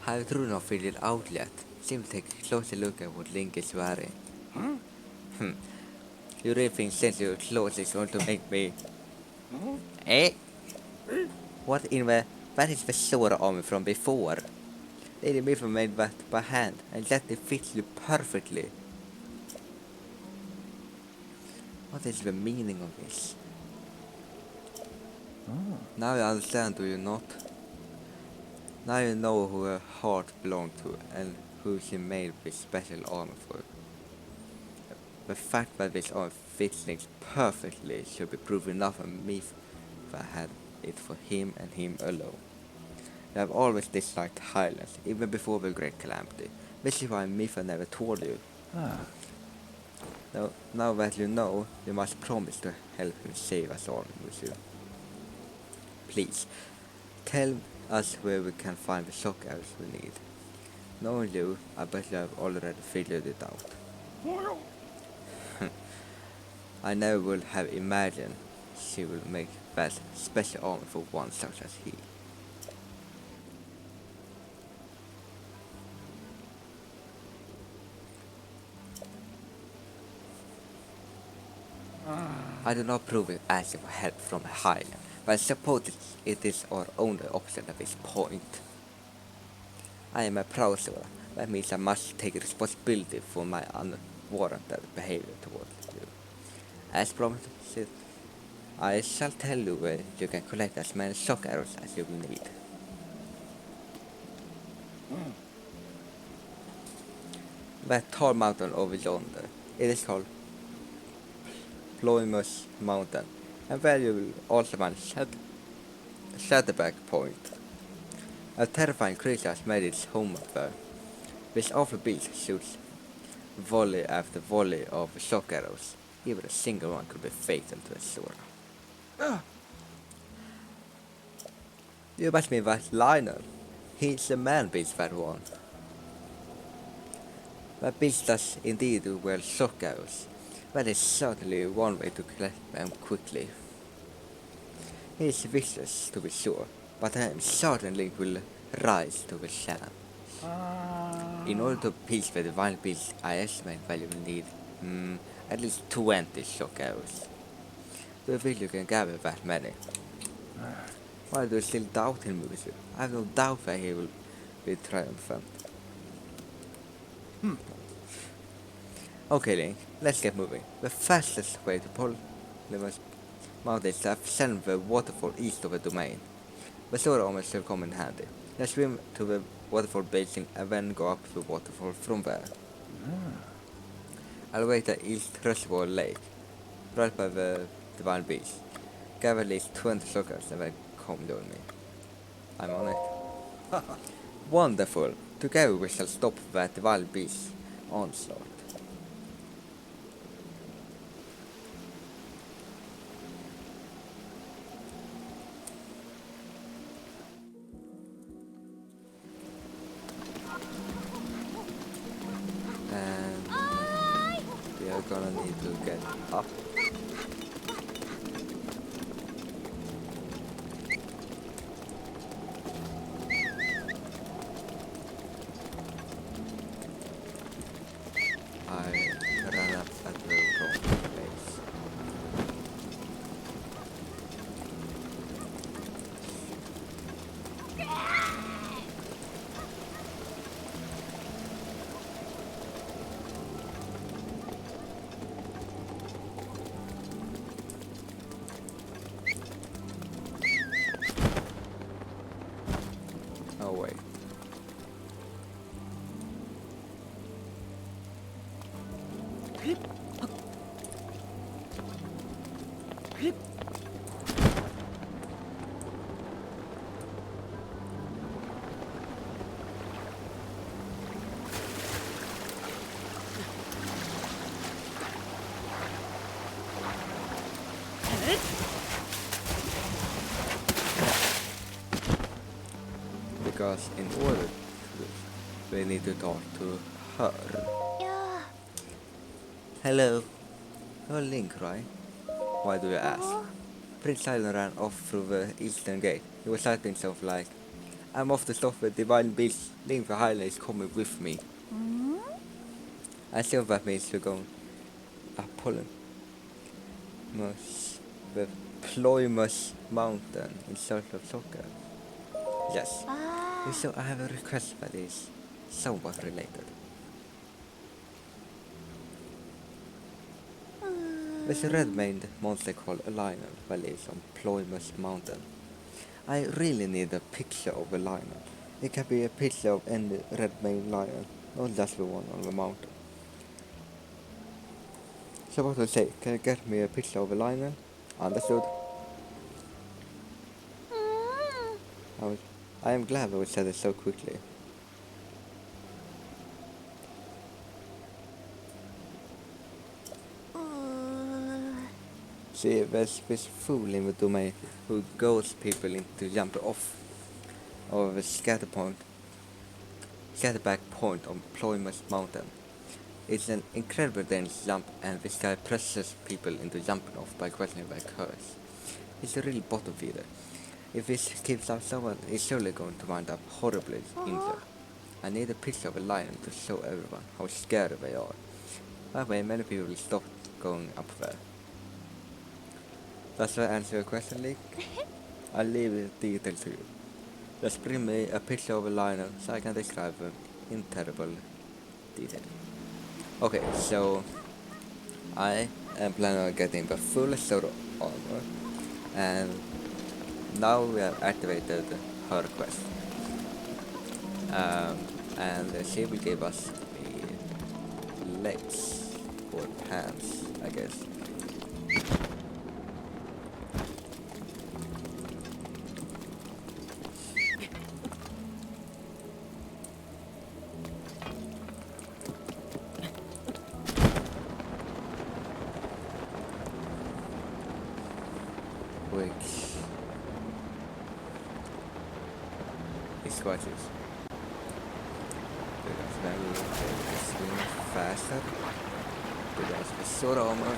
Have you not figured it out yet? Simply take a closer look at what Link is wearing. You really think since your clothes is going to make me... Eh? What in the... That is the sword armor from before. Lady Mifa made that by hand, and yet it fits you perfectly. What is the meaning of this? Now you understand, do you not? Now you know who her heart belonged to, and who she made this special armor for. The fact that this armor fits Link perfectly should be proof enough for me if I had it for him and him alone. You have always disliked Highlands, even before the Great Calamity. This is why Mifa never told you. Now that you know, you must promise to help him save us all with you. Please, tell us where we can find the shock arrows we need. Knowing you, I bet you have already figured it out. I never would have imagined she would make that special armor for one such as he. I do not prove it asking for help from a Highland, but I suppose it is our only option at this point. I am a proud soldier. That means I must take responsibility for my unwarranted behavior towards you. As promised, I shall tell you where you can collect as many shock arrows as you will need. That tall mountain over yonder, it is called Ploymus Mountain, and there you will also find Shatterback Point. A terrifying creature has made its home up there. This awful beast shoots volley after volley of shock arrows. Even a single one could be fatal to a sword. You must mean that Lionel. He's the man beast, that one. That beast does indeed wear shock arrows. That is certainly one way to collect them quickly. He is vicious, to be sure, but I am certain Link will rise to the challenge. In order to appease the divine beast, I estimate that you will need at least 20 shock arrows. Do you think you can gather that many? Why do you still doubt him, Lucy? I have no doubt that he will be triumphant. Okay, Link, let's get moving. The fastest way to pull the mountain is to ascend the waterfall east of the domain. The sword armor shall come in handy. Let's swim to the waterfall basin and then go up the waterfall from there. I'll wait at East Reservoir Lake, right by the divine beast. Gather at least 20 shockers and then come join me. I'm on it. Wonderful! Together we shall stop that divine beast's onslaught. gonna need to get up. I ran up at the wrong place. Oh wait. Because in order to, we need to talk to her. Yeah. Hello. You're Link, right? Why do you ask? Oh. Prince Silent ran off through the eastern gate. He was shouting stuff like, I'm off to stop the divine beast. Link the Highland is coming with me. Hmm? I assume that means we're going up the Ploymus Mountain in south of Soccer. Yes. Ah. So I have a request that is somewhat related. There's a red-maned monster called a lion that lives on Ploymus Mountain. I really need a picture of a lion. It can be a picture of any red-maned lion, not just the one on the mountain. So what do you say? Can you get me a picture of a lion? Understood. Mm. I am glad that we said it so quickly. See, there's this fool in the domain who goes people into jump off of the scatterback point on Ploymus Mountain. It's an incredible dangerous jump, and this guy presses people into jumping off by questioning their curse. He's a real bottom feeder. If this keeps up, someone is surely going to wind up horribly injured. I need a picture of a lion to show everyone how scared they are. That way many people will stop going up there. Does that answer your question, Lee? I'll leave the details to you. Just bring me a picture of a lion so I can describe them in terrible detail. Okay, so I am planning on getting the full sword armor, and now we have activated her quest. And she will give us the legs or pants, I guess. Which is quite useful. Because then we will be able to swim faster. Because the sword armor,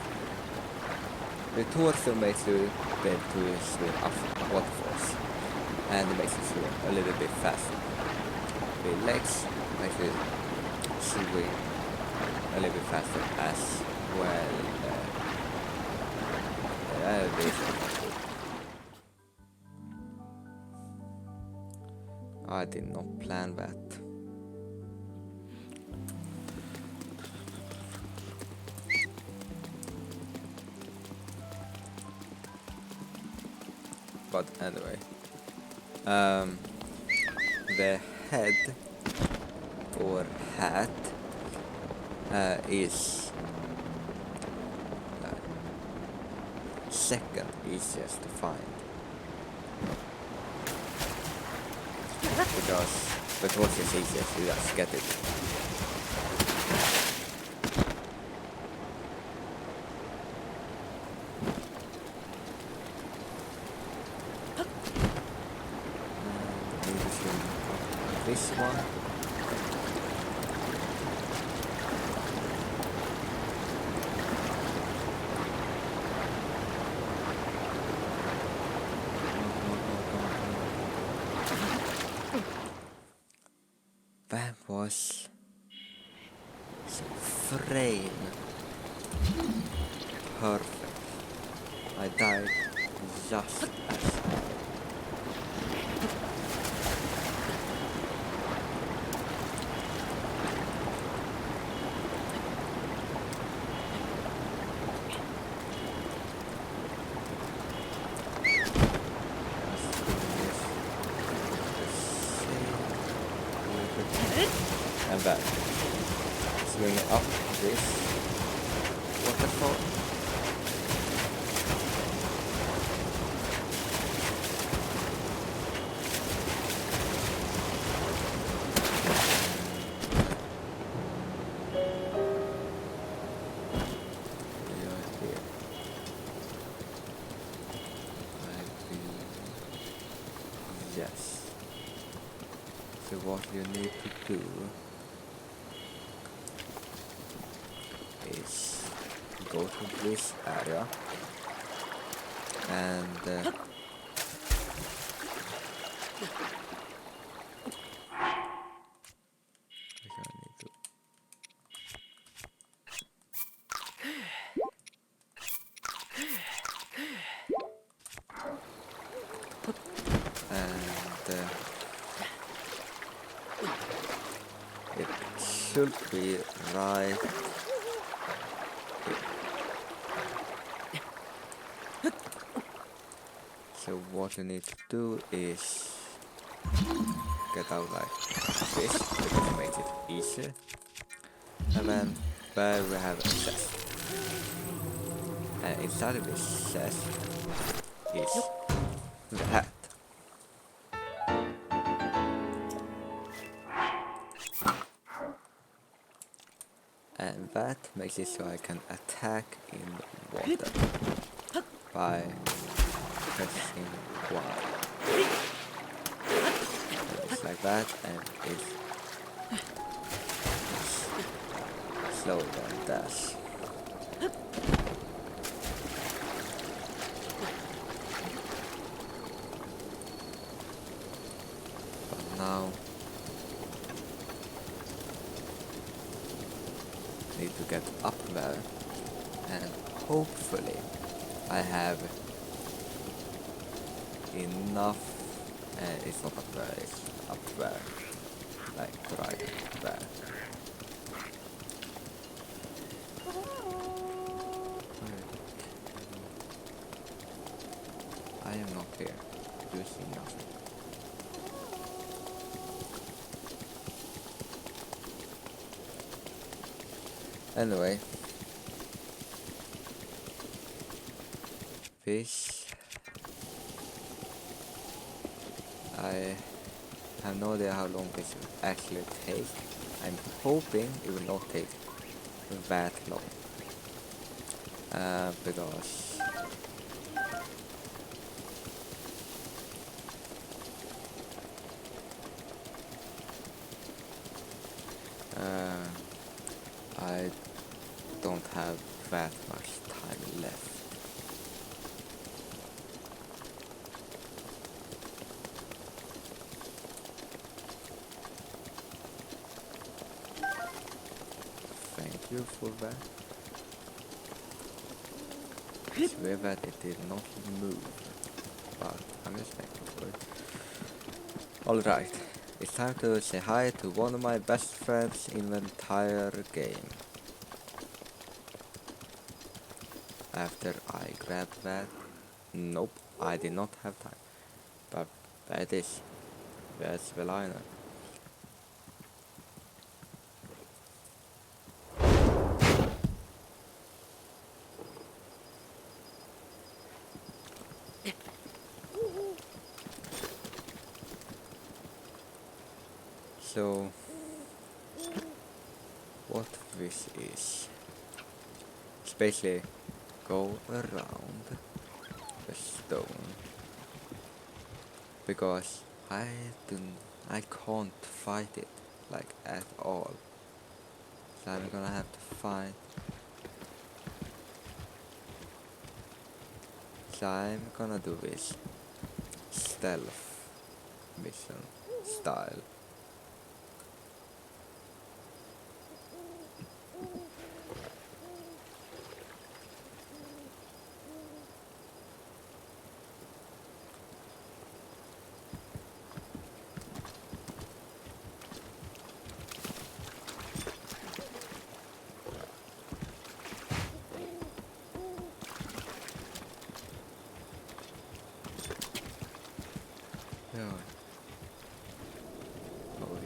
the torso makes you be able to swim up waterfalls, and it makes you swim a little bit faster. The legs make you swim a little bit faster as well. I did not plan that. But anyway, the head or hat is second easiest to find, because the torch is easiest to just get it. This one. That was so frame. Perfect. I died just as and back. Swing up this waterfall. We are here. I believe. Yes. So what you need to do is go to this area and I need to and it should be right here. So what you need to do is get out like this, because it makes it easier. And then where we have a chest. And inside of this chest is the hat. And that makes it so I can attack in water by pressing Y. And it's like that, and it's slower than dash. But now I need to get up there, and hopefully I have enough. It's not up there, it's up there, like right there. I am not here. Do you see nothing? Anyway, fish. I have no idea how long this will actually take. I'm hoping it will not take that long. Because I don't have that much time left. Thank you for that. I swear that it did not move, but I'm just thankful for it. Alright, it's time to say hi to one of my best friends in the entire game. After I grab that, nope, I did not have time. But there it is. There's the liner. So, what this is, it's basically go around the stone, because I can't fight it, like, at all. So I'm gonna have to find. So I'm gonna do this stealth mission style.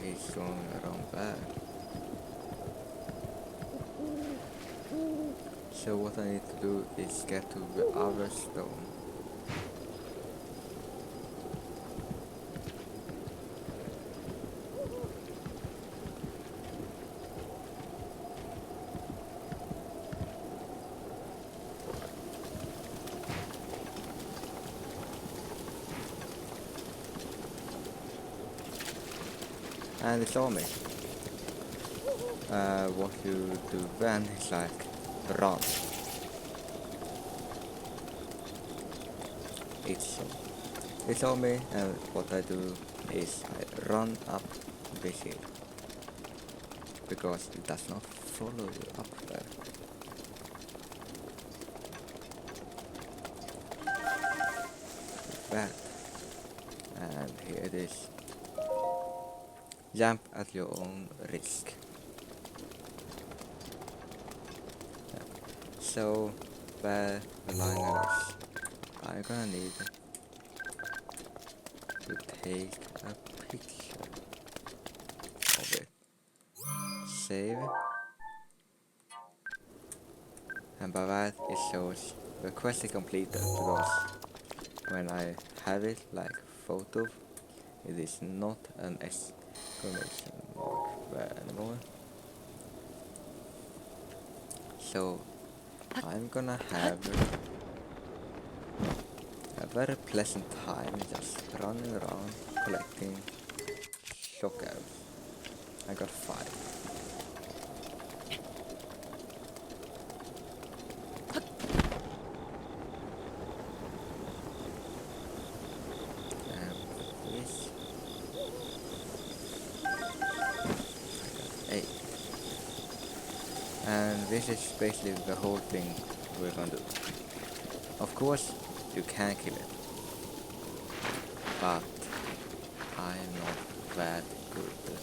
he's going around there. So what I need to do is get to the other stone. And it saw me. What you do then is like run. It saw me, and what I do is I run up this hill because it does not follow you up there. That, and here it is. Jump at your own risk. So, where the line is, I'm gonna need to take a picture of it. Save, and by that it shows the quest is completed because when I have it like photo, it is not an exclamation mark there anymore. So I'm gonna have a very pleasant time just running around collecting shock arrows. I got 5. And this I got 8. And this is basically the whole thing we're gonna do. Of course, you can kill it, but I'm not that good.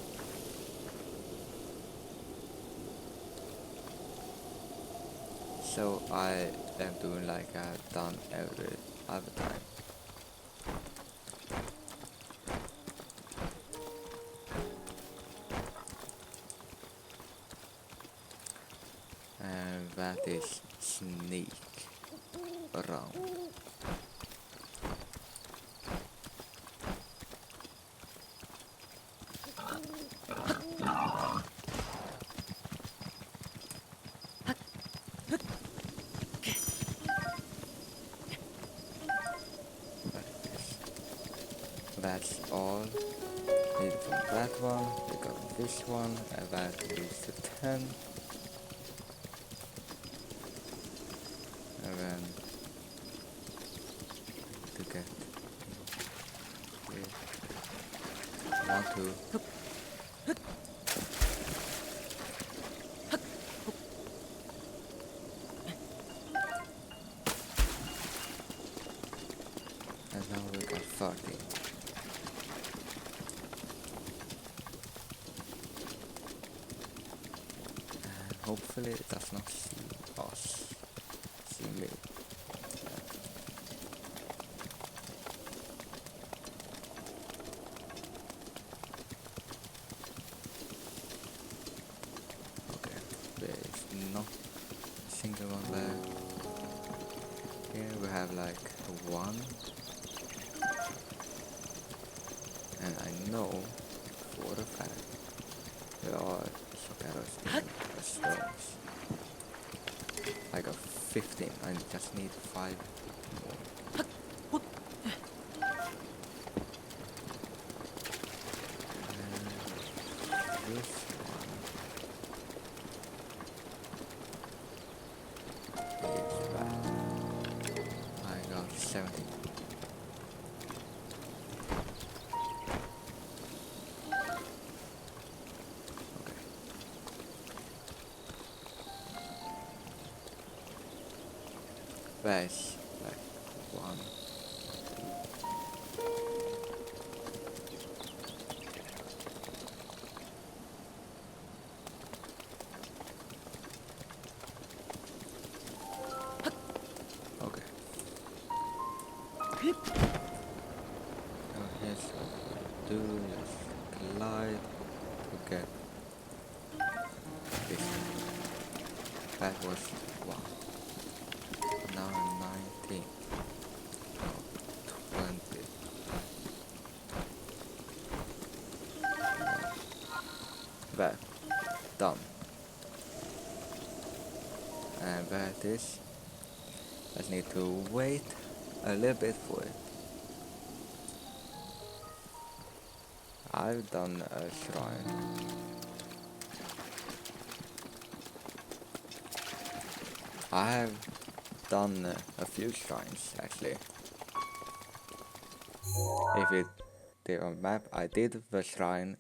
So I am doing like I've done every other time. And that is sneak around. That's all needed from that one. We got this one, and that leads to 10. And then to get it. 1, 2. And now we got 30. And hopefully it does not see us. See me. Okay, there is not a single one there. Here we have like 1. And I know for a fact there are shock arrows in the stones. I got 15, I just need 5 more. And this one is bad. I got 17. Okay. There's like 1. Okay. Now here's what we do. Just glide that was one. Now 19. Now 20. There. Done. And where it is, I just need to wait a little bit for it. I've done a shrine. I have done a few shrines actually. If it did on map, I did the shrine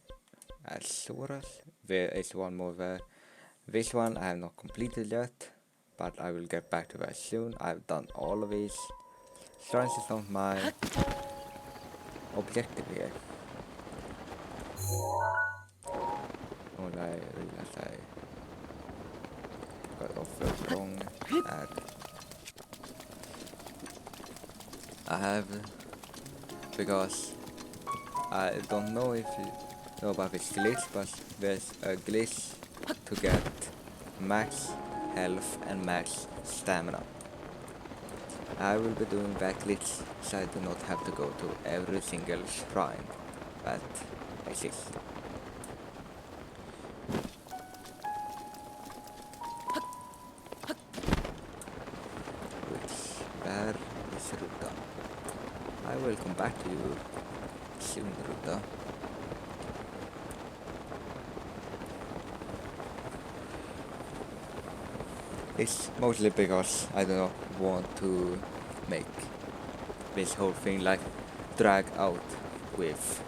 at Soras. There is one more there. This one I have not completed yet, but I will get back to that soon. I've done all of these. Shrines is not my objective here. All I realized I got off the wrong ad. I have, because I don't know if you know about this glitch, but there's a glitch to get max health and max stamina. I will be doing that glitch so I do not have to go to every single shrine that exists. Which, where is Ruta? I will come back to you soon, Ruta. It's mostly because I do not want to make this whole thing like drag out with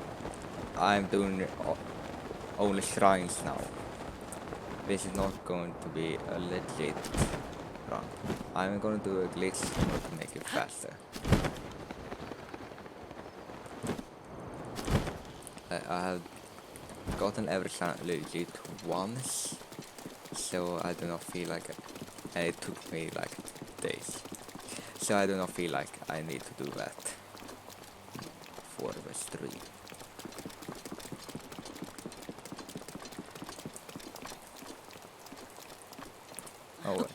I'm doing only shrines now. This is not going to be a legit run. I'm gonna do a glitch in order to make it faster. I have gotten every shrine legit once, so I do not feel like it. And it took me like days. So I do not feel like I need to do that for the stream. Oh well.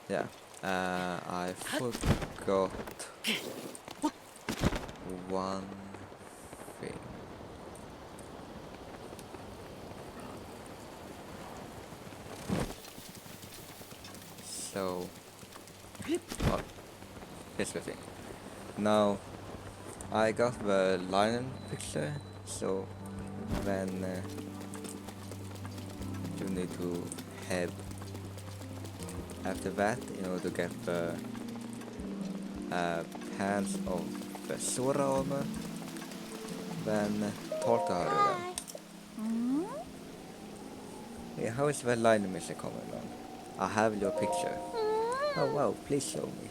Yeah. I forgot one thing. So, oh, here's the thing. Now, I got the Lionel picture, so then you need to head after that in order to get the pants of the Sora armor, then talk to her again. Yeah, how is the Lionel mission coming along? I have your picture. Oh wow, please show me.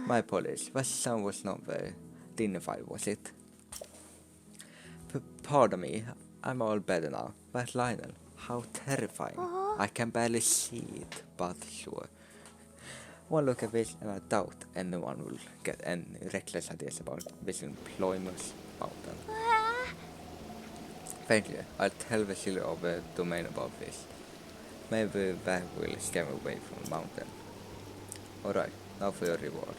My apologies, the sound was not very dignified, was it? Pardon me, I'm all better now. But Lionel, how terrifying. I can barely see it, but sure. One look at this and I doubt anyone will get any reckless ideas about visiting Ploymus Mountain. Thank you, I'll tell the sealer of the domain about this. Maybe that will scare me away from the mountain. Alright, now for your reward.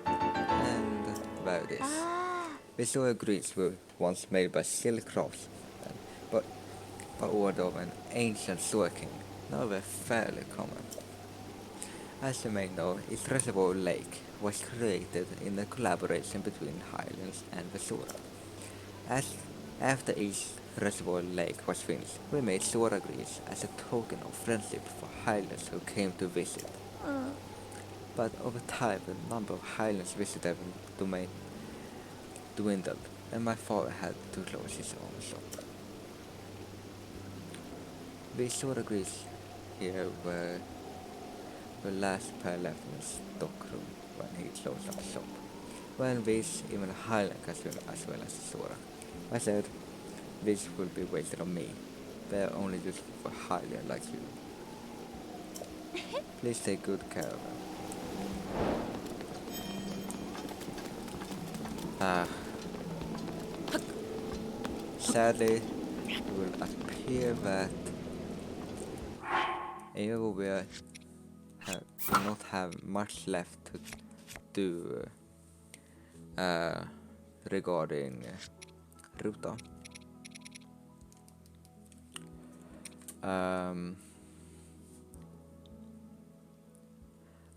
And there it is. The soil greens were once made by silk craftsmen, but by order of an ancient soil king. Now they're fairly common. As you may know, its reservoir lake was created in a collaboration between Highlands and the Sora. After each reservoir lake was finished, we made Sora greens as a token of friendship for Highlands who came to visit. But over time, the number of Highlands visited the domain dwindled, and my father had to close his own shop. These Sora greens here were the last pair left in the stockroom when he closed up shop. When these even Highland customers as well as Sora. I said, this will be wasted on me. They're only useful for Highland like you. Please take good care of them. sadly, it will appear that even we do not have much left to do regarding Ruta.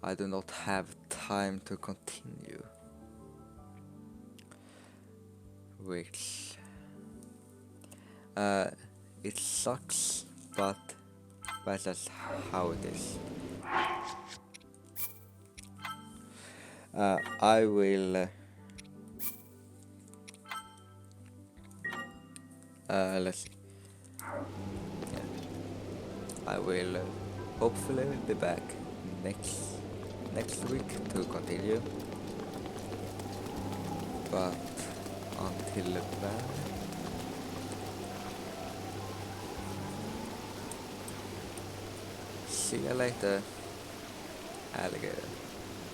I do not have time to continue, which it sucks, but that's just how it is. I will let's see. Yeah. I will hopefully be back next week to continue. But until then, see you later, alligator.